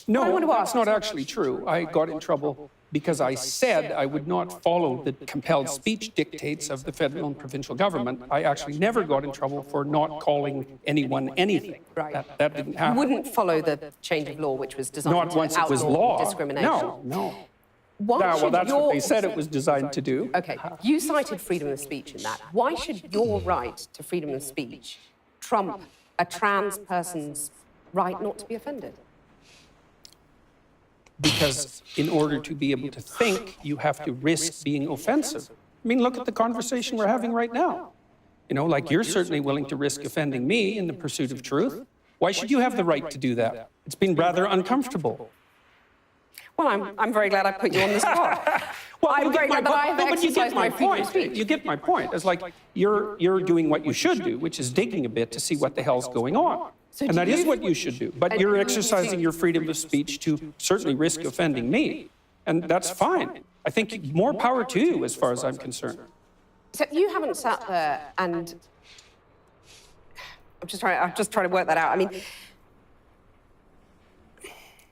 No, I want to that's ask- not actually true. I got in trouble because I said I would not follow the compelled speech dictates of the federal and provincial government. I actually never got in trouble for not calling anyone anything. Right. That didn't You happen. wouldn't follow the change of law, which was designed Not to once it was outlaw law. discrimination. No. Why Well, should that's your... what they said it was designed to do. Okay, you cited freedom of speech in that. Why should your right to freedom of speech trump a trans person's right not to be offended? Because in order to be able to think, you have to risk being offensive. I mean, look at the conversation we're having right now. Like you're certainly willing to risk offending me in the pursuit of truth. Why should you have the right to do that? It's been rather uncomfortable. Well, I'm very glad I put you on the spot. I'm very glad that I have exercised my freedom of speech. You get my point. It's like you're doing what you should do, which is digging a bit to see what the hell's going on. And that is what you should do. But you're exercising your freedom of speech to certainly risk offending me. And that's fine. I think more power to you as far as I'm concerned. So you haven't sat there and... I'm just trying to work that out. I mean,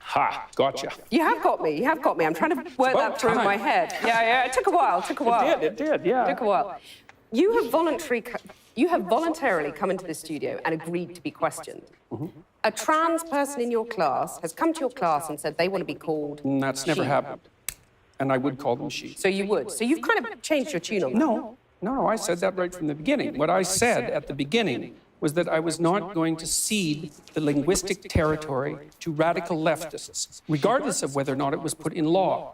Ha, gotcha. You have got me. You have got me. I'm trying to work that through in my head. Yeah. It took a while. It did, yeah. It took a while. You have voluntarily come into the studio and agreed to be questioned. A trans person in your class has come to your class and said they want to be called And that's never she. happened. And I would call them she. So you would. So you've kind of changed your tune on that. No, I said that right from the beginning. What I said at the beginning was that I was not going to cede the linguistic territory to radical leftists, regardless of whether or not it was put in law.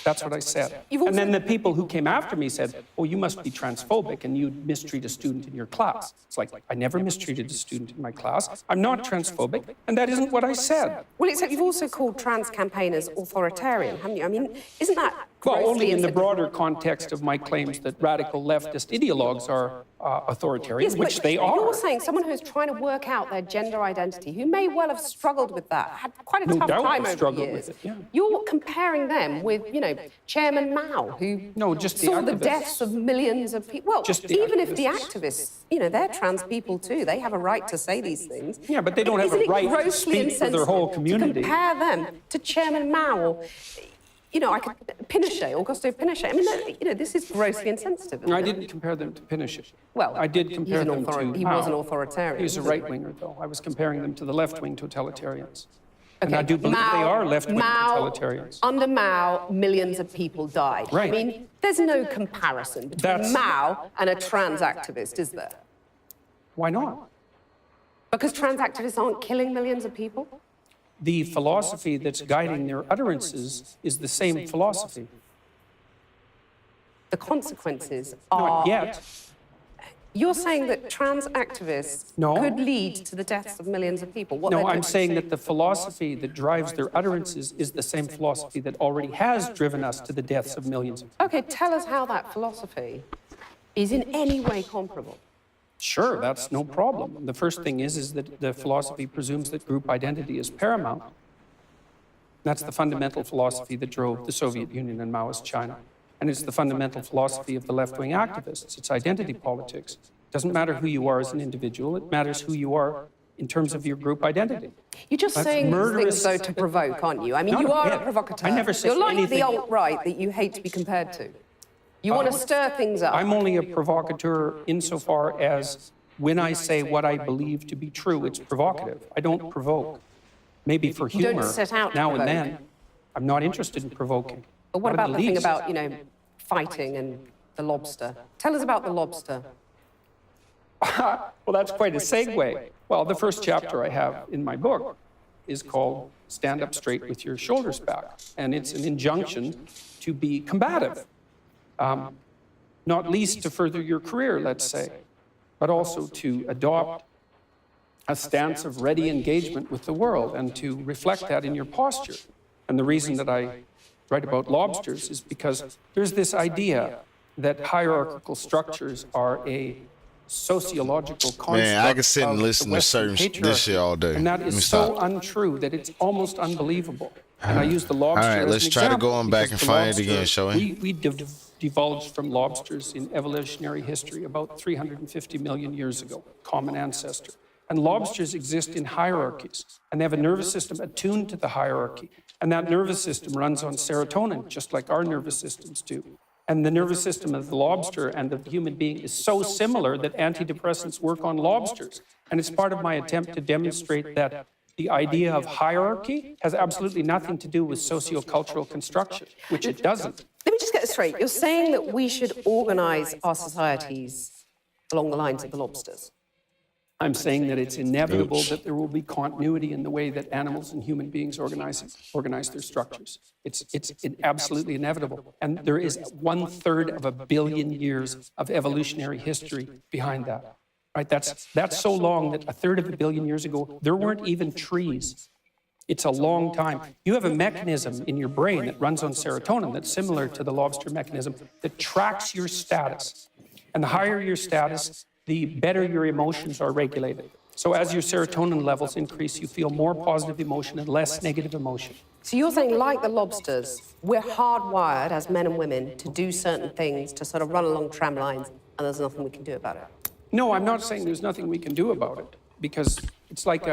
That's what I said. And then the people who came after me said, oh, you must be transphobic and you'd mistreat a student in your class. It's like, I never mistreated a student in my class. I'm not transphobic, and that isn't what I said. Well, except you've also called trans campaigners authoritarian, haven't you? I mean, isn't that Well, only grossly in the insensitive? broader context of my claims that radical leftist ideologues are authoritarian, Yes, which but they are. You're saying someone who's trying to work out their gender identity, who may well have struggled with that, had quite a No tough doubt time over the struggled years. with it, yeah. You're comparing them with, Chairman Mao, who No, just the saw the activists. deaths of millions of people. Well, Just the even if the activists. activists, they're trans people too. They have a right to say these things. Yeah, but they don't have Isn't a it right to grossly speak for their whole insensitive community. To compare them to Chairman Mao, or Pinochet, Augusto Pinochet. I mean, this is grossly insensitive. Isn't I it? didn't compare them to Pinochet. Well, I did compare them to he was an Mao. authoritarian. He was a wasn't he? right-winger, though. I was comparing them to the left-wing totalitarians. And Okay, I do believe they are left-wing Mao, totalitarians. Under Mao, millions of people died. Right. I mean, there's no comparison between That's- Mao and a trans activist, is there? Why not? Because trans activists aren't killing millions of people? The philosophy that's guiding their utterances is the same philosophy. The consequences are... Not yet. You're saying that trans activists No. could lead to the deaths of millions of people? What No, they're I'm doing- saying that the philosophy that drives their utterances is the same philosophy that already has driven us to the deaths of millions of people. Okay, tell us how that philosophy is in any way comparable. Sure, that's no problem. The first thing is that the philosophy presumes that group identity is paramount. That's the fundamental philosophy that drove the Soviet Union and Maoist China. And it's the fundamental philosophy of the left-wing activists. It's identity politics. It doesn't matter who you are as an individual, it matters who you are in terms of your group identity. You're just That's saying these murderous. things, though, to provoke, aren't you? I mean, Not you a are bit. a provocateur. I never said You're like anything. the alt-right that you hate to be compared to. You want to stir things up. I'm only a provocateur insofar as when I say what I believe to be true, it's provocative. I don't provoke. Maybe for You don't humor, set out to now and provoke. then. I'm not interested in provoking. But what Not about in the thing least. about, fighting and the lobster? Tell us about the lobster. Well, that's quite a segue. Well, the first chapter I have in my book is called Stand Up Straight with Your Shoulders Back. And it's an injunction to be combative, not least to further your career, let's say, but also to adopt a stance of ready engagement with the world and to reflect that in your posture. And the reason that I write about lobsters is because there's this idea that hierarchical structures are a sociological construct. Man, I can sit and of listen the to certain Western this shit all day. And that Let me is so stop. untrue that it's almost unbelievable. And I use the lobster All right, as let's an try to example go on back because and the find it lobster- again, shall we? divulged from lobsters in evolutionary history about 350 million years ago, common ancestor. And lobsters exist in hierarchies, and they have a nervous system attuned to the hierarchy. And that nervous system runs on serotonin, just like our nervous systems do. And the nervous system of the lobster and the human being is so similar that antidepressants work on lobsters. And it's part of my attempt to demonstrate that the idea of hierarchy has absolutely nothing to do with sociocultural construction, which it doesn't. Let me just get this straight. You're saying that we should organize our societies along the lines of the lobsters. I'm saying that it's inevitable that there will be continuity in the way that animals and human beings organize their structures. It's absolutely inevitable. And there is 1/3 of a billion years of evolutionary history behind that. Right? That's so long that 1/3 of a billion years ago, there weren't even trees. It's a long time. You have a mechanism in your brain that runs on serotonin that's similar to the lobster mechanism that tracks your status. And the higher your status, the better your emotions are regulated. So as your serotonin levels increase, you feel more positive emotion and less negative emotion. So you're saying, like the lobsters, we're hardwired as men and women to do certain things, to sort of run along tram lines, and there's nothing we can do about it. No, I'm not saying there's nothing we can do about it, because it's like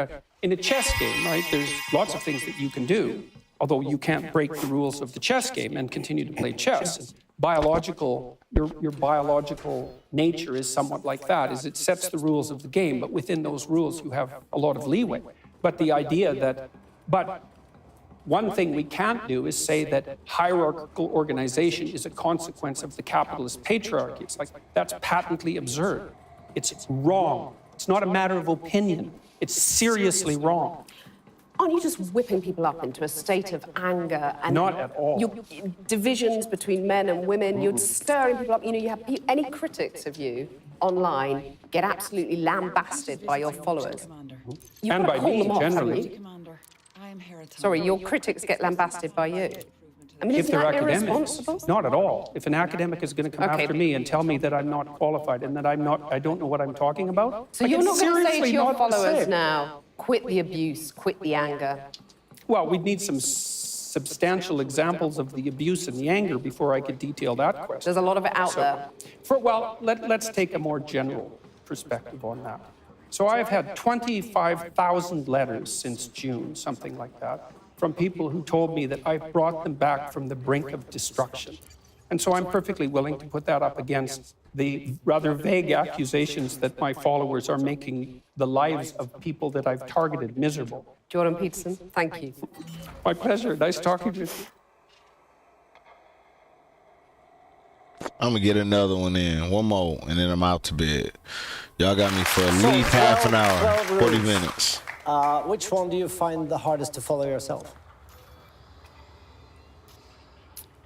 In a chess game, right, there's lots of things that you can do, although you can't break the rules of the chess game and continue to play chess. Your biological nature is somewhat like that, is it sets the rules of the game, but within those rules you have a lot of leeway. But the idea that, one thing we can't do is say that hierarchical organization is a consequence of the capitalist patriarchy. It's like, that's patently absurd. It's wrong. It's not a matter of opinion. It's seriously wrong. Aren't you just whipping people up into a state of anger and Not at all. Divisions between men and women? You're stirring people up. You know, you have any critics of you online get absolutely lambasted by your followers. And by me, generally. Sorry, your critics get lambasted by you. I mean, If isn't they're that academics, irresponsible? not at all. If an academic is going to come after me and tell me that I'm not qualified and that I don't know what I'm talking about, So like, you're it's not going to say seriously to your not the followers same. now, quit the abuse, quit the anger. Well, we'd need some substantial examples of the abuse and the anger before I could detail that question. There's a lot of it out there. Let's take a more general perspective on that. So I've had 25,000 letters since June, something like that, from people who told me that I've brought them back from the brink of destruction. And so I'm perfectly willing to put that up against the rather vague accusations that my followers are making the lives of people that I've targeted miserable. Jordan Peterson, thank you. My pleasure. Nice talking to you. I'm gonna get another one in, one more, and then I'm out to bed. Y'all got me for at least half an hour, 40 minutes. Which one do you find the hardest to follow yourself?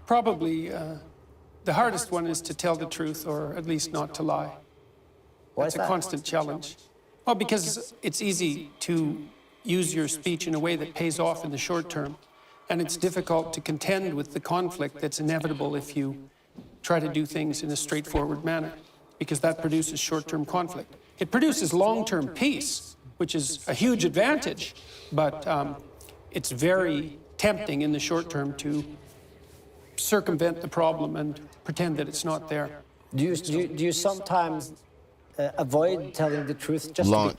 Probably the hardest one is to tell the truth, or at least not to lie. That's a constant challenge. Well, because it's easy to use your speech in a way that pays off in the short term, and it's difficult to contend with the conflict that's inevitable if you try to do things in a straightforward manner, because that produces short-term conflict. It produces long-term peace, which is a huge advantage, but it's very tempting in the short term to circumvent the problem and pretend that it's not there. Do you sometimes avoid telling the truth just to be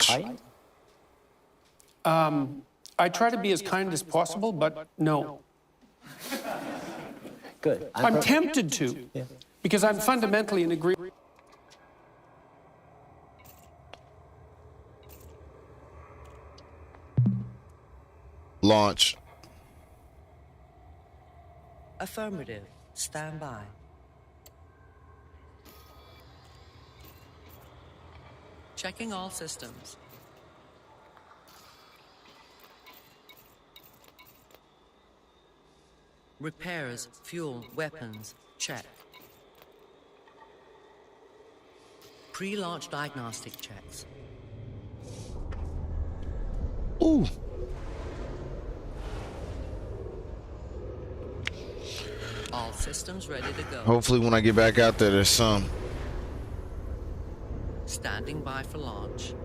kind? I try to be as kind as possible, but no. Good. I'm tempted to, because I'm fundamentally in agreement. Launch. Affirmative. Stand by. Checking all systems. Repairs, fuel, weapons, check. Pre-launch diagnostic checks. Ooh. All systems ready to go. Hopefully when I get back out there, there's some. Standing by for launch.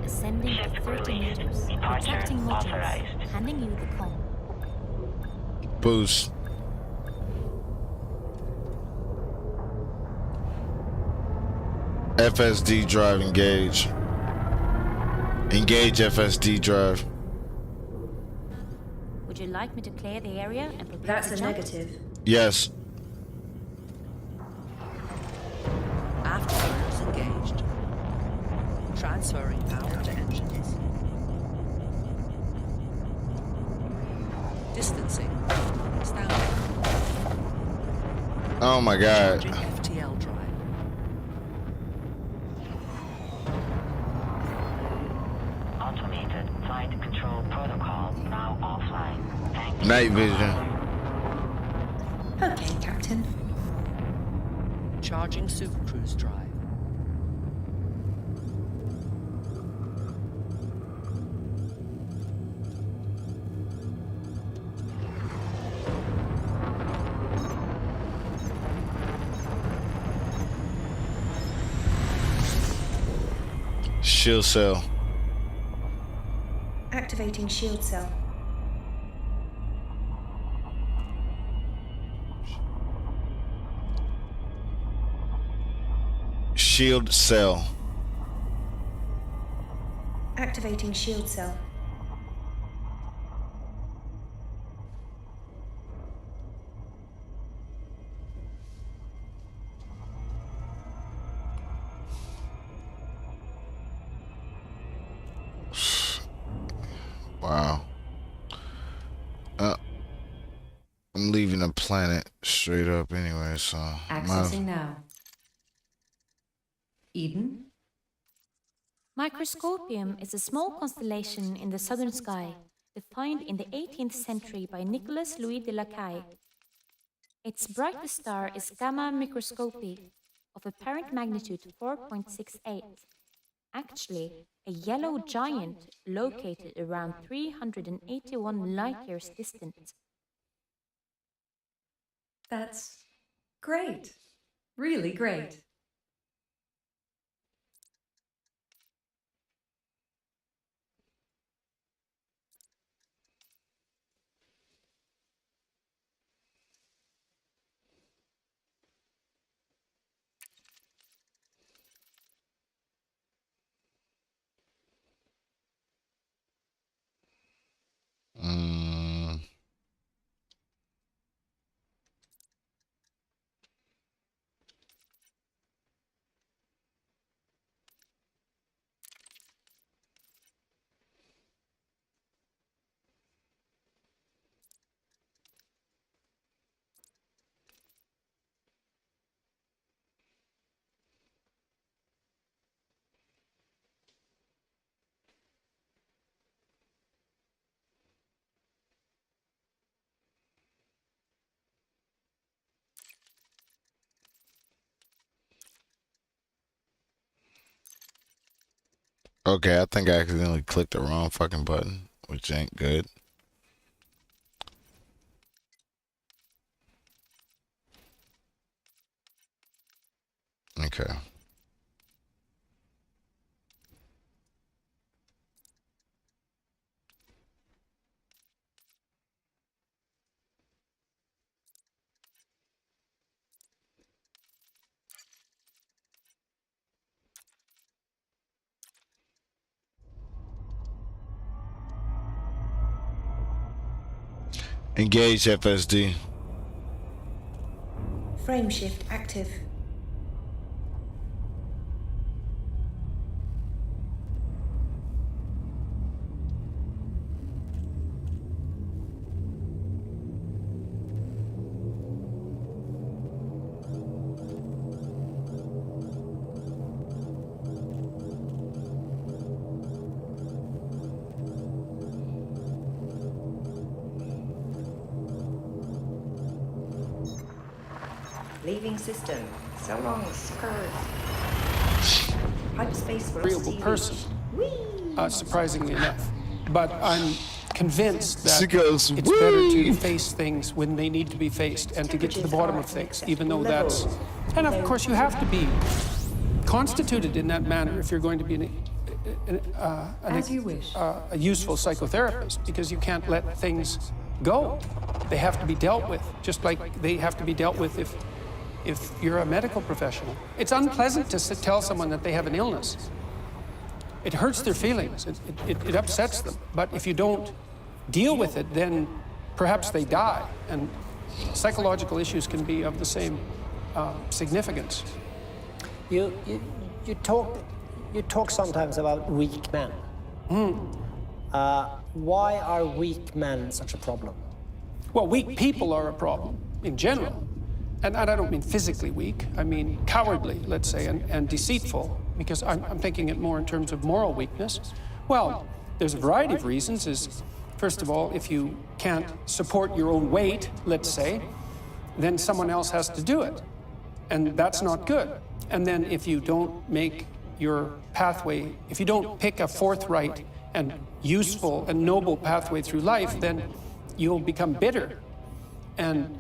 Ascending to 30 meters. Retracting modules. Handing you the comm. Boost. FSD drive engage. Engage FSD drive. Would you like me to clear the area and prepare That's the a jump? negative. Yes. Afterburners engaged. Transferring power to engines. Distancing. Stand by. Oh my God. Charging FTL drive. Automated flight control protocol now offline. Thank you. Night vision. Okay, Captain. Charging Super Cruise drive. Shield cell. Activating shield cell. Shield cell. Activating shield cell. Wow. I'm leaving the planet straight up anyway, so... Accessing now. Eden? Microscopium is a small constellation in the southern sky, defined in the 18th century by Nicolas Louis de Lacaille. Its brightest star is Gamma Microscopii, of apparent magnitude 4.68. Actually, a yellow giant located around 381 light-years distant. That's great. Really great. Okay, I think I accidentally clicked the wrong fucking button, which ain't good. Okay. Engage FSD. Frame shift active. Leaving system. So long, skirt. Hyperspace velocity. Agreeable person, surprisingly enough. But I'm convinced that She goes, it's better to face things when they need to be faced and to get to the bottom of things, even though that's... And of course, you have to be constituted in that manner if you're going to be As you wish. a useful psychotherapist, because you can't let things go. They have to be dealt with, just like they have to be dealt with if you're a medical professional. It's unpleasant to tell someone that they have an illness. It hurts their feelings, it upsets them. But if you don't deal with it, then perhaps they die. And psychological issues can be of the same significance. You talk sometimes about weak men. Why are weak men such a problem? Well, weak people are a problem in general. And I don't mean physically weak, I mean cowardly, let's say, and deceitful, because I'm thinking it more in terms of moral weakness. Well, there's a variety of reasons. First of all, if you can't support your own weight, let's say, then someone else has to do it. And that's not good. And then if you don't make your pathway, if you don't pick a forthright and useful and noble pathway through life, then you'll become bitter and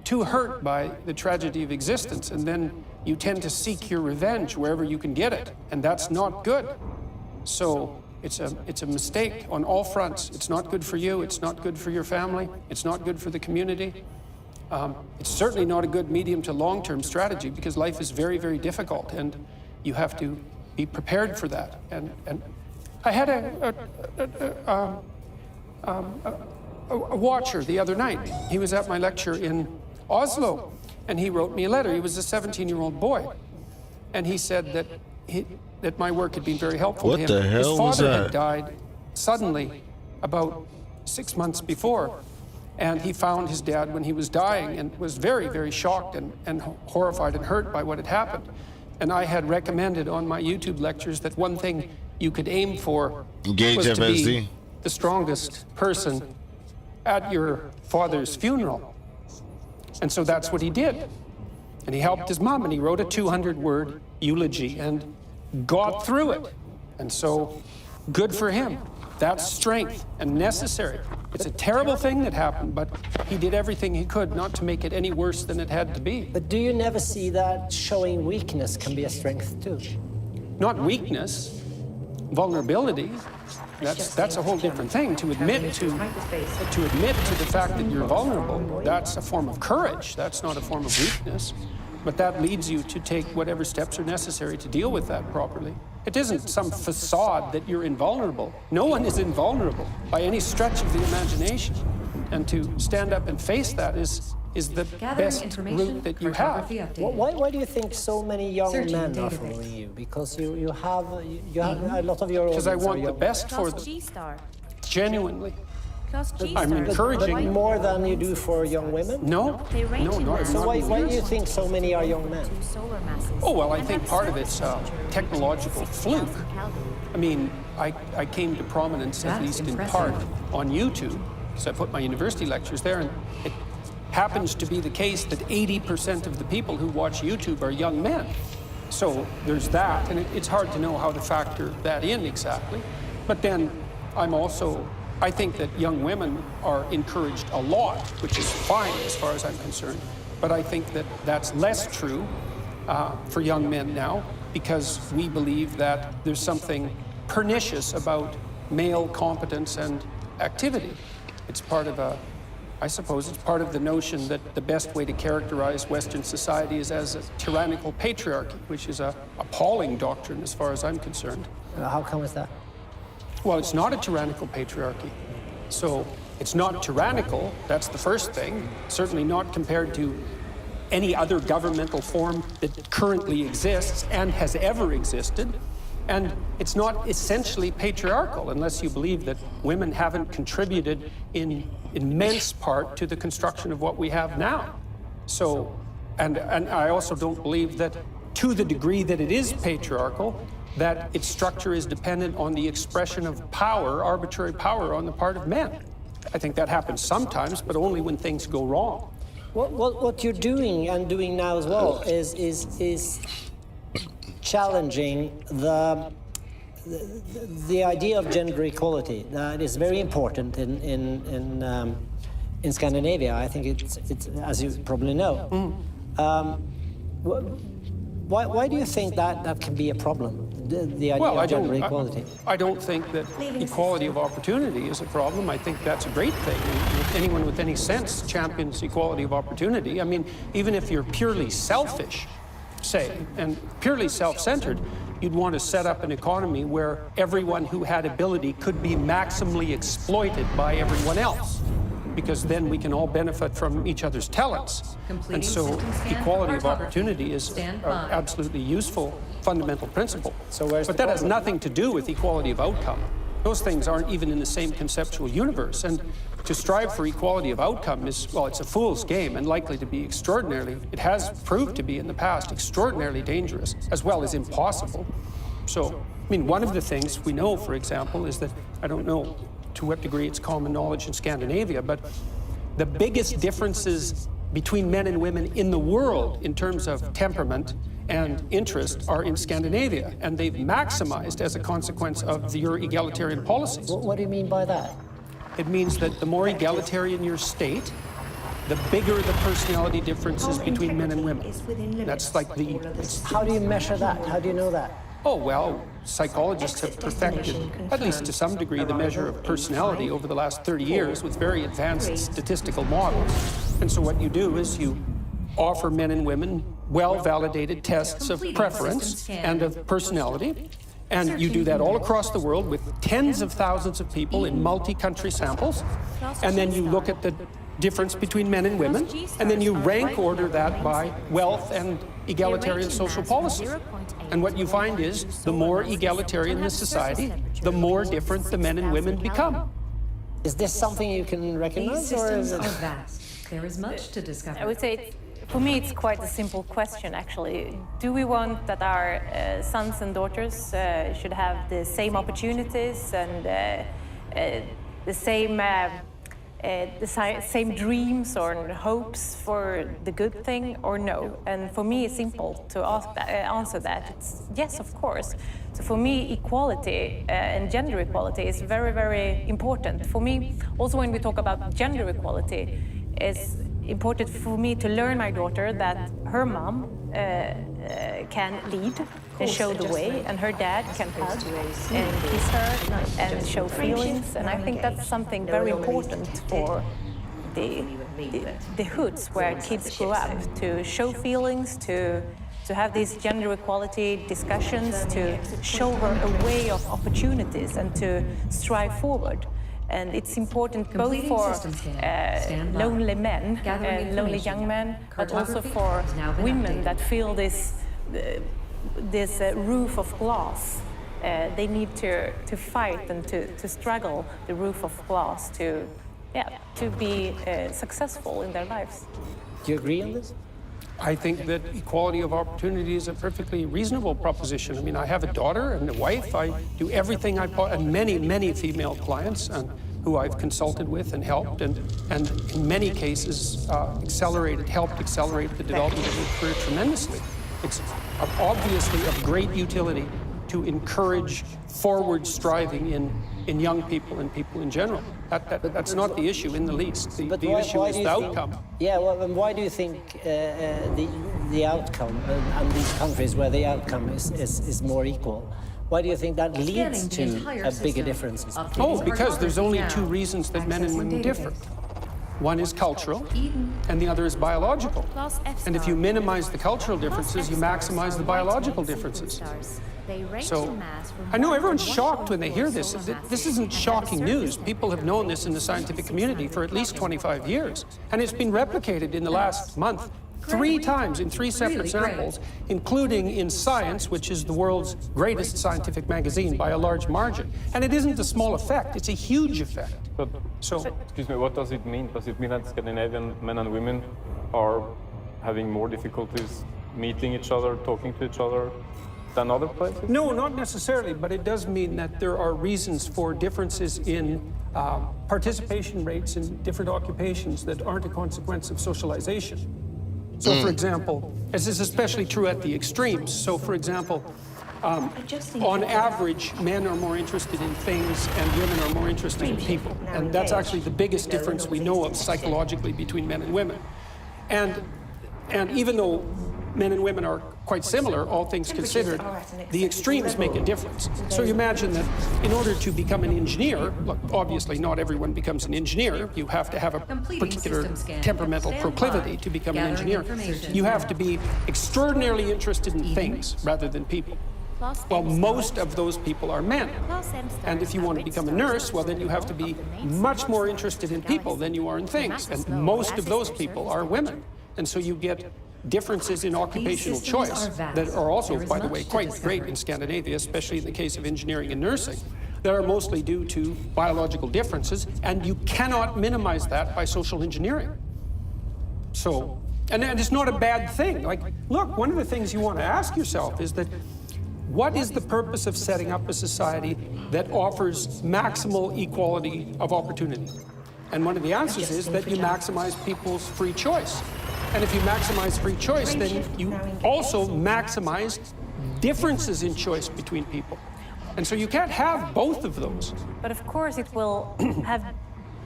too hurt by the tragedy of existence. And then you tend to seek your revenge wherever you can get it. And that's not good. So it's a mistake on all fronts. It's not good for you. It's not good for your family. It's not good for the community. It's certainly not a good medium to long-term strategy because life is very, very difficult and you have to be prepared for that. And I had a watcher the other night. He was at my lecture in Oslo and he wrote me a letter. He was a 17-year-old boy. And he said that my work had been very helpful to him. What the hell was His father that? had died suddenly about 6 months before. And he found his dad when he was dying and was very, very shocked and horrified and hurt by what had happened. And I had recommended on my YouTube lectures that one thing you could aim for Engage was to FSD. be the strongest person at your father's funeral. And so that's what he did. And he helped his mom and he wrote a 200-word eulogy and got through it. And so good for him. That's strength and necessary. It's a terrible thing that happened, but he did everything he could not to make it any worse than it had to be. But do you never see that showing weakness can be a strength too? Not weakness, vulnerability. That's a whole different thing. To admit to the fact that you're vulnerable, that's a form of courage. That's not a form of weakness. But that leads you to take whatever steps are necessary to deal with that properly. It isn't some facade that you're invulnerable. No one is invulnerable by any stretch of the imagination. And to stand up and face that is the best route that you have. Why do you think so many young men are following you? Because you have a lot of your audience. Because I want the best for them. Genuinely. I'm encouraging. But more than you do for young women? No, not at So all. why do you think so many are young men? Oh, well, I think part of it's technological fluke. I mean, I came to prominence, at least in part, on YouTube. So I put my university lectures there, and it happens to be the case that 80% of the people who watch YouTube are young men. So there's that, and it's hard to know how to factor that in exactly. But then I think that young women are encouraged a lot, which is fine as far as I'm concerned. But I think that that's less true for young men now because we believe that there's something pernicious about male competence and activity. It's part of I suppose it's part of the notion that the best way to characterize Western society is as a tyrannical patriarchy, which is an appalling doctrine as far as I'm concerned. How come is that? Well, it's not a tyrannical patriarchy. So it's not tyrannical, that's the first thing. Certainly not compared to any other governmental form that currently exists and has ever existed. And it's not essentially patriarchal unless you believe that women haven't contributed in immense part to the construction of what we have now. So, and I also don't believe that to the degree that it is patriarchal, that its structure is dependent on the expression of power, arbitrary power on the part of men. I think that happens sometimes, but only when things go wrong. What you're doing and doing now as well is challenging the idea of gender equality that is very important in Scandinavia. I think it's as you probably know. Why do you think that can be a problem? The idea of gender equality. I don't think that equality of opportunity is a problem. I think that's a great thing. Anyone with any sense champions equality of opportunity. I mean, even if you're purely selfish, say, and purely self-centered, you'd want to set up an economy where everyone who had ability could be maximally exploited by everyone else, because then we can all benefit from each other's talents. And so equality of opportunity is an absolutely useful fundamental principle. But that has nothing to do with equality of outcome. Those things aren't even in the same conceptual universe. And to strive for equality of outcome is, well, it's a fool's game and likely to be it has proved to be in the past extraordinarily dangerous, as well as impossible. So, I mean, one of the things we know, for example, is that, I don't know to what degree it's common knowledge in Scandinavia, but the biggest differences between men and women in the world in terms of temperament and interest are in Scandinavia, and they've maximized as a consequence of your egalitarian policies. What do you mean by that? It means that the more egalitarian your state, the bigger the personality differences between men and women. That's like How do you measure that? How do you know that? Oh, well, psychologists have perfected, at least to some degree, the measure of personality over the last 30 years with very advanced statistical models. And so what you do is you offer men and women well-validated tests of preference and of personality. And you do that all across the world with tens of thousands of people in multi-country samples. And then you look at the difference between men and women, and then you rank order that by wealth and egalitarian social policy. And what you find is the more egalitarian the society, the more different the men and women become. Is this something you can recognize, These or is systems it? are vast. There is much to discover. I would say, for me, it's quite a simple question, actually. Do we want that our sons and daughters should have the same opportunities and the same dreams or hopes for the good thing, or no? And for me, it's simple to answer that. It's yes, of course. So for me, equality and gender equality is very, very important. For me, also when we talk about gender equality, it's important for me to learn my daughter that her mom can lead and show the way, and her dad can hug and kiss her and show feelings. And I think that's something very important for the hoods where kids grow up, to show feelings, to have these gender equality discussions, to show her a way of opportunities and to strive forward. And it's important both for lonely men, lonely young men, but also for women that feel this roof of glass. They need to fight and to struggle the roof of glass to be successful in their lives. Do you agree on this? I think that equality of opportunity is a perfectly reasonable proposition. I mean, I have a daughter and a wife. I do everything and many female clients who I've consulted with and helped, and in many cases helped accelerate the development of their career tremendously. It's obviously of great utility to encourage forward striving in young people and people in general. That's not the issue in the least. The issue is the outcome. Yeah, well, and why do you think the outcome, and these countries where the outcome is more equal, why do you think that leads to a bigger difference? Oh, because there's only two reasons that men and women differ. One is cultural, and the other is biological. And if you minimize the cultural differences, you maximize the biological differences. So, I know everyone's shocked when they hear this. This isn't shocking news. People have known this in the scientific community for at least 25 years. And it's been replicated in the last month 3 times in 3 separate samples, including in Science, which is the world's greatest scientific magazine by a large margin. And it isn't a small effect, it's a huge effect. But, excuse me, what does it mean? Does it mean that Scandinavian men and women are having more difficulties meeting each other, talking to each other than other places? No, not necessarily, but it does mean that there are reasons for differences in participation rates in different occupations that aren't a consequence of socialization. So, for example, this is especially true at the extremes. So, for example, on average, men are more interested in things and women are more interested in people. And that's actually the biggest difference we know of psychologically between men and women. And even though men and women are quite similar, all things considered, the extremes make a difference. So you imagine that in order to become an engineer, look, obviously not everyone becomes an engineer. You have to have a particular temperamental proclivity to become an engineer. You have to be extraordinarily interested in things rather than people. Well, most of those people are men. And if you want to become a nurse, well, then you have to be much more interested in people than you are in things. And most of those people are women. And so you get differences in occupational choice that are also, by the way, quite great in Scandinavia, especially in the case of engineering and nursing, that are mostly due to biological differences, and you cannot minimize that by social engineering. So, and it's not a bad thing. Like, look, one of the things you want to ask yourself is that what is the purpose of setting up a society that offers maximal equality of opportunity? And one of the answers is that you maximize people's free choice. And if you maximize free choice, then you also maximize differences in choice between people. And so you can't have both of those. But of course it will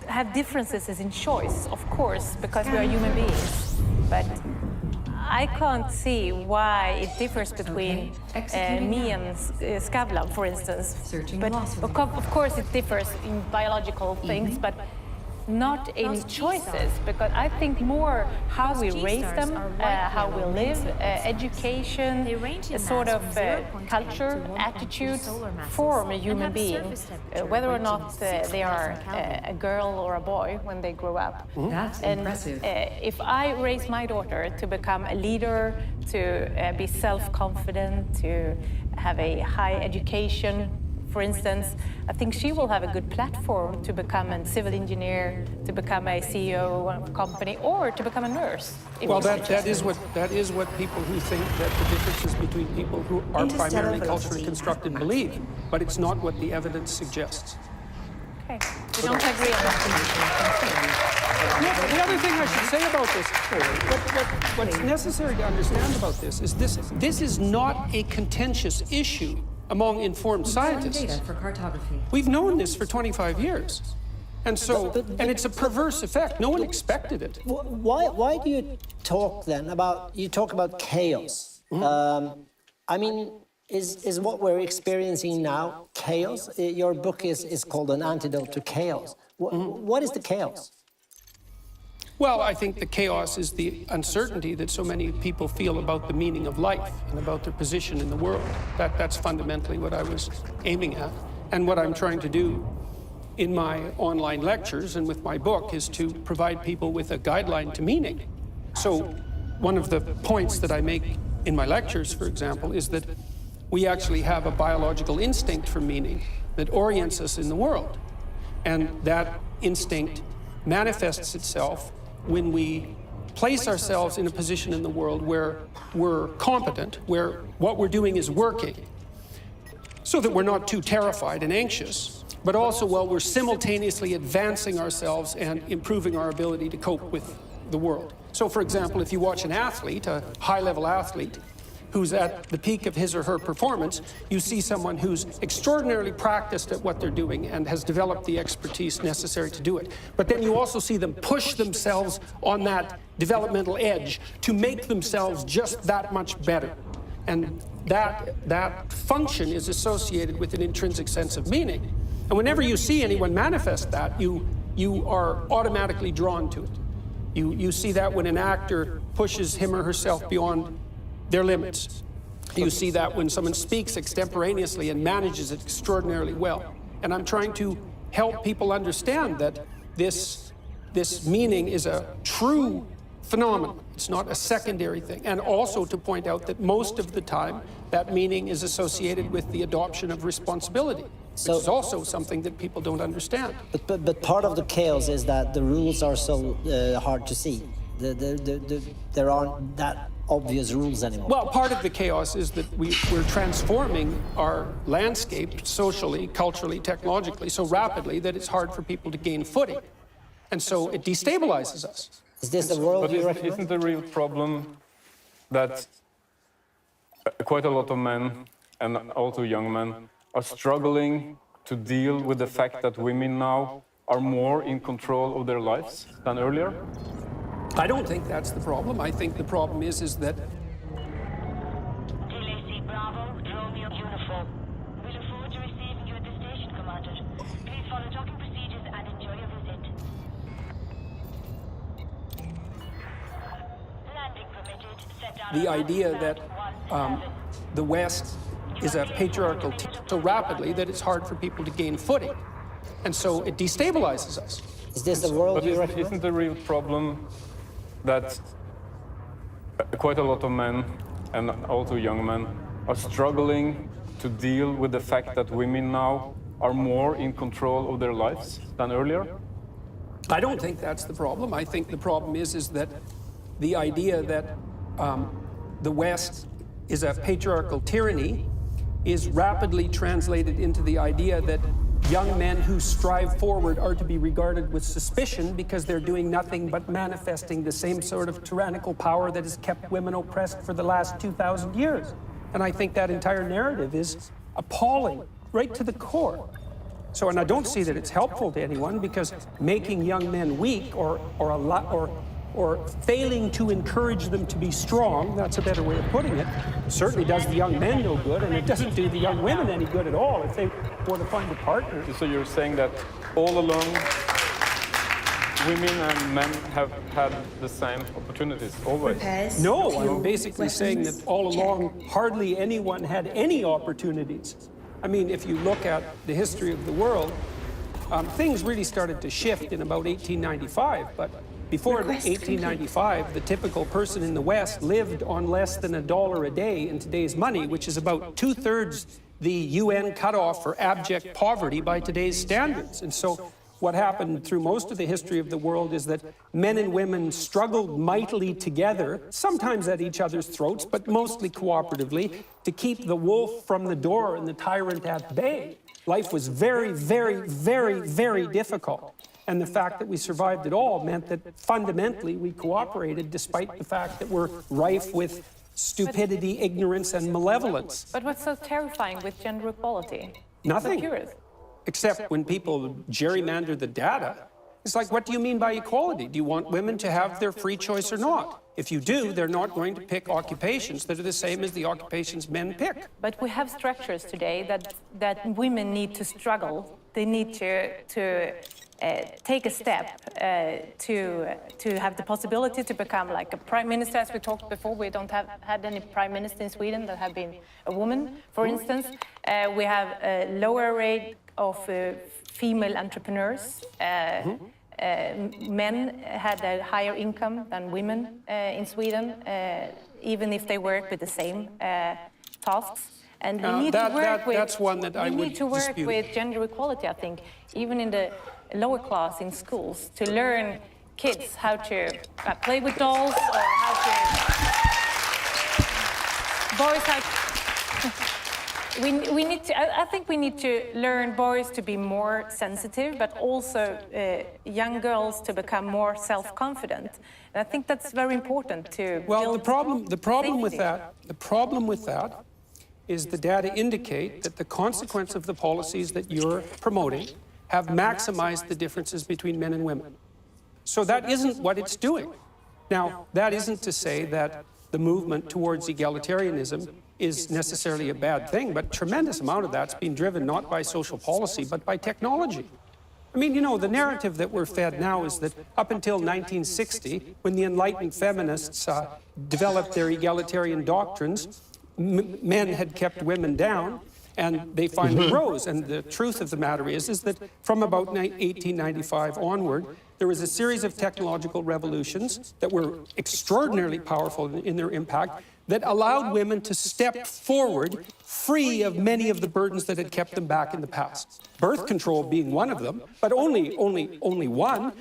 have differences in choice, of course, because we are human beings. But I can't see why it differs between me and Skavlan, for instance. But of course it differs in biological things, but not in choices, because I think more how we raise them, how we live, education, a sort of culture, attitudes form a human being, whether or not they are a girl or a boy when they grow up. That's impressive. If I raise my daughter to become a leader, to be self-confident, to have a high education, for instance, I think she will have a good platform to become a civil engineer, to become a CEO of a company, or to become a nurse. Well, that is what people who think that the differences between people who are primarily culturally constructed believe, but it's not what the evidence suggests. Okay, we don't agree on that. No, but the other thing I should say about this, what's necessary to understand about this is this is not a contentious issue among informed scientists. Data for cartography. We've known this for 25 years. And so, and it's a perverse effect. No one expected it. Why do you talk then about, you talk about chaos? I mean, is what we're experiencing now chaos? Your book is called An Antidote to Chaos. What is the chaos? Well, I think the chaos is the uncertainty that so many people feel about the meaning of life and about their position in the world. That's fundamentally what I was aiming at. And what I'm trying to do in my online lectures and with my book is to provide people with a guideline to meaning. So one of the points that I make in my lectures, for example, is that we actually have a biological instinct for meaning that orients us in the world. And that instinct manifests itself when we place ourselves in a position in the world where we're competent, where what we're doing is working, so that we're not too terrified and anxious, but also while we're simultaneously advancing ourselves and improving our ability to cope with the world. So, for example, if you watch an athlete, a high-level athlete, who's at the peak of his or her performance, you see someone who's extraordinarily practiced at what they're doing and has developed the expertise necessary to do it. But then you also see them push themselves on that developmental edge to make themselves just that much better. And that function is associated with an intrinsic sense of meaning. And whenever you see anyone manifest that, you are automatically drawn to it. You see that when an actor pushes him or herself beyond their limits. You see that when someone speaks extemporaneously and manages it extraordinarily well. And I'm trying to help people understand that this meaning is a true phenomenon. It's not a secondary thing. And also to point out that most of the time, that meaning is associated with the adoption of responsibility, which is also something that people don't understand. But part of the chaos is that the rules are so hard to see. There aren't that obvious rules anymore. Well, part of the chaos is that we're transforming our landscape socially, culturally, technologically so rapidly that it's hard for people to gain footing. And so it destabilizes us. Is this the world you recognize? Isn't the real problem that quite a lot of men, and also young men, are struggling to deal with the fact that women now are more in control of their lives than earlier? I don't think that's the problem. I think the problem is that TLAC Bravo, Romeo Uniform. We look forward to receiving you at the station, Commander. Please follow docking procedures and enjoy your visit. Landing permitted. Set down the idea that the West is a patriarchal so rapidly that it's hard for people to gain footing. And so it destabilizes us. Is this the world you recognize? Isn't the real problem that quite a lot of men, and also young men, are struggling to deal with the fact that women now are more in control of their lives than earlier? I don't think that's the problem. I think the problem is that the idea that the West is a patriarchal tyranny is rapidly translated into the idea that young men who strive forward are to be regarded with suspicion because they're doing nothing but manifesting the same sort of tyrannical power that has kept women oppressed for the last 2,000 years. And I think that entire narrative is appalling, right to the core. So, and I don't see that it's helpful to anyone, because making young men weak or failing to encourage them to be strong, that's a better way of putting it, certainly does the young men no good, and it doesn't do the young women any good at all if they want to find a partner. So you're saying that all along women and men have had the same opportunities always. Repairs. No, I'm fuel, basically saying that all check. along, hardly anyone had any opportunities. I mean, if you look at the history of the world, things really started to shift in about 1895, but before Request 1895, the typical person in the West lived on less than $1 a day in today's money, which is about 2/3 the UN cutoff for abject poverty by today's standards. And so what happened through most of the history of the world is that men and women struggled mightily together, sometimes at each other's throats, but mostly cooperatively, to keep the wolf from the door and the tyrant at bay. Life was very, very, very, very difficult. And the fact that we survived it all meant that fundamentally we cooperated despite the fact that we're rife with stupidity, ignorance, and malevolence. But what's so terrifying with gender equality? Nothing. The purest. Except when people gerrymander the data. It's like, what do you mean by equality? Do you want women to have their free choice or not? If you do, they're not going to pick occupations that are the same as the occupations men pick. But we have structures today that women need to struggle. They need to take a step to have the possibility to become like a prime minister. As we talked before, we don't have had any prime minister in Sweden that have been a woman, for instance. We have a lower rate of female entrepreneurs. Men had a higher income than women in Sweden, even if they work with the same tasks. And we need to work with. That's one that I would We need to work dispute. with gender equality, I think, even in the lower class in schools, to learn kids how to play with dolls or how to. Boys how. We need to. I think we need to learn boys to be more sensitive, but also young girls to become more self-confident. And I think that's very important to. Well, the problem with safety. that is the data indicate that the consequence of the policies that you're promoting have maximized the differences between men and women. So that isn't what it's doing. Now, that isn't to say that the movement towards egalitarianism is necessarily a bad thing, but a tremendous amount of that's being driven not by social policy, but by technology. I mean, you know, the narrative that we're fed now is that up until 1960, when the enlightened feminists developed their egalitarian doctrines, men had kept women down, and they finally rose. And the truth of the matter is that from about 1895 onward, there was a series of technological revolutions that were extraordinarily powerful in their impact, that allowed women to step forward free of many of the burdens that had kept them back in the past. Birth control being one of them, but only one.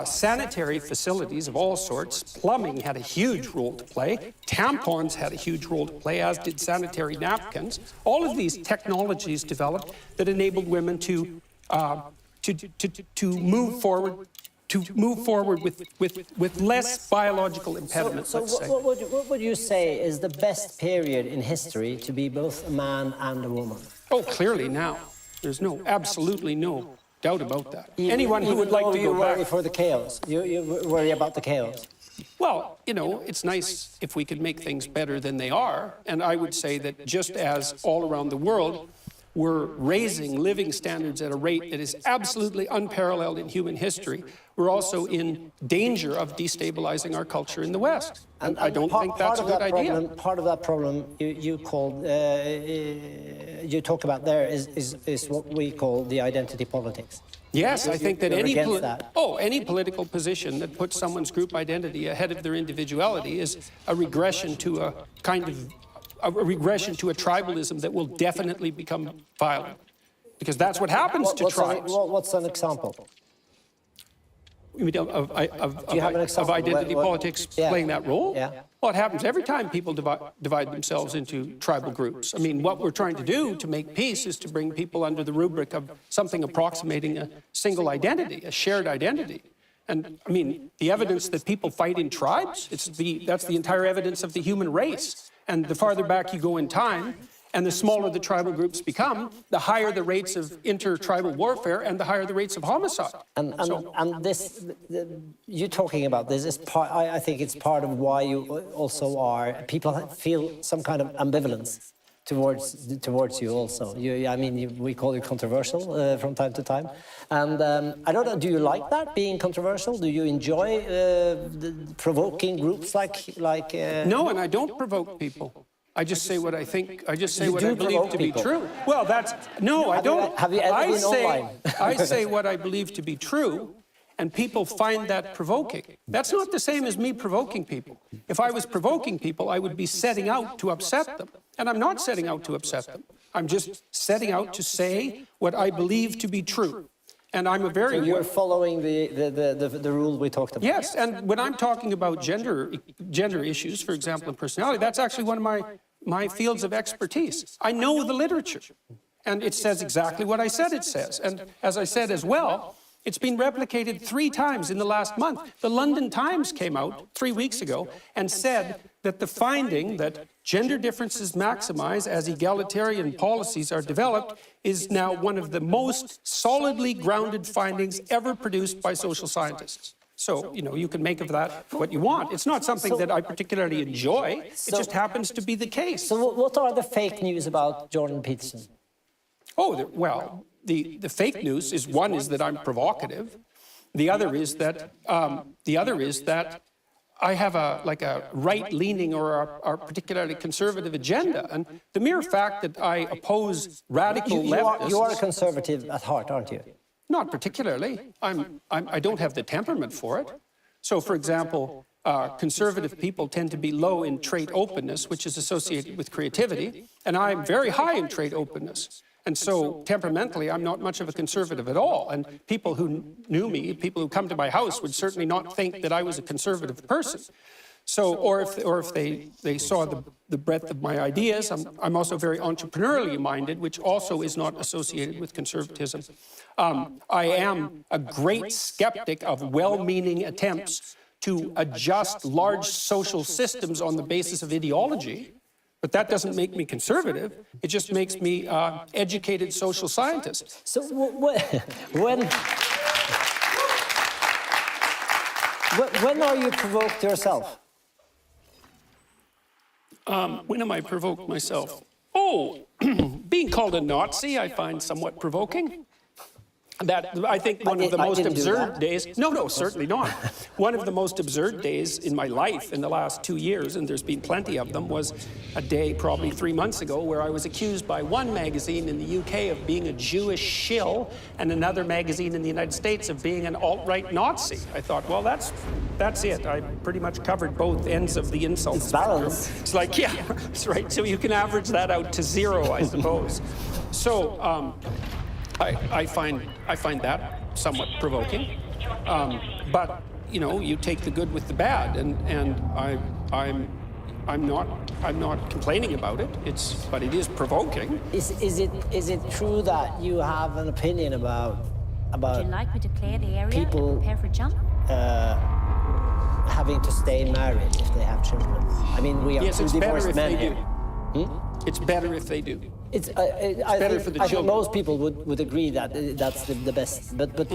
Sanitary facilities of all sorts, plumbing had a huge role to play, tampons had a huge role to play, as did sanitary napkins. All of these technologies developed that enabled women to move forward with less biological impediments. So what would you say is the best period in history to be both a man and a woman? Oh, clearly now. There's absolutely no doubt about that. Anyone who would like to go back. You worry for the chaos. You worry about the chaos. Well, you know, it's nice if we could make things better than they are. And I would say that just as all around the world, we're raising living standards at a rate that is absolutely unparalleled in human history, we're also in danger of destabilizing our culture in the West. And I don't think that's a good idea. Part of that problem you talk about there is what we call the identity politics. Yes, I think that any political position that puts someone's group identity ahead of their individuality is a regression to a tribalism that will definitely become violent. Because that's what happens to tribes. What's an example? You mean of identity politics playing that role? Yeah. Well, it happens every time people divide themselves into tribal groups. I mean, what we're trying to do to make peace is to bring people under the rubric of something approximating a single identity, a shared identity. And I mean, the evidence that people fight in tribes, that's the entire evidence of the human race. And the farther back you go in time, and the smaller the tribal groups become, the higher the rates of inter-tribal warfare and the higher the rates of homicide. And this, you talking about this is part. I think it's part of why you also are. People feel some kind of ambivalence towards you also. I mean, we call it controversial from time to time. And I don't know, do you like that, being controversial? Do you enjoy provoking groups like? No, and I don't provoke people. I just say what I think. I just say what I believe to be true. Well, that's no, I don't. Have you ever been online? I say what I believe to be true, and people find that provoking. That's not the same as me provoking people. If I was provoking people, I would be setting out to upset them, and I'm not setting out to upset them. I'm just setting out to say what I believe to be true. And I'm a very... So you're following the rule we talked about? Yes, and when I'm talking about gender issues, for example, and personality, that's actually one of my fields of expertise. I know the literature, and it says exactly what I said it says. And as I said as well, it's been replicated 3 times in the last month. The London Times came out 3 weeks ago and said that the finding that gender differences maximize as egalitarian policies are developed is now one of the most solidly grounded findings ever produced by social scientists. So, you know, you can make of that what you want. It's not something that I particularly enjoy. It just happens to be the case. So what are the fake news about Jordan Peterson? Oh, well, the fake news is one is that I'm provocative. The other is that I have a right-leaning or a particularly conservative agenda, and the mere fact that I oppose radical leftists... You are a conservative at heart, aren't you? Not particularly. I don't have the temperament for it. So, for example, conservative people tend to be low in trait openness, which is associated with creativity, and I'm very high in trait openness. And so, temperamentally, I'm not much of a conservative at all. And people who knew me, people who come to my house, would certainly not think that I was a conservative person. So, or if they saw the breadth of my ideas, I'm also very entrepreneurially minded, which also is not associated with conservatism. I am a great skeptic of well-meaning attempts to adjust large social systems on the basis of ideology. But that doesn't make me conservative. It just makes me educated social scientist. So when are you provoked yourself? When am I provoked myself? Oh, being called a Nazi I find somewhat provoking. That, I think, one of the most absurd days... No, certainly not. One of the most absurd days in my life in the last 2 years, and there's been plenty of them, was a day probably 3 months ago where I was accused by one magazine in the UK of being a Jewish shill and another magazine in the United States of being an alt-right Nazi. I thought, well, that's it. I pretty much covered both ends of the insult spectrum. It's like, yeah, that's right. So you can average that out to 0, I suppose. So... I find that somewhat provoking, but you know, you take the good with the bad, and I'm not complaining about it. But it is provoking. Is it true that you have an opinion about Would you like me to clear the area people and prepare for jump? having to stay married if they have children? I mean, we are two divorced men here. It's better if they do. It's better for the children. I think most people would agree that that's the best. But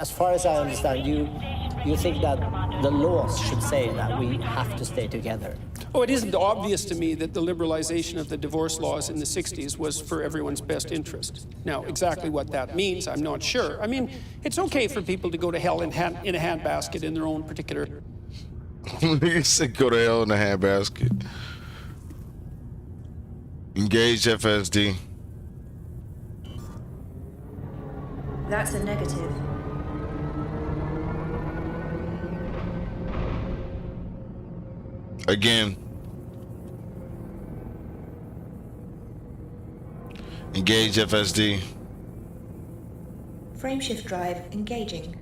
as far as I understand, you think that the laws should say that we have to stay together. Oh, it isn't obvious to me that the liberalization of the divorce laws in the 60s was for everyone's best interest. Now, exactly what that means, I'm not sure. I mean, it's okay for people to go to hell in a handbasket in their own particular... You said go to hell in a handbasket. Engage FSD. That's a negative. Again. Engage FSD. Frameshift drive engaging.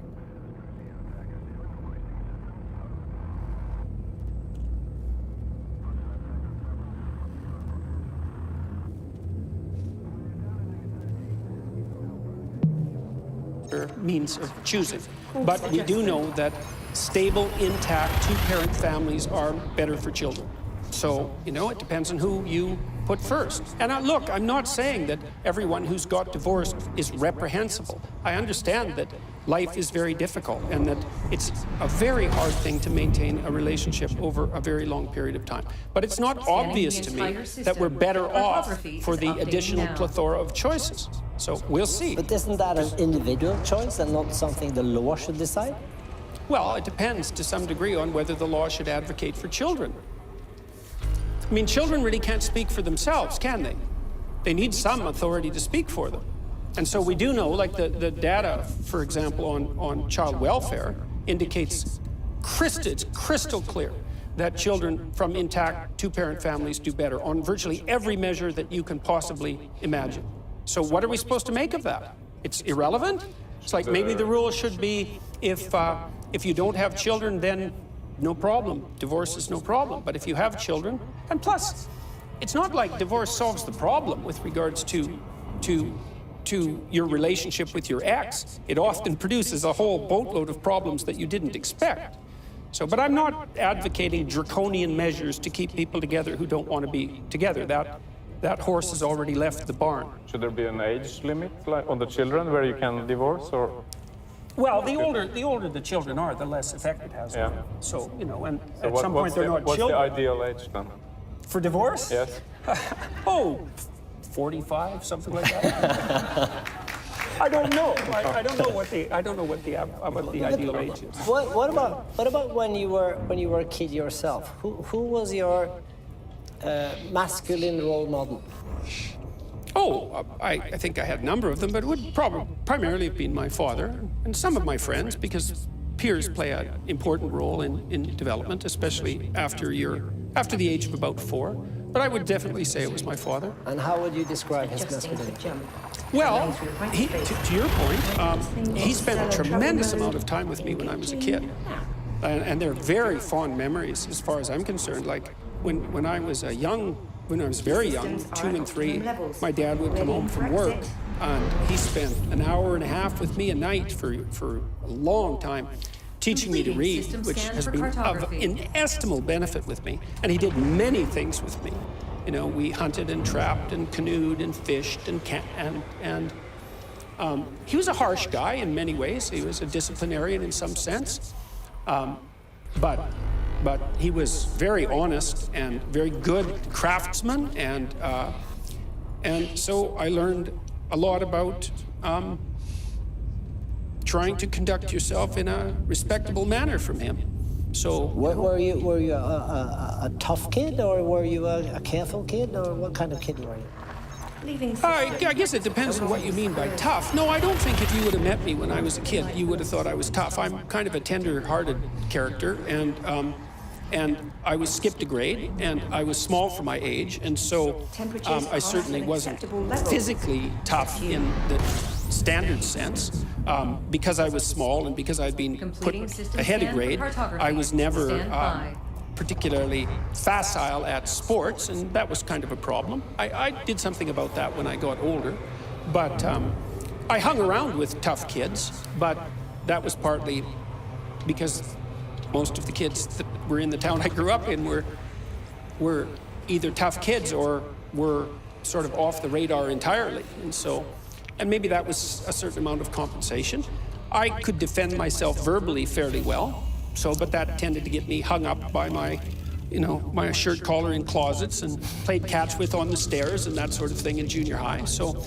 means of choosing. But we do know that stable, intact, two-parent families are better for children. So, you know, it depends on who you put first. And look, I'm not saying that everyone who's got divorced is reprehensible. I understand that life is very difficult and that it's a very hard thing to maintain a relationship over a very long period of time. But it's not obvious to me that we're better off for the additional plethora of choices. So we'll see. But isn't that an individual choice and not something the law should decide? Well, it depends to some degree on whether the law should advocate for children. I mean, children really can't speak for themselves, can they? They need some authority to speak for them. And so we do know, like the data, for example, on child welfare indicates it's crystal clear that children from intact two-parent families do better on virtually every measure that you can possibly imagine. So what are we supposed to make of that? It's irrelevant? It's like maybe the rule should be if you don't have children, then no problem. Divorce is no problem. But if you have children, and plus, it's not like divorce solves the problem with regards to your relationship with your ex. It often produces a whole boatload of problems that you didn't expect. So, but I'm not advocating draconian measures to keep people together who don't want to be together. That horse has already left the barn. Should there be an age limit on the children where you can divorce, or? Well, the older the children are, the less effect it has on them. So, you know, and So at some point they're not children. What's the ideal age then? For divorce? Yes. 45, something like that. I don't know. I don't know what the ideal age is. What about when you were a kid yourself? Who was your masculine role model? I think I had a number of them, but it would primarily have been my father and some of my friends, because peers play an important role in development, especially after the age of about 4. But I would definitely say it was my father. And how would you describe his masculinity? Well, to your point, he spent a tremendous amount of time with me when I was a kid. And they're very fond memories as far as I'm concerned. Like when I was very young, 2 and 3, my dad would come home from work and he spent an hour and a half with me a night for a long time, teaching me to read, which has been of inestimable benefit with me. And he did many things with me. You know, we hunted and trapped and canoed and fished and he was a harsh guy in many ways. He was a disciplinarian in some sense, but he was very honest and very good craftsman, and so I learned a lot about trying to conduct yourself in a respectable manner from him. So were you a tough kid, or were you a careful kid, or what kind of kid were you? I guess it depends on what you mean by tough. No, I don't think if you would have met me when I was a kid, you would have thought I was tough. I'm kind of a tender-hearted character, and I was skipped a grade, and I was small for my age, and so I certainly wasn't physically tough in the standard sense. Because I was small and because I'd been put ahead of grade, I was never particularly facile at sports, and that was kind of a problem. I did something about that when I got older, but I hung around with tough kids, but that was partly because most of the kids that were in the town I grew up in were either tough kids or were sort of off the radar entirely. And maybe that was a certain amount of compensation. I could defend myself verbally fairly well, but that tended to get me hung up by my shirt collar in closets and played catch with on the stairs and that sort of thing in junior high. So,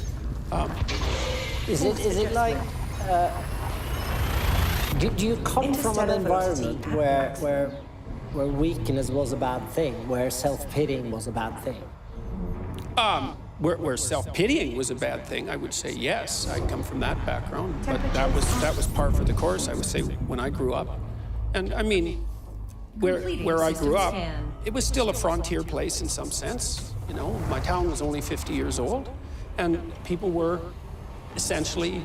is it like? Do you come from an environment where weakness was a bad thing, where self-pitying was a bad thing? Where self-pitying was a bad thing, I would say yes. I come from that background, but that was par for the course, I would say, when I grew up. And I mean, where I grew up, it was still a frontier place in some sense. You know, my town was only 50 years old, and people were essentially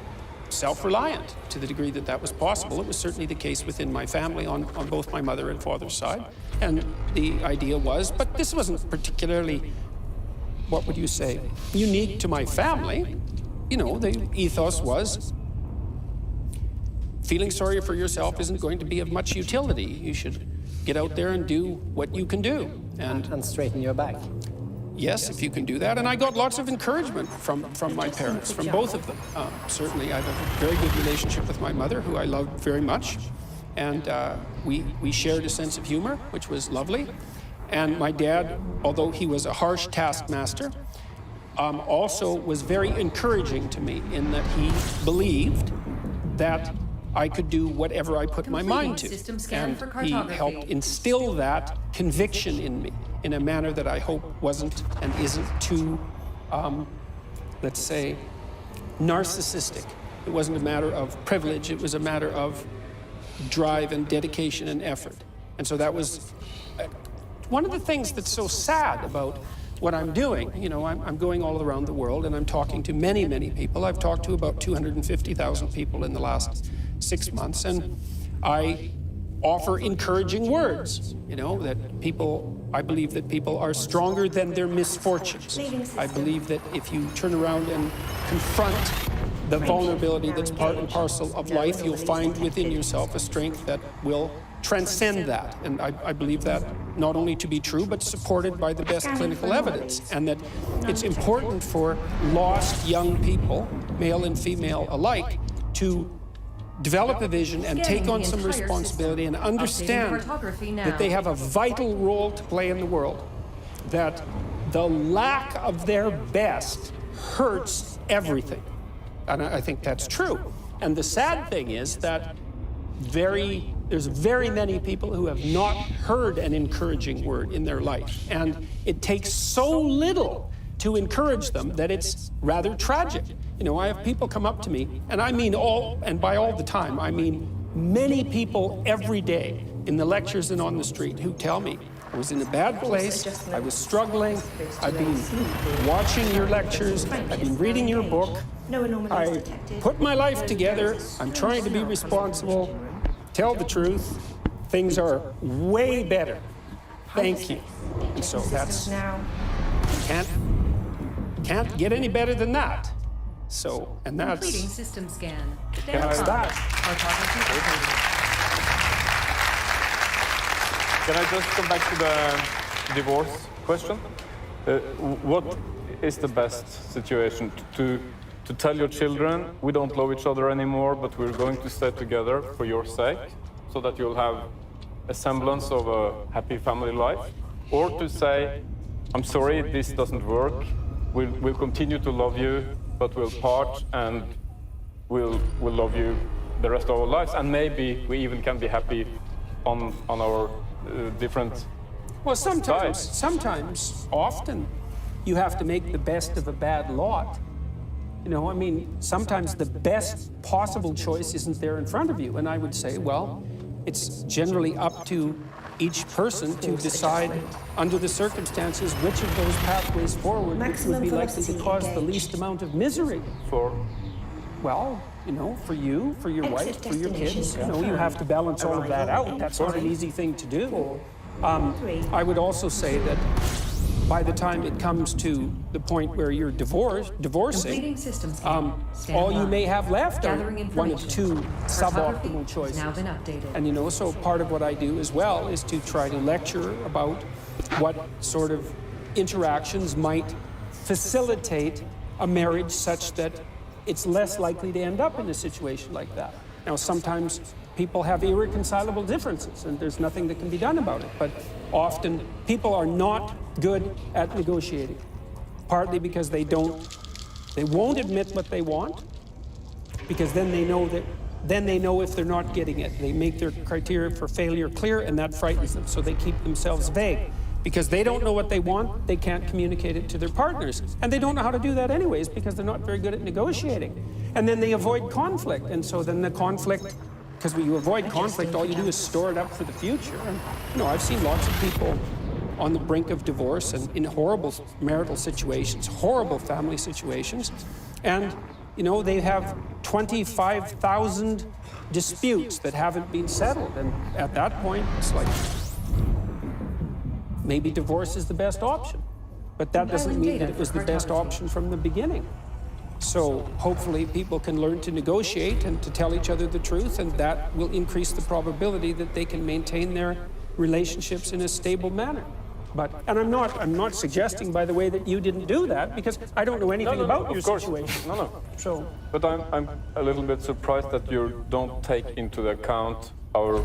self-reliant to the degree that that was possible. It was certainly the case within my family on both my mother and father's side. And the idea was, but this wasn't particularly, what would you say, unique to my family. You know, the ethos was feeling sorry for yourself isn't going to be of much utility. You should get out there and do what you can do. And straighten your back. yes, if you can do that. And I got lots of encouragement from my parents, from both of them. Certainly, I have a very good relationship with my mother, who I loved very much. And we shared a sense of humor, which was lovely. And my dad, although he was a harsh taskmaster, also was very encouraging to me in that he believed that I could do whatever I put my mind to. And he helped instill that conviction in me in a manner that I hope wasn't and isn't too, let's say, narcissistic. It wasn't a matter of privilege, it was a matter of drive and dedication and effort. And so that was one of the things that's so sad about what I'm doing. You know, I'm going all around the world and I'm talking to many, many people. I've talked to about 250,000 people in the last 6 months, and I offer encouraging words, you know, that I believe that people are stronger than their misfortunes. I believe that if you turn around and confront the vulnerability that's part and parcel of life, you'll find within yourself a strength that will transcend that. And I believe that not only to be true, but supported by the best clinical evidence. And that it's important for lost young people, male and female alike, to develop a vision and take on some responsibility and understand that they have a vital role to play in the world, that the lack of their best hurts everything. And I think that's true. And the sad thing is that there's very many people who have not heard an encouraging word in their life. And it takes so little to encourage them that it's rather tragic. You know, I have people come up to me, and I mean all, and by all the time, I mean many people every day in the lectures and on the street who tell me, I was in a bad place, I was struggling, I've been watching your lectures, I've been reading your book, I put my life together, I'm trying to be responsible, tell the truth, things are way better. Thank you. And so that's, can't get any better than that. So, and that's... Completing system scan. That's that. Can I just come back to the divorce question? What is the best situation? To tell your children, we don't love each other anymore, but we're going to stay together for your sake, so that you'll have a semblance of a happy family life? Or to say, I'm sorry, this doesn't work, we'll continue to love you, but we'll part and we'll love you the rest of our lives, and maybe we even can be happy on our different sometimes, often, you have to make the best of a bad lot. You know, I mean, sometimes the best possible choice isn't there in front of you. And I would say, well, it's generally up to each person to decide under the circumstances which of those pathways forward which would be likely to cause the least amount of misery. Well, you know, for you, for your wife, for your kids, you know, you have to balance all of that out. That's not an easy thing to do. I would also say that by the time it comes to the point where you're divorcing, all you may have left are one of two suboptimal choices. And you know, so part of what I do as well is to try to lecture about what sort of interactions might facilitate a marriage such that it's less likely to end up in a situation like that. Now, sometimes people have irreconcilable differences, and there's nothing that can be done about it. But often, people are not good at negotiating, partly because they won't admit what they want, because then they know if they're not getting it. They make their criteria for failure clear, and that frightens them, so they keep themselves vague. Because they don't know what they want, they can't communicate it to their partners. And they don't know how to do that anyways, because they're not very good at negotiating. And then they avoid conflict, and so then the conflict, because when you avoid conflict, all you do is store it up for the future. And, you know, I've seen lots of people on the brink of divorce and in horrible marital situations, horrible family situations, and, you know, they have 25,000 disputes that haven't been settled. And at that point, it's like, maybe divorce is the best option, but that doesn't mean that it was the best option from the beginning. So hopefully people can learn to negotiate and to tell each other the truth, and that will increase the probability that they can maintain their relationships in a stable manner. And I'm not suggesting, by the way, that you didn't do that, because I don't know anything about your situation. No. So, but I'm a little bit surprised that you don't take into account our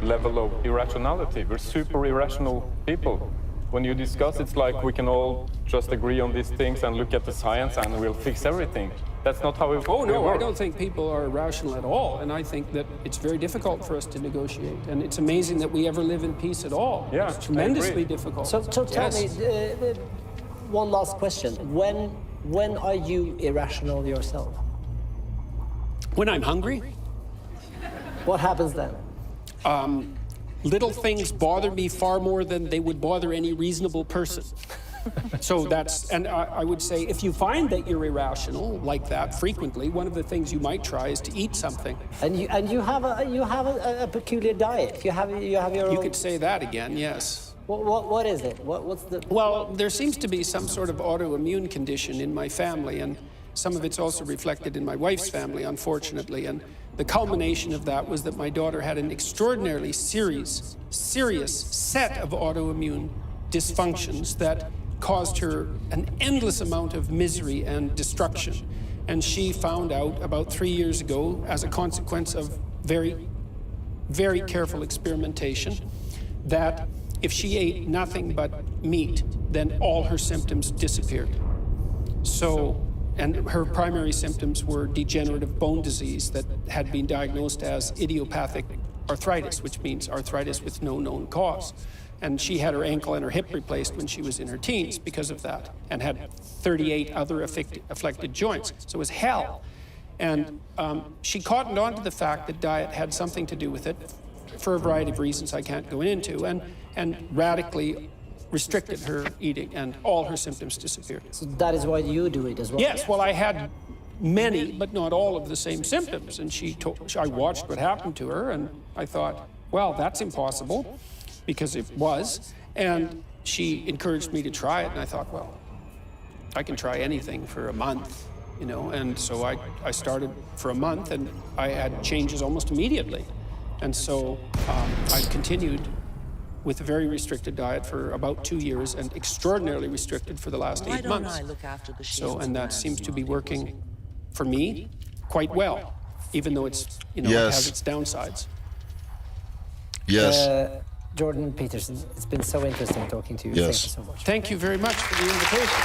level of irrationality. We're super irrational people. When you discuss, it's like we can all just agree on these things and look at the science and we'll fix everything. That's not how it works. oh no, I don't think people are irrational at all, and I think that it's very difficult for us to negotiate, and it's amazing that we ever live in peace at all. Yeah, it's tremendously difficult. So tell me, one last question. When are you irrational yourself? When I'm hungry. What happens then? Little things bother me far more than they would bother any reasonable person. So that's, and I would say, if you find that you're irrational like that frequently, one of the things you might try is to eat something. And you have a peculiar diet. You have your own. You could say that again, yes. What is it? What's the? Well, there seems to be some sort of autoimmune condition in my family, and some of it's also reflected in my wife's family, unfortunately. And the culmination of that was that my daughter had an extraordinarily serious set of autoimmune dysfunctions that caused her an endless amount of misery and destruction. And she found out about 3 years ago, as a consequence of very, very careful experimentation, that if she ate nothing but meat, then all her symptoms disappeared. So, and her primary symptoms were degenerative bone disease that had been diagnosed as idiopathic arthritis, which means arthritis with no known cause. And she had her ankle and her hip replaced when she was in her teens because of that, and had 38 other afflicted joints. So it was hell. And she cottoned on to the fact that diet had something to do with it, for a variety of reasons I can't go into, and radically restricted her eating, and all her symptoms disappeared. So that is why you do it as well? Yes, well, I had many, but not all of the same symptoms. And I watched what happened to her, and I thought, well, that's impossible, because it was. And she encouraged me to try it, and I thought, well, I can try anything for a month, you know. And so I started for a month, and I had changes almost immediately. And so I continued with a very restricted diet for about 2 years, and extraordinarily restricted for the last 8 months. I look after the So, and that seems to be working for me quite well, even though it's, you know, it has its downsides. Yes. Jordan Peterson, it's been so interesting talking to you. Yes. Thank you so much. Thank you very much for the invitation.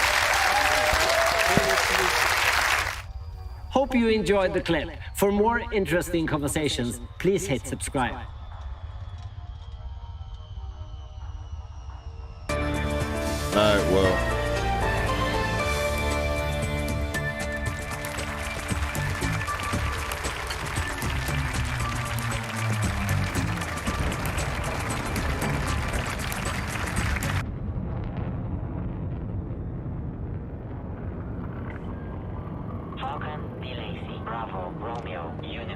Hope you enjoyed the clip. For more interesting conversations, please hit subscribe. All right, well.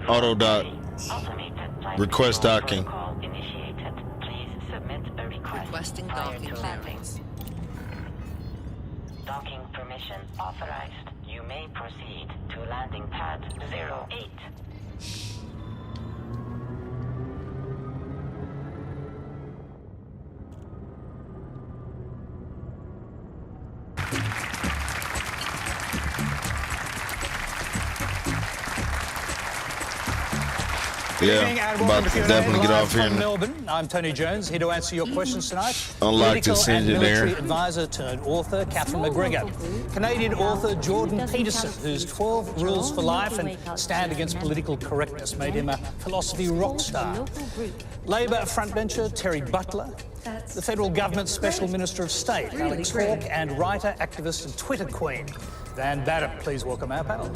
Auto dot. Request docking. Requesting docking clearance. Docking permission authorized. You may proceed to landing pad 08. Yeah, about to definitely get off here. From Melbourne, I'm Tony Jones, here to answer your questions tonight. Unlock this Political and military engineer. advisor turned author, Catherine McGregor. Canadian author Jordan Peterson, whose 12 Rules for Life and Stand Against Political Correctness made him a philosophy rock star. Labor frontbencher Terry Butler. The federal government's Special Minister of State, Alex Hawke, and writer, activist and Twitter queen, Van Badham. Please welcome our panel.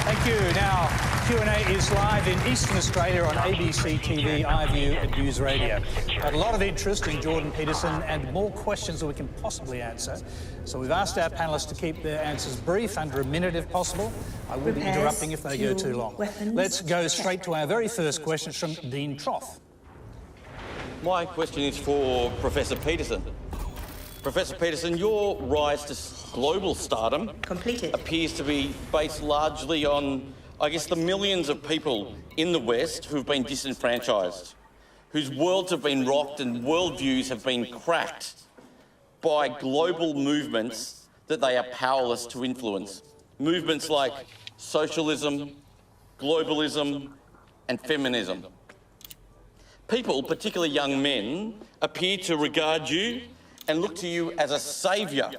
Thank you. Now, Q&A is live in Eastern Australia on ABC TV, iView and News Radio. Got a lot of interest in Jordan Peterson and more questions than we can possibly answer. So we've asked our panellists to keep their answers brief, under a minute if possible. I will be interrupting if they go too long. Let's go straight to our very first question from Dean Troff. My question is for Professor Peterson. Professor Peterson, your rise to global stardom appears to be based largely on, I guess, the millions of people in the West who've been disenfranchised, whose worlds have been rocked and worldviews have been cracked by global movements that they are powerless to influence. Movements like socialism, globalism, and feminism. People, particularly young men, appear to regard you and look to you as a saviour.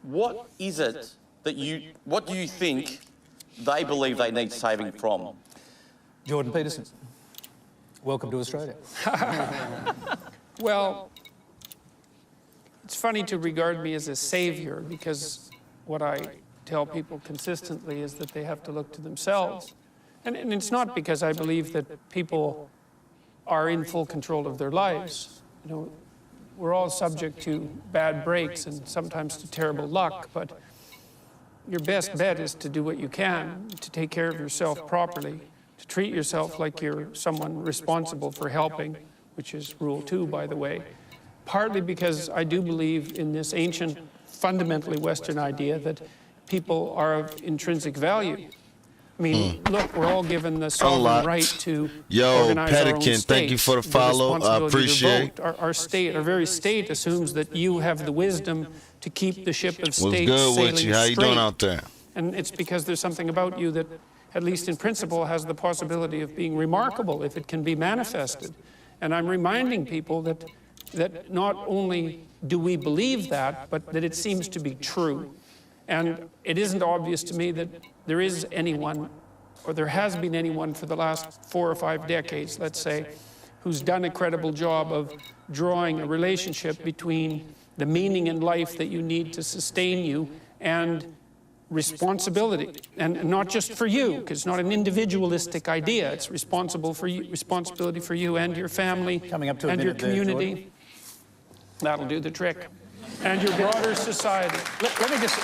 What is it that what do you think they believe they need saving from? Jordan Peterson, welcome to Australia. Well, it's funny to regard me as a savior, because what I tell people consistently is that they have to look to themselves. And it's not because I believe that people are in full control of their lives. You know, we're all subject to bad breaks and sometimes to terrible luck, but your best bet is to do what you can to take care of yourself properly, to treat yourself like you're someone responsible for helping, which is rule 2, by the way. Partly because I do believe in this ancient, fundamentally Western idea that people are of intrinsic value. I mean, look, we're all given the sovereign right to organize our own states. Thank you for the follow. I appreciate it. Our state, our very state, assumes that you have the wisdom to keep the ship of state sailing straight. How you doing out there? And it's because there's something about you that, at least in principle, has the possibility of being remarkable if it can be manifested. And I'm reminding people that not only do we believe that, but that it seems to be true. And it isn't obvious to me that there is anyone, or there has been anyone for the last 4 or 5 decades, let's say, who's done a credible job of drawing a relationship between the meaning in life that you need to sustain you and responsibility. And not just for you, because it's not an individualistic idea. It's responsibility for you and your family and your community. That'll do the trick. And your broader society. Let me just,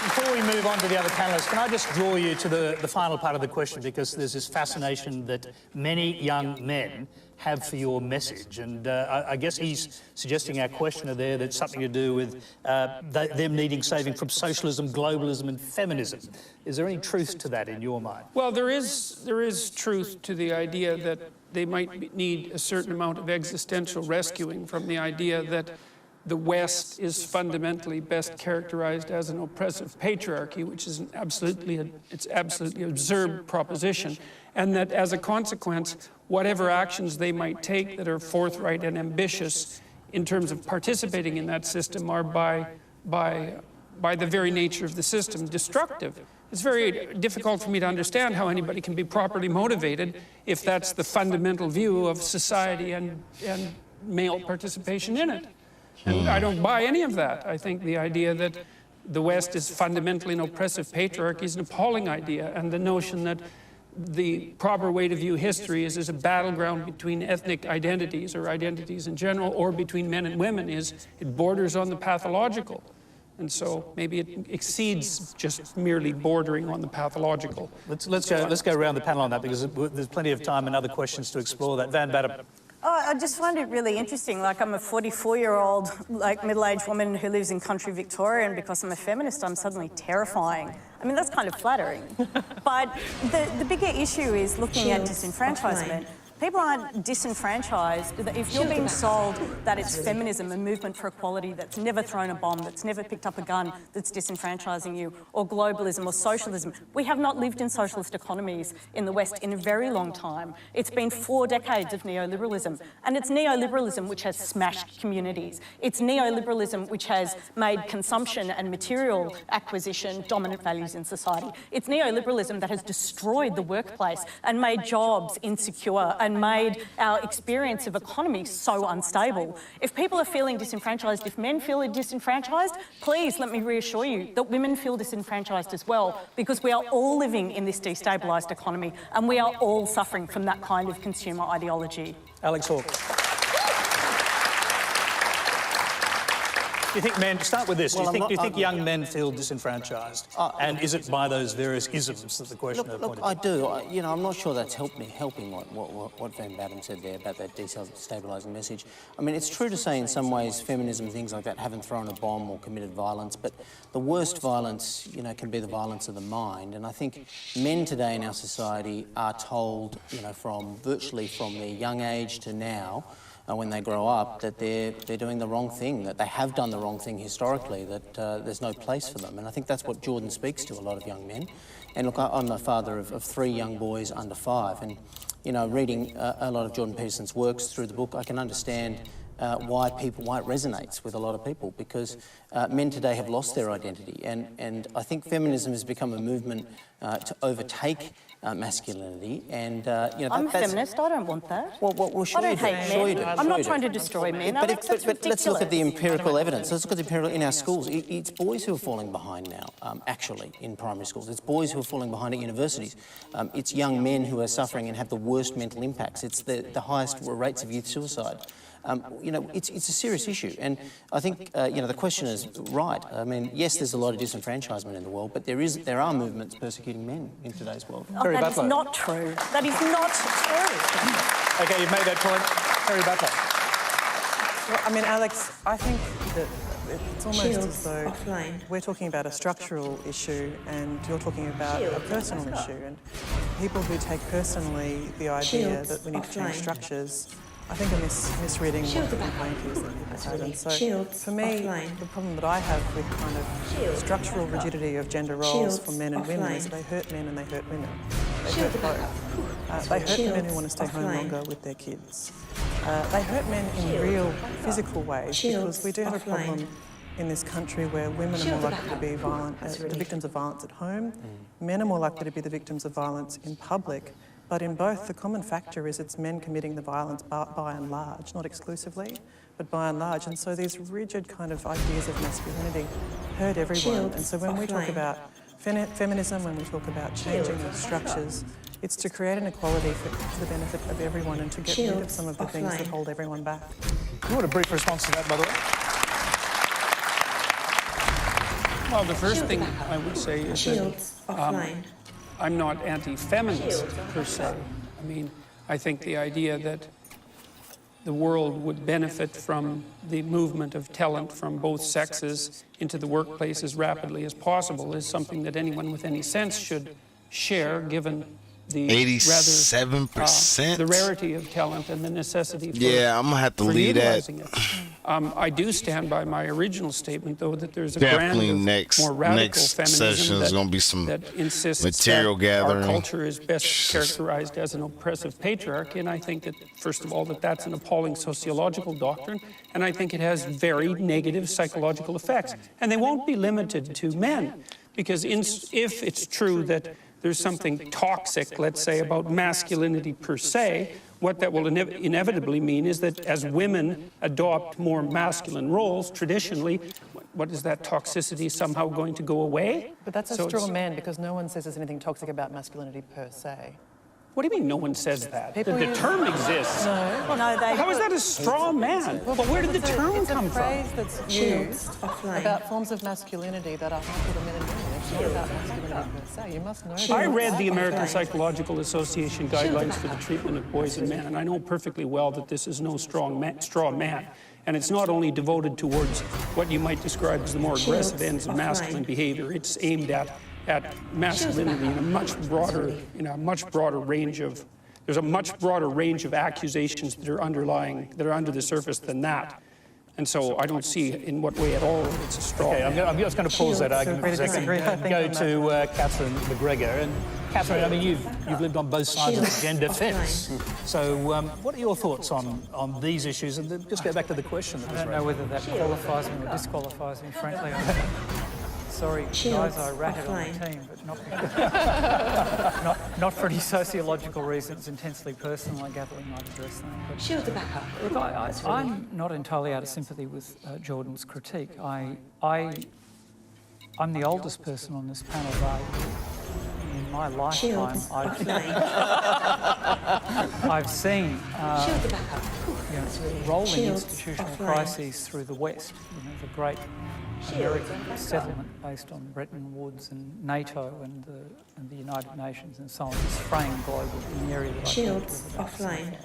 before we move on to the other panellists, can I just draw you to the final part of the question, because there's this fascination that many young men have for your message. And I guess he's suggesting our questioner there that's something to do with them needing saving from socialism, globalism and feminism. Is there any truth to that in your mind? Well, there is truth to the idea that they might need a certain amount of existential rescuing from the idea that the West is fundamentally best characterized as an oppressive patriarchy, which is an absolutely absurd proposition, and that as a consequence, whatever actions they might take that are forthright and ambitious in terms of participating in that system are by the very nature of the system destructive. It's very difficult for me to understand how anybody can be properly motivated if that's the fundamental view of society and male participation in it. And I don't buy any of that. I think the idea that the West is fundamentally an oppressive patriarchy is an appalling idea, and the notion that the proper way to view history is as a battleground between ethnic identities or identities in general, or between men and women, it borders on the pathological. And so maybe it exceeds just merely bordering on the pathological. Let's go around the panel on that, because there's plenty of time and other questions to explore that. Van Batten. Oh, I just find it really interesting. Like, I'm a 44-year-old, middle-aged woman who lives in country Victoria, and because I'm a feminist, I'm suddenly terrifying. I mean, that's kind of flattering. But the bigger issue is looking at disenfranchisement. People aren't disenfranchised. If you're being sold that it's feminism, a movement for equality that's never thrown a bomb, that's never picked up a gun, that's disenfranchising you, or globalism or socialism. We have not lived in socialist economies in the West in a very long time. It's been 4 decades of neoliberalism. And it's neoliberalism which has smashed communities. It's neoliberalism which has made consumption and material acquisition dominant values in society. It's neoliberalism that has destroyed the workplace and made jobs insecure and made our experience of economy so unstable. If people are feeling disenfranchised, if men feel disenfranchised, please let me reassure you that women feel disenfranchised as well, because we are all living in this destabilised economy and we are all suffering from that kind of consumer ideology. Alex Hawke. you think men... Start with this. Well, do you think young men feel disenfranchised? And is it by those various isms that the questioner pointed I do. I'm not sure that's helping what Van Batten said there about that destabilising message. I mean, it's true to say in some ways feminism and things like that haven't thrown a bomb or committed violence, but the worst violence, can be the violence of the mind. And I think men today in our society are told, virtually from their young age to now, when they grow up, that they're doing the wrong thing, that they have done the wrong thing historically, that there's no place for them. And I think that's what Jordan speaks to a lot of young men. And look, I'm a father of 3 young boys under 5, and reading a lot of Jordan Peterson's works through the book, I can understand why it resonates with a lot of people, because men today have lost their identity, and I think feminism has become a movement to overtake masculinity, and I'm a feminist. I don't want that. Well, sure I don't hate men. I'm not trying to destroy men. But let's look at the empirical evidence. Let's look at the empirical in our schools. It's boys who are falling behind now, actually, in primary schools. It's boys who are falling behind at universities. It's young men who are suffering and have the worst mental impacts. It's the highest rates of youth suicide. It's a serious issue, and I think the question is right. I mean, yes, there's a lot of disenfranchisement in the world, but there are movements persecuting men in today's world. That is not true. That is not true. OK, you've made that point. Harry Butler. Well, I mean, Alex, I think that it's almost as though we're talking about a structural issue and you're talking about a personal issue, and people who take personally the idea that we need to change structures, I think are misreading what the complaint is that people said. And so, for me, the problem that I have with kind of structural rigidity of gender roles for men and women is they hurt men and they hurt women. They hurt both. They hurt the men who want to stay home longer with their kids. They hurt men in real physical ways, because we do have a problem in this country where women are more likely to be the victims of violence at home. Men are more likely to be the victims of violence in public. But in both, the common factor is it's men committing the violence by and large, not exclusively, but by and large. And so these rigid kind of ideas of masculinity hurt everyone. And so when we talk about feminism, when we talk about changing the structures, it's to create an equality for the benefit of everyone and to get rid of some of the things that hold everyone back. You want a brief response to that, by the way? Well, the first thing I would say is that I'm not anti-feminist per se. I mean, I think the idea that the world would benefit from the movement of talent from both sexes into the workplace as rapidly as possible is something that anyone with any sense should share, given the 87%. The rarity of talent and the necessity for I'm gonna have to leave that. I do stand by my original statement, though, that there's a Definitely brand of more radical next feminism session is gonna be some that insists material that gathering. Our culture is best characterized as an oppressive patriarchy, and I think that, first of all, that's an appalling sociological doctrine, and I think it has very negative psychological effects. And they won't be limited to men, because if it's true that there's something toxic, let's say, about masculinity per se, what that will inevitably mean is that as women adopt more masculine roles, traditionally, what is that toxicity somehow going to go away? But that's a straw man, because no one says there's anything toxic about masculinity per se. What do you mean no one says that? The term exists. No, how is that a straw man? Well, where did the term come from? It's a phrase that's used about forms of masculinity that are harmful to men and women. It's not about masculinity per se. You must know that. I read the American Psychological Association guidelines for the treatment of boys and men, and I know perfectly well that this is no straw man. And it's not only devoted towards what you might describe as the more aggressive ends of masculine behavior. It's aimed at masculinity in a much broader range of. There's a much broader range of accusations that are under the surface than that. And so I don't see in what way at all it's a straw. Okay, I'm just going to pause that argument for a second and go to Catherine McGregor. And Catherine, I mean, you've lived on both sides of the gender fence. So what are your thoughts on these issues? And then just get back to the question that was raised. I don't know whether that qualifies me or disqualifies me, frankly. Sorry, guys, I ratted on the team, but not for any sociological reasons, intensely personal. I gather we might address that. Shield the back up. Look, I'm not entirely out of sympathy with Jordan's critique. I'm the oldest person on this panel, though. In my lifetime, I've seen rolling institutional crises through the West. The great American settlement based on Bretton Woods and NATO and the United Nations and so on is framed global in the area that I Shields offline.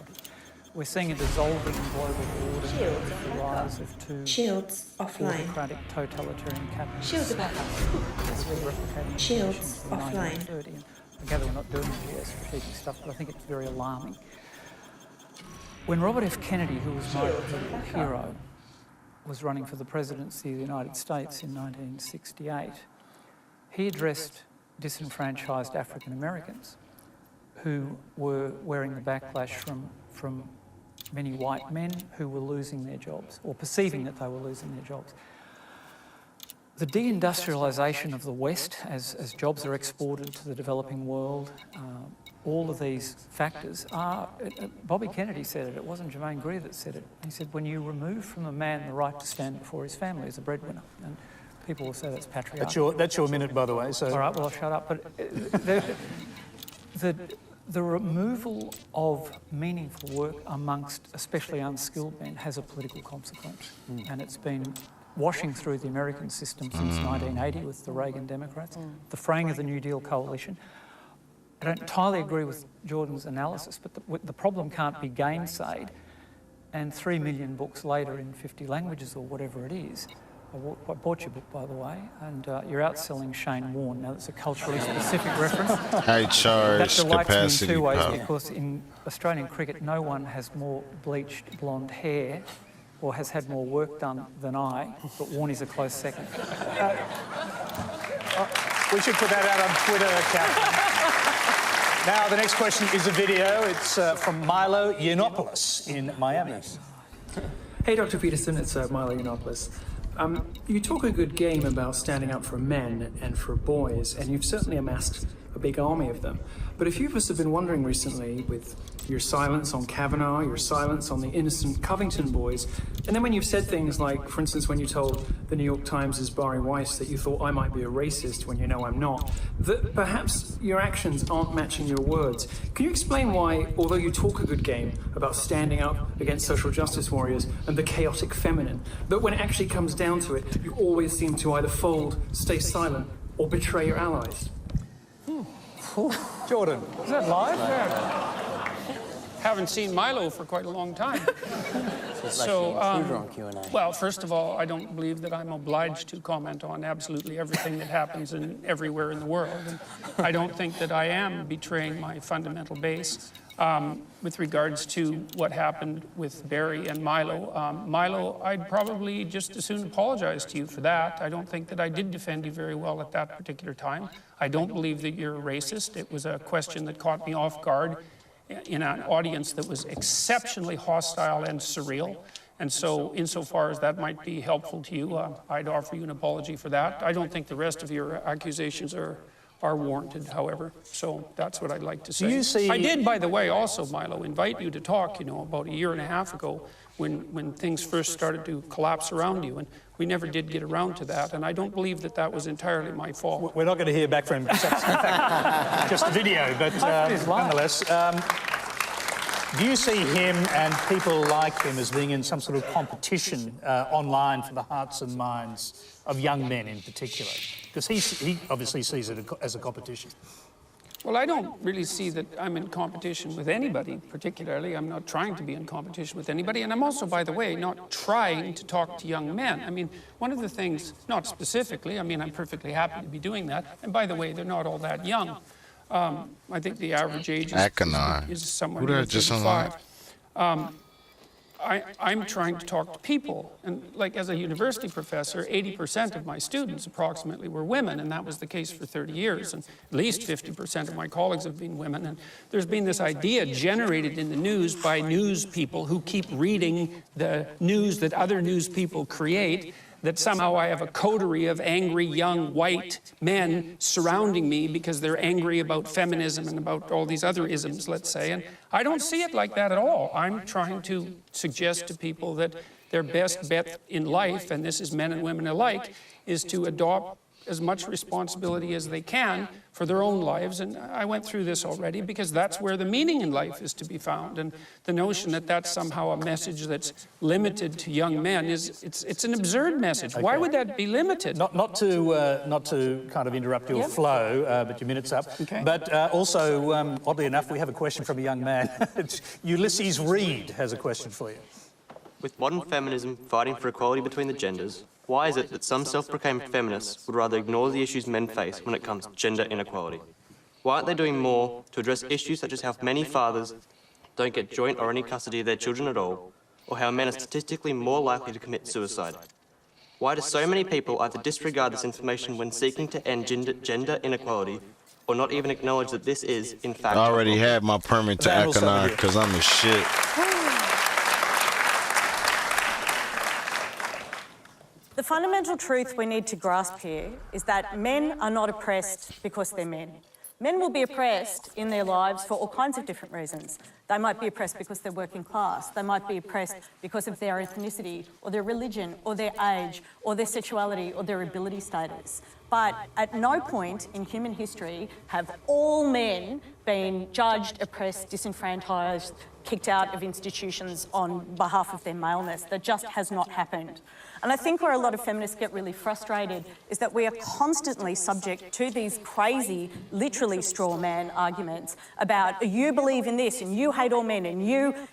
We're seeing a dissolving global order with the rise of two autocratic totalitarian capitalists. Shields replicating Shields offline. I gather we're not doing geostrategic stuff, but I think it's very alarming. When Robert F. Kennedy, who was my political hero, was running for the presidency of the United States in 1968, he addressed disenfranchised African Americans who were wearing the backlash from many white men who were losing their jobs or perceiving that they were losing their jobs. The deindustrialisation of the West as jobs are exported to the developing world, all of these factors are, Bobby Kennedy said it wasn't Germaine Greer that said it. He said, when you remove from a man the right to stand before his family as a breadwinner, and people will say that's patriarchal. That's your minute, by the way. So. All right, well, I'll shut up. But the removal of meaningful work amongst especially unskilled men has a political consequence. And it's been washing through the American system since 1980 with the Reagan Democrats, the fraying of the New Deal coalition. I don't entirely agree with Jordan's analysis, but the problem can't be gainsaid. And 3 million books later in 50 languages or whatever it is. I bought your book, by the way, and you're outselling Shane Warne. Now, that's a culturally specific reference. High charge that delights capacity me in two ways, power. because in Australian cricket, no one has more bleached blonde hair or has had more work done than I, but Warne is a close second. We should put that out on Twitter, Captain. Now, the next question is a video. It's from Milo Yiannopoulos in Miami. Hey, Dr. Peterson, it's Milo Yiannopoulos. You talk a good game about standing up for men and for boys, and you've certainly amassed a big army of them. But a few of us have been wondering recently, with your silence on Kavanaugh, your silence on the innocent Covington boys, and then when you've said things like, for instance, when you told the New York Times' Barry Weiss that you thought I might be a racist when you know I'm not, that perhaps your actions aren't matching your words. Can you explain why, although you talk a good game about standing up against social justice warriors and the chaotic feminine, that when it actually comes down to it, you always seem to either fold, stay silent, or betray your allies? Jordan. Is that live? Haven't seen Milo for quite a long time. Well, first of all, I don't believe that I'm obliged to comment on absolutely everything that happens everywhere in the world. And I don't think that I am betraying my fundamental base with regards to what happened with Barry and Milo. Milo, I'd probably just as soon apologize to you for that. I don't think that I did defend you very well at that particular time. I don't believe that you're a racist. It was a question that caught me off guard in an audience that was exceptionally hostile and surreal. And so, insofar as that might be helpful to you, I'd offer you an apology for that. I don't think the rest of your accusations are warranted, however. So that's what I'd like to say. Do you see... I did, by the way, also, Milo, invite you to talk, about a year and a half ago when things first started to collapse around you. And we never did get around to that. And I don't believe that that was entirely my fault. We're not going to hear back from him. Just a video, but nonetheless. Do you see him and people like him as being in some sort of competition online for the hearts and minds of young men in particular? Because he obviously sees it as a competition. Well, I don't really see that I'm in competition with anybody, particularly. I'm not trying to be in competition with anybody. And I'm also, by the way, not trying to talk to young men. I mean, one of the things, not specifically, I'm perfectly happy to be doing that. And by the way, they're not all that young. I think the average age is somewhere near 35. I'm trying to talk to people. And like as a university professor, 80% of my students approximately were women, and that was the case for 30 years. And at least 50% of my colleagues have been women. And there's been this idea generated in the news by news people who keep reading the news that other news people create, that somehow I have a coterie of angry young white men surrounding me because they're angry about feminism and about all these other isms, let's say. And I don't see it like that at all. I'm trying to suggest to people that their best bet in life, and this is men and women alike, is to adopt as much responsibility as they can for their own lives. And I went through this already because that's where the meaning in life is to be found. And the notion that that's somehow a message that's limited to young men it's an absurd message. Why would that be limited? Not to kind of interrupt your flow, but your minute's up. Okay. But also, oddly enough, we have a question from a young man. Ulysses Reed has a question for you. With modern feminism fighting for equality between the genders, why is it that some self-proclaimed feminists would rather ignore the issues men face when it comes to gender inequality? Why aren't they doing more to address issues such as how many fathers don't get joint or any custody of their children at all, or how men are statistically more likely to commit suicide? Why do so many people either disregard this information when seeking to end gender inequality, or not even acknowledge that this is, in fact... I already had my permit to Achenar because I'm the shit. The fundamental truth we need to grasp here is that men are not oppressed because they're men. Men will be oppressed in their lives for all kinds of different reasons. They might be oppressed because they're working class. They might be oppressed because of their ethnicity or their religion or their age or their sexuality or their ability status. But at no point in human history have all men been judged, oppressed, disenfranchised, kicked out of institutions on behalf of their maleness. That just has not happened. And I think where a lot of feminists get really frustrated is that we are constantly subject to these crazy, literally straw man arguments about you believe in this and you hate all men and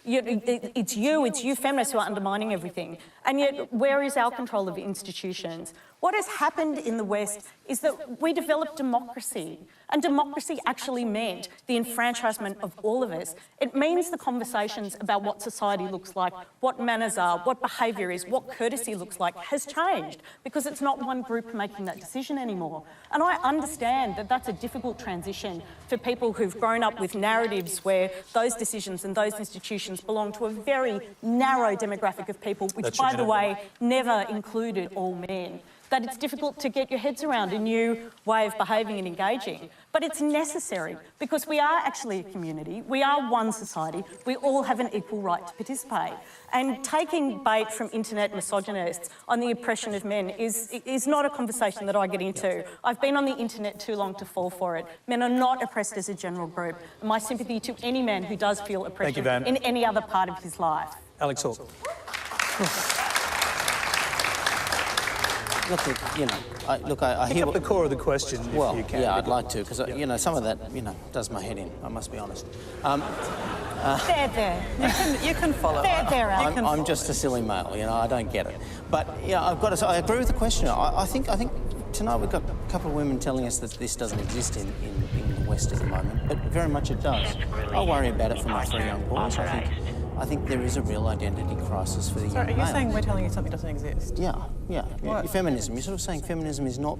it's you feminists who are undermining everything. And yet, where is our control of institutions? What has happened in the West is that we developed democracy. And democracy actually meant the enfranchisement of all of us. It means the conversations about what society looks like, what manners are, what behaviour is, what courtesy looks like has changed because it's not one group making that decision anymore. And I understand that that's a difficult transition for people who've grown up with narratives where those decisions and those institutions belong to a very narrow demographic of people, which, by the way, never included all men. That it's difficult to get your heads around a new way of behaving and engaging. But it's necessary because we are actually a community. We are one society. We all have an equal right to participate. And taking bait from internet misogynists on the oppression of men is not a conversation that I get into. I've been on the internet too long to fall for it. Men are not oppressed as a general group. My sympathy to any man who does feel oppression in any other part of his life. Alex Hawke. Look, I hear the core of the question. Well, if you can. yeah, I'd like to, because some of that, does my head in. I must be honest. There. You can follow. There, Alex. I'm just a silly male. I don't get it. But I've got to say, I agree with the questioner. I think tonight we've got a couple of women telling us that this doesn't exist in the West at the moment, but very much it does. I worry about it for my 3 young boys. I think there is a real identity crisis for the young male. Are you saying we're telling you something doesn't exist? Yeah. Feminism. You're sort of saying feminism is not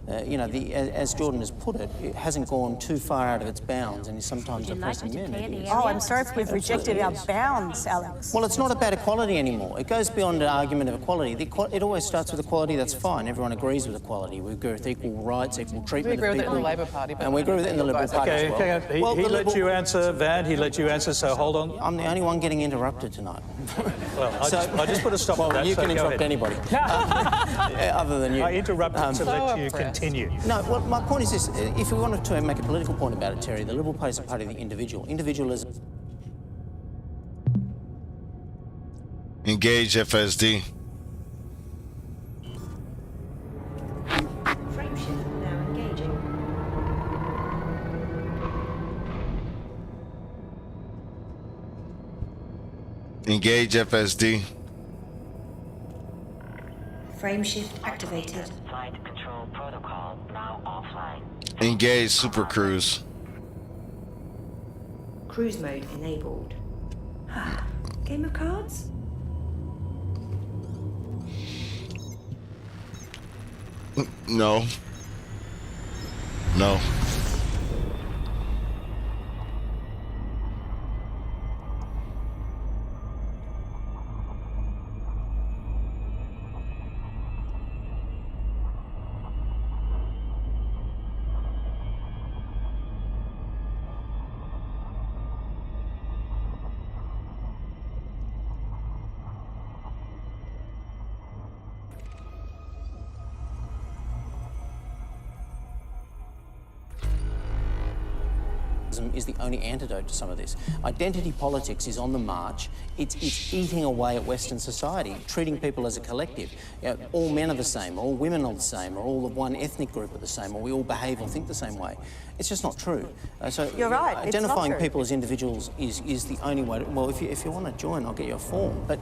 as Jordan has put it, it hasn't gone too far out of its bounds and is sometimes oppressing men. Oh, I'm sorry if we've rejected our bounds, Alex. Well, it's not about equality anymore. It goes beyond an argument of equality. It always starts with equality. That's fine. Everyone agrees with equality. We agree with equal rights, equal treatment of people. We agree with it in the Labor Party. And we agree with it in the Liberal Party as well. He let you answer, Van. He let you answer, so hold on. I'm the only one getting interrupted tonight. Well, I just put a stop to that. You can interrupt anybody. Other than you. I interrupted to let you continue. No, well, my point is this. If we wanted to make a political point about it, Terry, the Liberal Party is a party of the individual. Individualism. Engage FSD. Frameshift now engaging. Engage FSD. Frameshift activated. Flight control protocol now offline. Engage Super Cruise. Cruise mode enabled. Game of cards? No. No. is the only antidote to some of this. Identity politics is on the march. It's eating away at Western society, treating people as a collective. You know, all men are the same, all women are the same, or all of one ethnic group are the same, or we all behave or think the same way. It's just not true. You're right. Identifying people as individuals is the only way to... Well, if you want to join, I'll get you a form. But...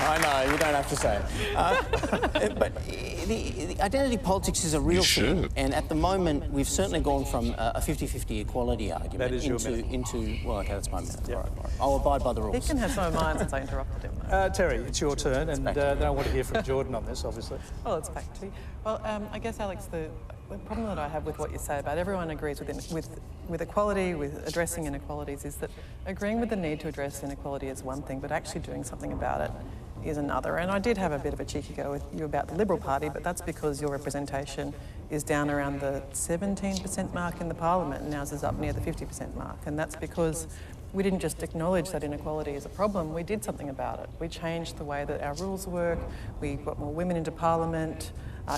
I know, you don't have to say it. But the identity politics is a real thing, and at the moment we've certainly gone from a 50-50 equality argument into well, okay, that's my minute. Yeah. All right. I'll abide by the rules. He can have some of mine since I interrupted him. Terry, it's your turn, and then I want to hear from Jordan on this, obviously. Well, it's back to you. Well, I guess, Alex, the problem that I have with what you say about everyone agrees with equality, with addressing inequalities, is that agreeing with the need to address inequality is one thing, but actually doing something about it is another. And I did have a bit of a cheeky go with you about the Liberal Party, but that's because your representation is down around the 17% mark in the Parliament, and ours is up near the 50% mark. And that's because we didn't just acknowledge that inequality is a problem, we did something about it. We changed the way that our rules work, we got more women into Parliament.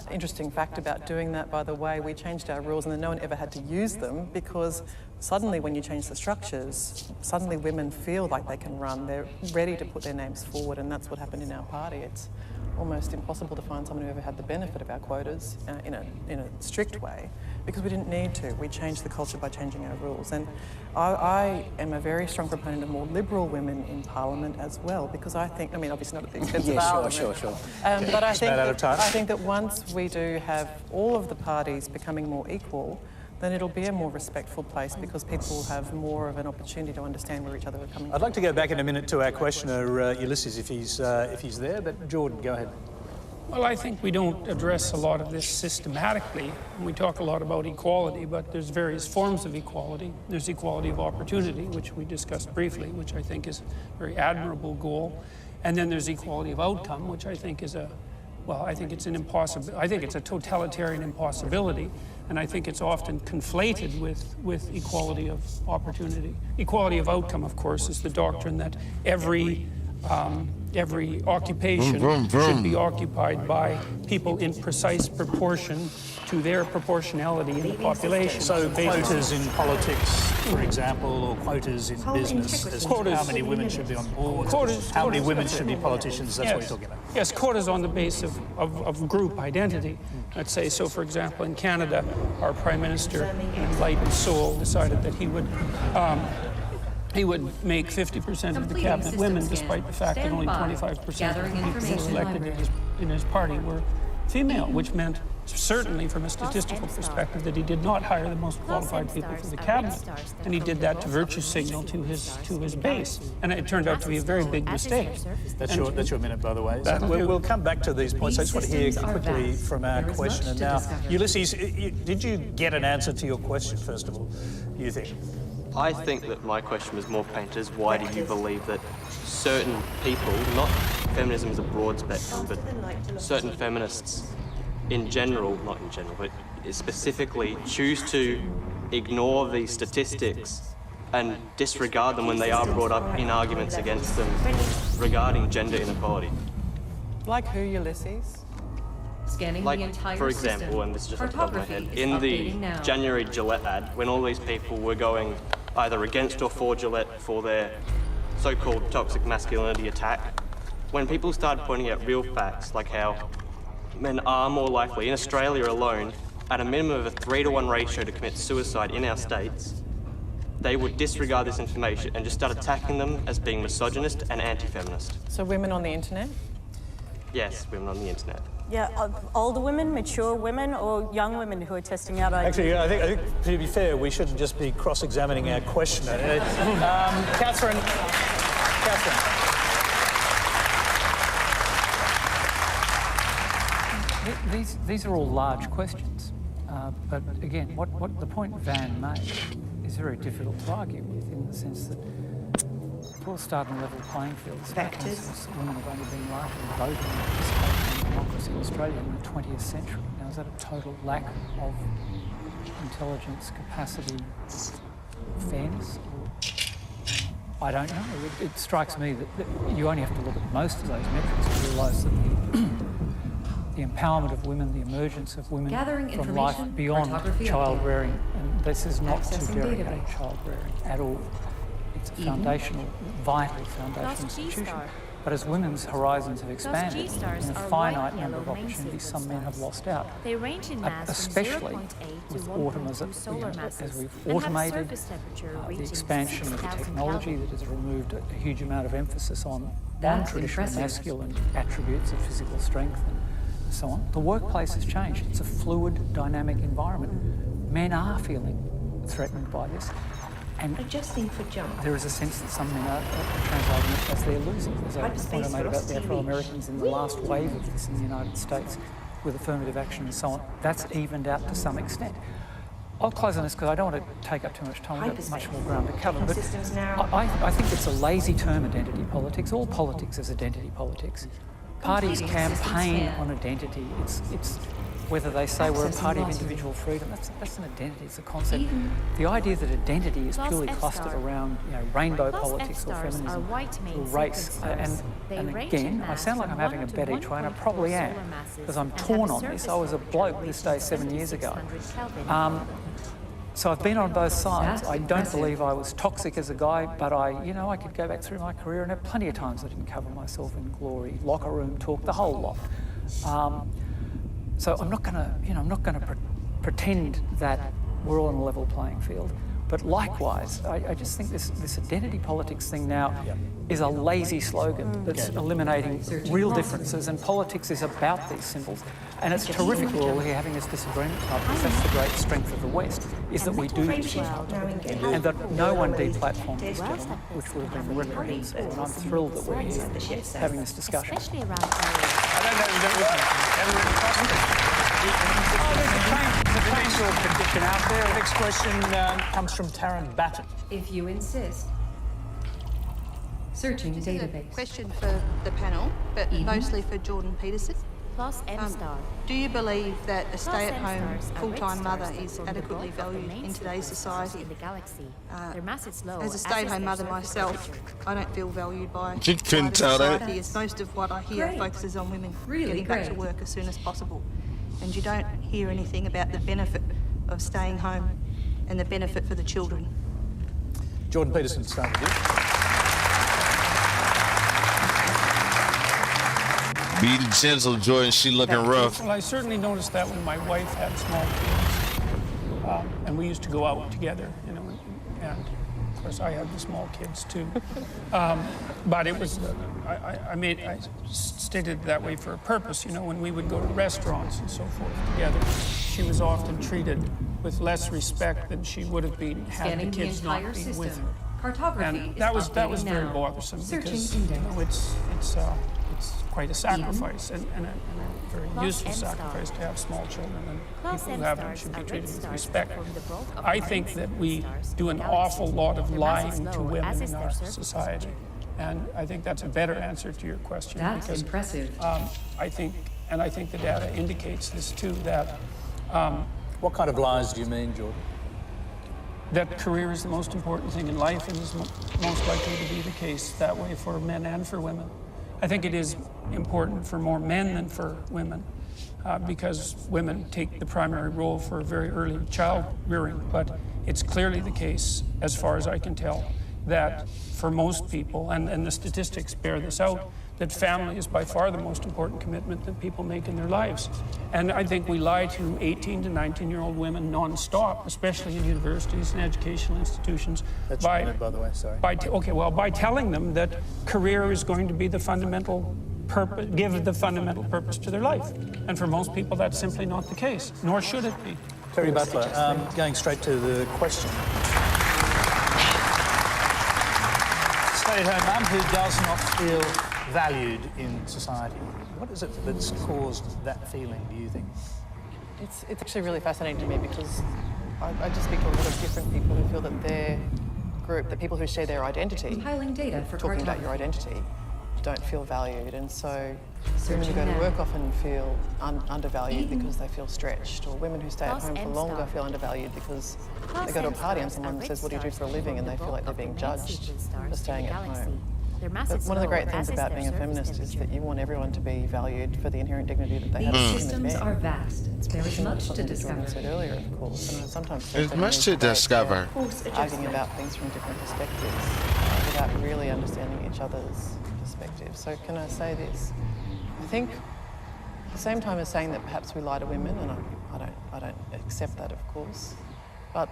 Interesting fact about doing that, by the way, we changed our rules and then no one ever had to use them, because suddenly when you change the structures, suddenly women feel like they can run, they're ready to put their names forward, and that's what happened in our party. It's almost impossible to find someone who ever had the benefit of our quotas in a strict way, because we didn't need to. We changed the culture by changing our rules. And I am a very strong proponent of more liberal women in Parliament as well, because I think, I mean, obviously not at the expense of Parliament. Sure. But I think that once we do have all of the parties becoming more equal, then it'll be a more respectful place, because people have more of an opportunity to understand where each other are coming from. I'd like to go back in a minute to our questioner, Ulysses, if he's there, but Jordan, go ahead. Well, I think we don't address a lot of this systematically. We talk a lot about equality, but there's various forms of equality. There's equality of opportunity, which we discussed briefly, which I think is a very admirable goal. And then there's equality of outcome, which I think is I think it's a totalitarian impossibility, and I think it's often conflated with equality of opportunity. Equality of outcome, of course, is the doctrine that every occupation should be occupied by people in precise proportion to their proportionality in the population. So quotas in politics, for example, or quotas in business, as to how many women should be on boards, how many women should be politicians, that's what you're talking about. Yes, quotas on the basis of group identity. Let's say, so for example, in Canada, our Prime Minister, in light and soul, decided that he would make 50% of the cabinet women, despite the fact that only 25% of the people who were elected in his party were female, which meant, certainly from a statistical perspective, that he did not hire the most qualified people for the cabinet. And he did that to virtue signal to his base. And it turned out to be a very big mistake. That's your minute, by the way. So we'll come back to these points. I just want to hear quickly from our questioner now. Ulysses, did you get an answer to your question, first of all, you think? I think that my question was more painted as, why do you believe that certain people, not feminism as a broad spectrum, but certain feminists in general, not in general, but specifically choose to ignore these statistics and disregard them when they are brought up in arguments against them regarding gender inequality? Like who, Ulysses? Scanning the entire for example, system. and this is just off the top of my head, in the January Gillette ad, when all these people were going either against or for Gillette for their so-called toxic masculinity attack, when people started pointing out real facts like how men are more likely, in Australia alone, at a minimum of a 3-to-1 ratio to commit suicide in our states, they would disregard this information and just start attacking them as being misogynist and anti-feminist. So women on the internet? Yes, women on the internet. Yeah, older women, mature women, or young women who are testing out ideas? Actually, I think to be fair, we shouldn't just be cross-examining our questioner. Catherine. These are all large questions, but again, what the point Van made is very difficult to argue with, in the sense that we'll start on a level playing field. Since women have only been largely voting and participating in democracy in Australia in the 20th century. Now, is that a total lack of intelligence, capacity, fairness? I don't know. It strikes me that you only have to look at most of those metrics to realise that the empowerment of women, the emergence of women Gathering from life information, beyond cartography child update. rearing. And this is not to Accessing derogate database. child rearing at all. It's a foundational, vital foundational institution. But as women's horizons have expanded, in G-stars a are finite white, number of yellow main opportunities, sequence some men have stars. lost out. They range in mass Especially from 0.8 to with 1.2 solar masses as we've and have automated surface temperature the reaching expansion of the 6,000 technology Kelvin. that has removed a huge amount of emphasis on That's non-traditional impressive. masculine attributes of physical strength and so on. The workplace has changed. It's a fluid, dynamic environment. Men are feeling threatened by this. And Adjusting for jump. there is a sense that some men are translating it as they're losing. There's a point I Hyperspace made about the velocity Afro-Americans in the last wave of this in the United States with affirmative action and so on. That's evened out to some extent. I'll close on this because I don't want to take up too much time. We've got much more ground to cover. But I think it's a lazy term, identity politics. All politics is identity politics. Parties campaign on identity. It's whether they say we're a party of individual freedom. That's an identity. It's a concept. The idea that identity is purely clustered around rainbow politics or feminism or race. And again, I sound like I'm having a bet each way, and I probably am, because I'm torn on this. I was a bloke this day 7 years ago. So I've been on both sides. I don't believe I was toxic as a guy, but I could go back through my career and have plenty of times I didn't cover myself in glory, locker room talk, the whole lot. So I'm not going to pretend that we're all on a level playing field. But likewise, I just think this identity politics thing now is a lazy slogan that's eliminating real differences, and politics is about these symbols. And it's terrific we're all here having this disagreement tonight, because that's the great strength of the West, is that we do this, and that no one deplatformed this gentleman, which would have been reprehensible. And I'm thrilled that we're here having this discussion. Especially around There's a change petition out there. The next question comes from Taryn Batten. If you insist. Searching This is a database. question for the panel, but mostly for Jordan Peterson. Plus M star. Do you believe that a stay-at-home M stars are full-time red mother stars that is form the adequately bulk of the valued main in today's sequence stars society? in the galaxy. Their mass is low. As a is stay-at-home their mother surface myself, temperature. I don't feel valued by You couldn't wider tell that. society, as most of what I hear Great. focuses on women Really getting back to great. work as soon as possible. And you don't hear anything about the benefit of staying home and the benefit for the children. Jordan Peterson, start with you. Be the gentle, Jordan. She looking rough. Well, I certainly noticed that when my wife had small kids, and we used to go out together, and of course I had the small kids too. But it was, I stated it that way for a purpose. When we would go to restaurants and so forth together, she was often treated with less respect than she would have been had the Scanning the kids not entire been with system. her. Cartography And is that was updating very now. bothersome Searching because index. it's quite a sacrifice and a very Plus useful M star. sacrifice to have small children, and Plus people M who have them stars should are be red treated with stars respect. that form the bulk of I the think main that sequence we stars in do the an galaxy. awful lot of Their mass is lying to low, women as in is their our surface society. temperature. And I think that's a better answer to your question. That's because, impressive. I think the data indicates this too, that What kind of lies do you mean, Jordan? that career is the most important thing in life and is most likely to be the case that way for men and for women. I think it is important for more men than for women because women take the primary role for very early child rearing, but it's clearly the case, as far as I can tell, that for most people, and the statistics bear this out, that family is by far the most important commitment that people make in their lives. And I think we lie to 18 to 19-year-old women non-stop, especially in universities and educational institutions. That's your minute, by the way, sorry. By telling them that career is going to be the fundamental purpose, give the fundamental purpose to their life. And for most people, that's simply not the case, nor should it be. Terry Butler, going straight to the question. Stay-at-home mum who does not feel valued in society. What is it that's caused that feeling, do you think? It's actually really fascinating to me because I just speak to a lot of different people who feel that their group, the people who share their identity, Compiling data for talking about your identity, don't feel valued. And so women who go to work often feel undervalued because they feel stretched, or women who stay at home for longer feel undervalued because they go to a party and someone says, "What do you do for a living?" and they feel like they're being judged for staying at home. Their massive One of the great things as is about their being a surface feminist is temperature. that you want everyone to be valued for the inherent dignity that they have These as human systems beings. are vast. There is much to Something that discover. Jordan said earlier, of course, and I sometimes There's think much to discover. arguing about things from different perspectives without really understanding each other's perspectives. So can I say this? I think at the same time as saying that perhaps we lie to women, and I don't accept that, of course, but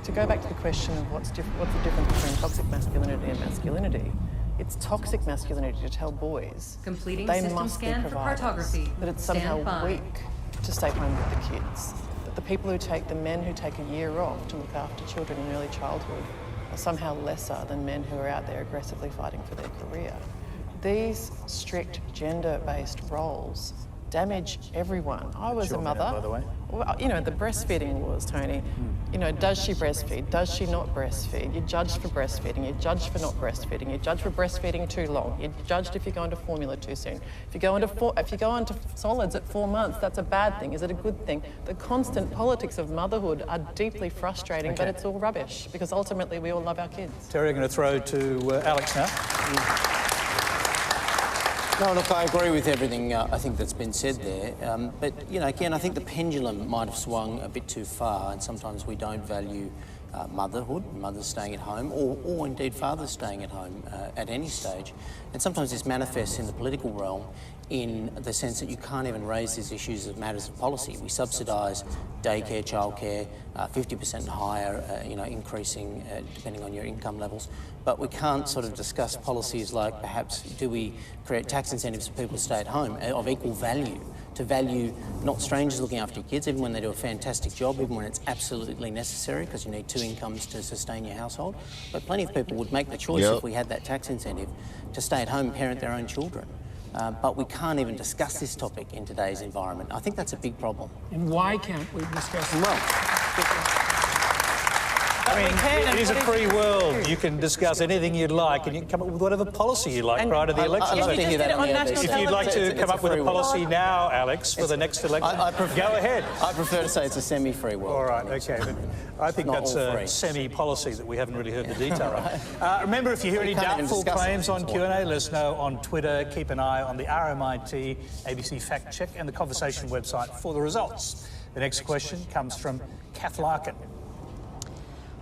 to go back to the question of what's the difference between toxic masculinity and masculinity, it's toxic masculinity to tell boys Completing they system must be scan for providers, cartography. that it's Stand somehow by. weak to stay home with the kids, that the men who take a year off to look after children in early childhood are somehow lesser than men who are out there aggressively fighting for their career. These strict gender-based roles damage everyone. I was a mother. By the way. Well, you know, the breastfeeding wars, Tony. You know, does she breastfeed? Does she not breastfeed? You're judged for breastfeeding. You're judged for not breastfeeding. You're judged for breastfeeding too long. You're judged if you go into formula too soon. If you go into solids at 4 months, that's a bad thing. Is it a good thing? The constant politics of motherhood are deeply frustrating, but it's all rubbish because ultimately we all love our kids. Terry, I'm going to throw to Alex now. No, look, I agree with everything I think that's been said there. But, you know, again, I think the pendulum might have swung a bit too far, and sometimes we don't value motherhood, mothers staying at home, or indeed fathers staying at home at any stage. And sometimes this manifests in the political realm in the sense that you can't even raise these issues as matters of policy. We subsidise daycare, childcare, 50% higher, you know, increasing depending on your income levels. But we can't sort of discuss policies like perhaps do we create tax incentives for people to stay at home of equal value, to value not strangers looking after your kids, even when they do a fantastic job, even when it's absolutely necessary because you need 2 incomes to sustain your household. But plenty of people would make the choice if we had that tax incentive to stay at home and parent their own children. But we can't even discuss this topic in today's environment. I think that's a big problem. And why can't we discuss it? I mean, it is a free world. You can discuss anything you'd like, and you can come up with whatever policy you like prior to the election. If you'd like to come up with a policy now, Alex, for the next election, go ahead. I prefer to say it's a semi-free world. All right, okay. But I think that's a semi-policy that we haven't really heard the detail of. Remember, if you hear any doubtful claims on Q&A, let us know on Twitter. Keep an eye on the RMIT ABC Fact Check and the Conversation website for the results. The next question comes from Kath Larkin.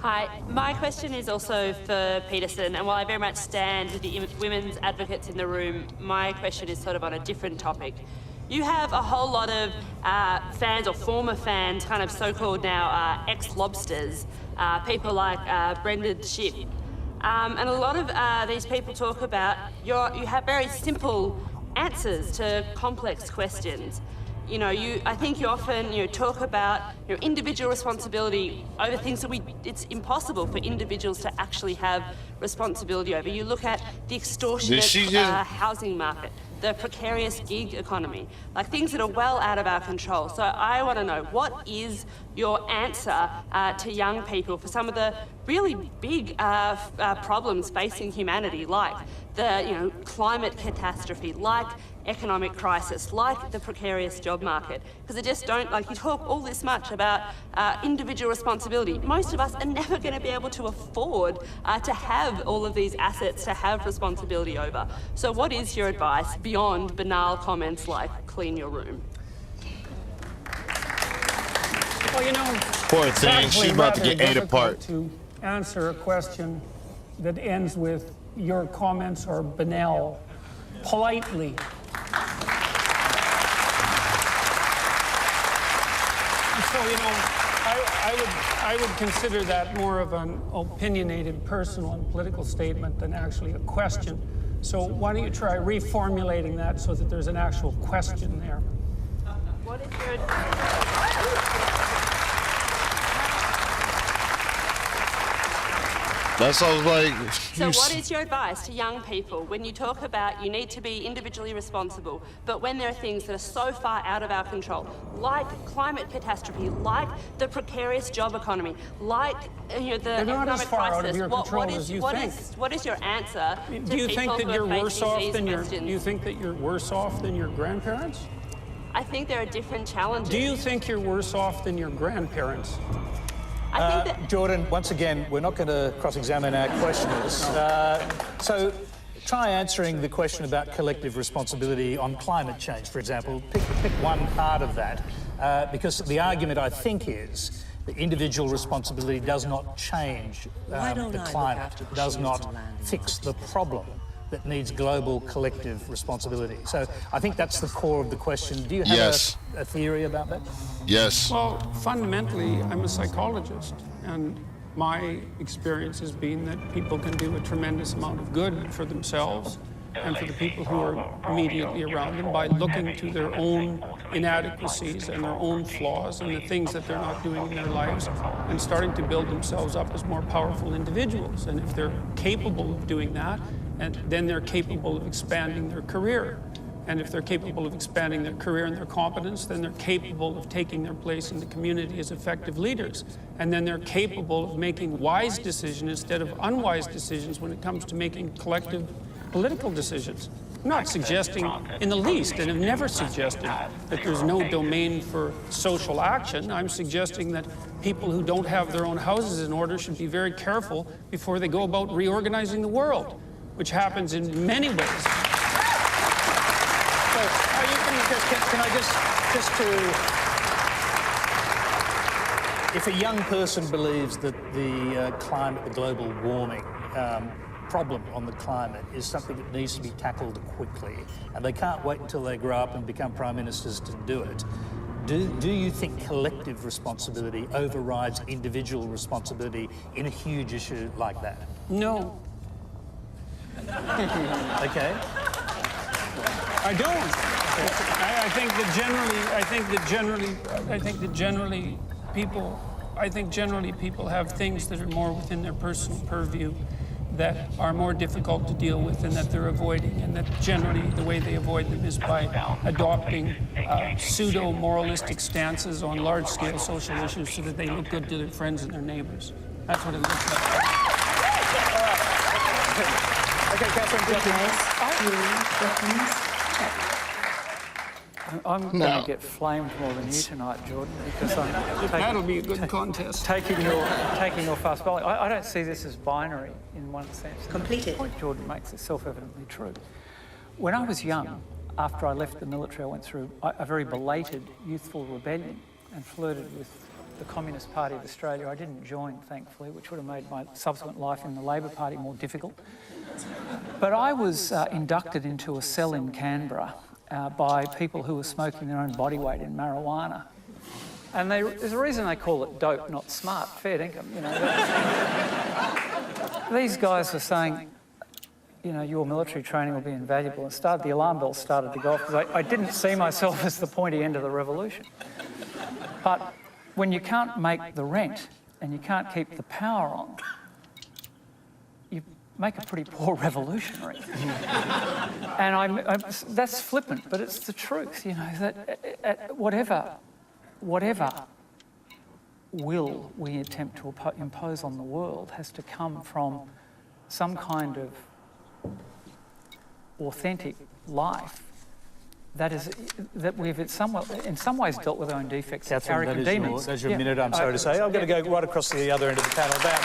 Hi, my question is also for Peterson, and while I very much stand with the women's advocates in the room, my question is sort of on a different topic. You have a whole lot of fans or former fans, kind of so-called now ex-lobsters, people like Brendan Shipp. And a lot of these people talk about you have very simple answers to complex questions. You know, I think you often talk about individual responsibility over things that it's impossible for individuals to actually have responsibility over. You look at the extortionate housing market, the precarious gig economy, like things that are well out of our control. So I want to know, what is your answer to young people for some of the really big problems facing humanity, like the climate catastrophe, like economic crisis, like the precarious job market? Because I just don't, you talk all this much about individual responsibility. Most of us are never going to be able to afford to have all of these assets to have responsibility over. So what is your advice beyond banal comments like clean your room? Well, Poor thing, she's about to get ate apart. To answer a question that ends with your comments are banal, politely. So, I would consider that more of an opinionated, personal and political statement than actually a question. So why don't you try reformulating that so that there's an actual question there? What is your... That sounds like... So what is your advice to young people when you talk about you need to be individually responsible, but when there are things that are so far out of our control, like climate catastrophe, like the precarious job economy, like the economic crisis, what is your answer to Do you think that you're worse off than questions? do you think that you're worse off than your grandparents? I think there are different challenges. Do you think you're worse off than your grandparents? I think that... Jordan, once again, we're not going to cross-examine our questioners. So try answering the question about collective responsibility on climate change, for example. Pick one part of that, because the argument, I think, is that individual responsibility does not change the climate, does not fix the problem that needs global collective responsibility. So I think that's the core of the question. Do you have a theory about that? Yes. Well, fundamentally, I'm a psychologist, and my experience has been that people can do a tremendous amount of good for themselves and for the people who are immediately around them by looking to their own inadequacies and their own flaws and the things that they're not doing in their lives and starting to build themselves up as more powerful individuals. And if they're capable of doing that, and then they're capable of expanding their career. And if they're capable of expanding their career and their competence, then they're capable of taking their place in the community as effective leaders. And then they're capable of making wise decisions instead of unwise decisions when it comes to making collective political decisions. I'm not suggesting in the least, and have never suggested, that there's no domain for social action. I'm suggesting that people who don't have their own houses in order should be very careful before they go about reorganizing the world, which happens in many ways. So, can I just to, if a young person believes that the climate, the global warming problem on the climate is something that needs to be tackled quickly, and they can't wait until they grow up and become prime ministers to do it, do you think collective responsibility overrides individual responsibility in a huge issue like that? No. Okay. I don't. I think generally people have things that are more within their personal purview that are more difficult to deal with and that they're avoiding, and that generally the way they avoid them is by adopting pseudo-moralistic stances on large-scale social issues so that they look good to their friends and their neighbours. That's what it looks like. Okay, Catherine. I'm going to get flamed more than you tonight, Jordan, because I'm that'll be a good contest. Taking your fast bowling. I don't see this as binary in one sense. Completed. The point Jordan makes is self-evidently true. When I was young, after I left the military, I went through a very belated youthful rebellion and flirted with the Communist Party of Australia. I didn't join, thankfully, which would have made my subsequent life in the Labor Party more difficult. But I was inducted into a cell in Canberra by people who were smoking their own body weight in marijuana. And there's a reason they call it dope, not smart. Fair dinkum, you know. These guys were saying, you know, your military training will be invaluable. And the alarm bells started to go off because I didn't see myself as the pointy end of the revolution. But when you can't make the rent and you can't keep the power on, you make a pretty poor revolutionary. And that's flippant, but it's the truth, you know, that whatever will we attempt to impose on the world has to come from some kind of authentic life that we've in some ways dealt with our own defects. Catherine, that's your minute, I'm sorry to say. I'm going to go right across to the other end of the panel. Bam.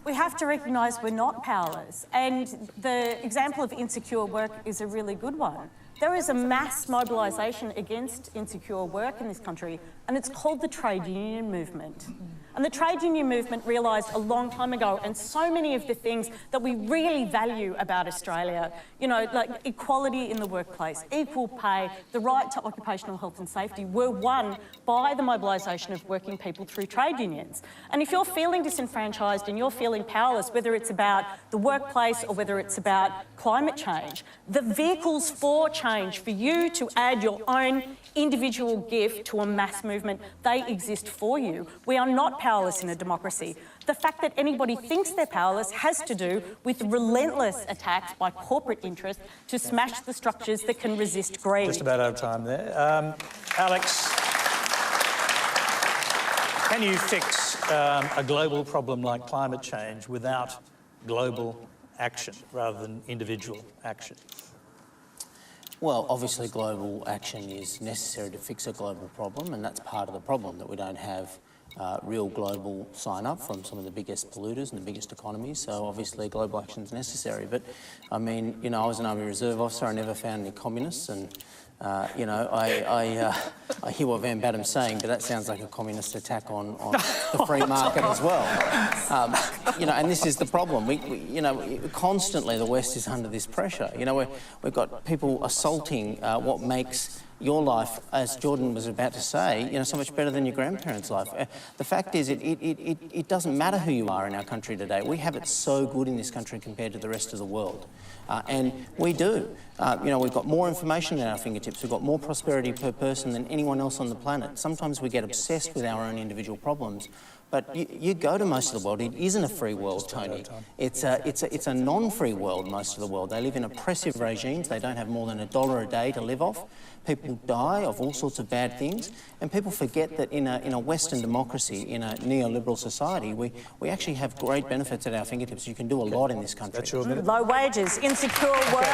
We have to recognise we're not powerless, and the example of insecure work is a really good one. There is a mass mobilisation against insecure work in this country, and it's called the trade union movement. And the trade union movement realised a long time ago, and so many of the things that we really value about Australia, you know, like equality in the workplace, equal pay, the right to occupational health and safety, were won by the mobilisation of working people through trade unions. And if you're feeling disenfranchised and you're feeling powerless, whether it's about the workplace or whether it's about climate change, the vehicles for change, for you to add your own individual gift to a mass movement, they exist for you. We are not powerless in a democracy. The fact that anybody thinks they're powerless has to do with relentless attacks by corporate interests to smash the structures that can resist greed. Just about out of time there. Alex, can you fix a global problem like climate change without global action rather than individual action? Well, obviously global action is necessary to fix a global problem, and that's part of the problem, that we don't have real global sign-up from some of the biggest polluters and the biggest economies, so obviously global action is necessary. But, I mean, you know, I was an Army Reserve officer, I never found any communists, and, you know, I hear what Van Batten's saying, but that sounds like a communist attack on the free market as well. You know, and this is the problem. You know, constantly the West is under this pressure. You know, we've got people assaulting what makes your life, as Jordan was about to say, you know, so much better than your grandparents' life. The fact is, it doesn't matter who you are in our country today. We have it so good in this country compared to the rest of the world. And we do. You know, we've got more information at our fingertips. We've got more prosperity per person than anyone else on the planet. Sometimes we get obsessed with our own individual problems. But you go to most of the world, it isn't a free world, Tony. It's a non-free world, most of the world. They live in oppressive regimes. They don't have more than $1 a day to live off. People die of all sorts of bad things. And people forget that in a Western democracy, in a neoliberal society, we actually have great benefits at our fingertips. You can do a lot in this country. That's your minute. Low wages, insecure work,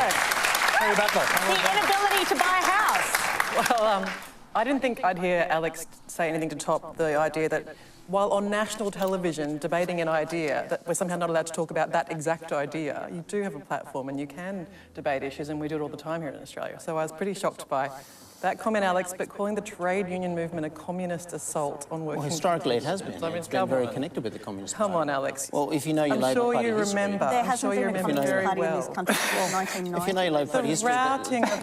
Terry Butler. the inability to buy a house. Well, I didn't think I'd hear Alex say anything to top the idea that while on national television debating an idea, that we're somehow not allowed to talk about that exact idea. You do have a platform and you can debate issues, and we do it all the time here in Australia. So I was pretty shocked by that comment, Alex, but calling the trade union movement a communist assault on working... Well, historically it has been. It's been very connected with the Communist Party. Come on, Alex. Well, if you know your I'm Labour sure Party you history... remember. There I'm hasn't sure you been a remember Communist very Party in well. this country since 1990. If you know your Labour Party history,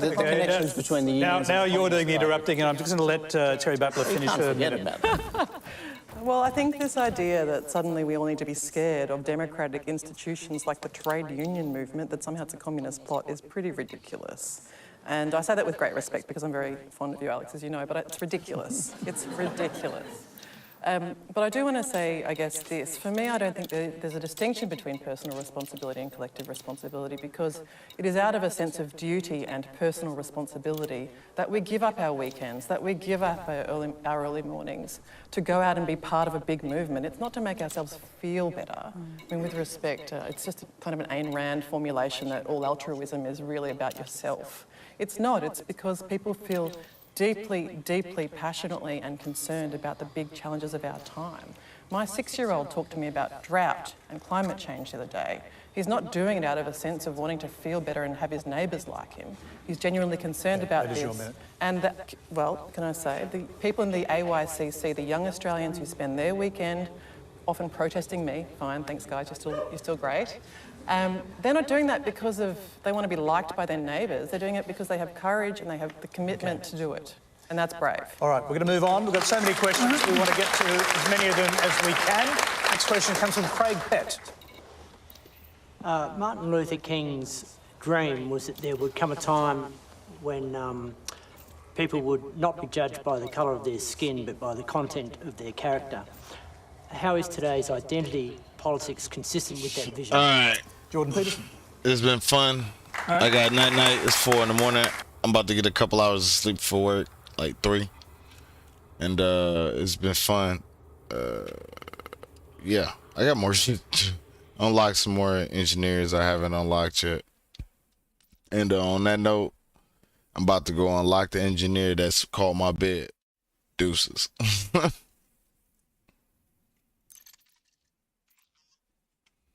the connections between the unions... Now you're doing the interrupting, and I'm just going to let Terry Butler finish her minute. Well, I think this idea that suddenly we all need to be scared of democratic institutions like the trade union movement, that somehow it's a communist plot, is pretty ridiculous. And I say that with great respect because I'm very fond of you, Alex, as you know, but it's ridiculous. It's ridiculous. But I do want to say, I guess, this. For me, I don't think there's a distinction between personal responsibility and collective responsibility, because it is out of a sense of duty and personal responsibility that we give up our weekends, that we give up our early mornings to go out and be part of a big movement. It's not to make ourselves feel better. I mean, with respect, it's just kind of an Ayn Rand formulation that all altruism is really about yourself. It's not. It's because people feel deeply, deeply, passionately and concerned about the big challenges of our time. My 6-year-old talked to me about drought and climate change the other day. He's not doing it out of a sense of wanting to feel better and have his neighbours like him. He's genuinely concerned about this. And that, well, can I say, the people in the AYCC, the young Australians who spend their weekend often protesting me, fine, thanks guys, you're still great. They're not doing that because they want to be liked by their neighbours. They're doing it because they have courage and they have the commitment to do it. And that's brave. All right, we're going to move on. We've got so many questions. We want to get to as many of them as we can. Next question comes from Craig Pett. Martin Luther King's dream was that there would come a time when people would not be judged by the colour of their skin, but by the content of their character. How is today's identity politics consistent with that vision? All right. Jordan Peterson. It's been fun. Right. I got night. It's 4 in the morning. I'm about to get a couple hours of sleep for work, like 3. And it's been fun. Yeah, I got more shit to unlock, some more engineers I haven't unlocked yet. And on that note, I'm about to go unlock the engineer that's called my bed. Deuces.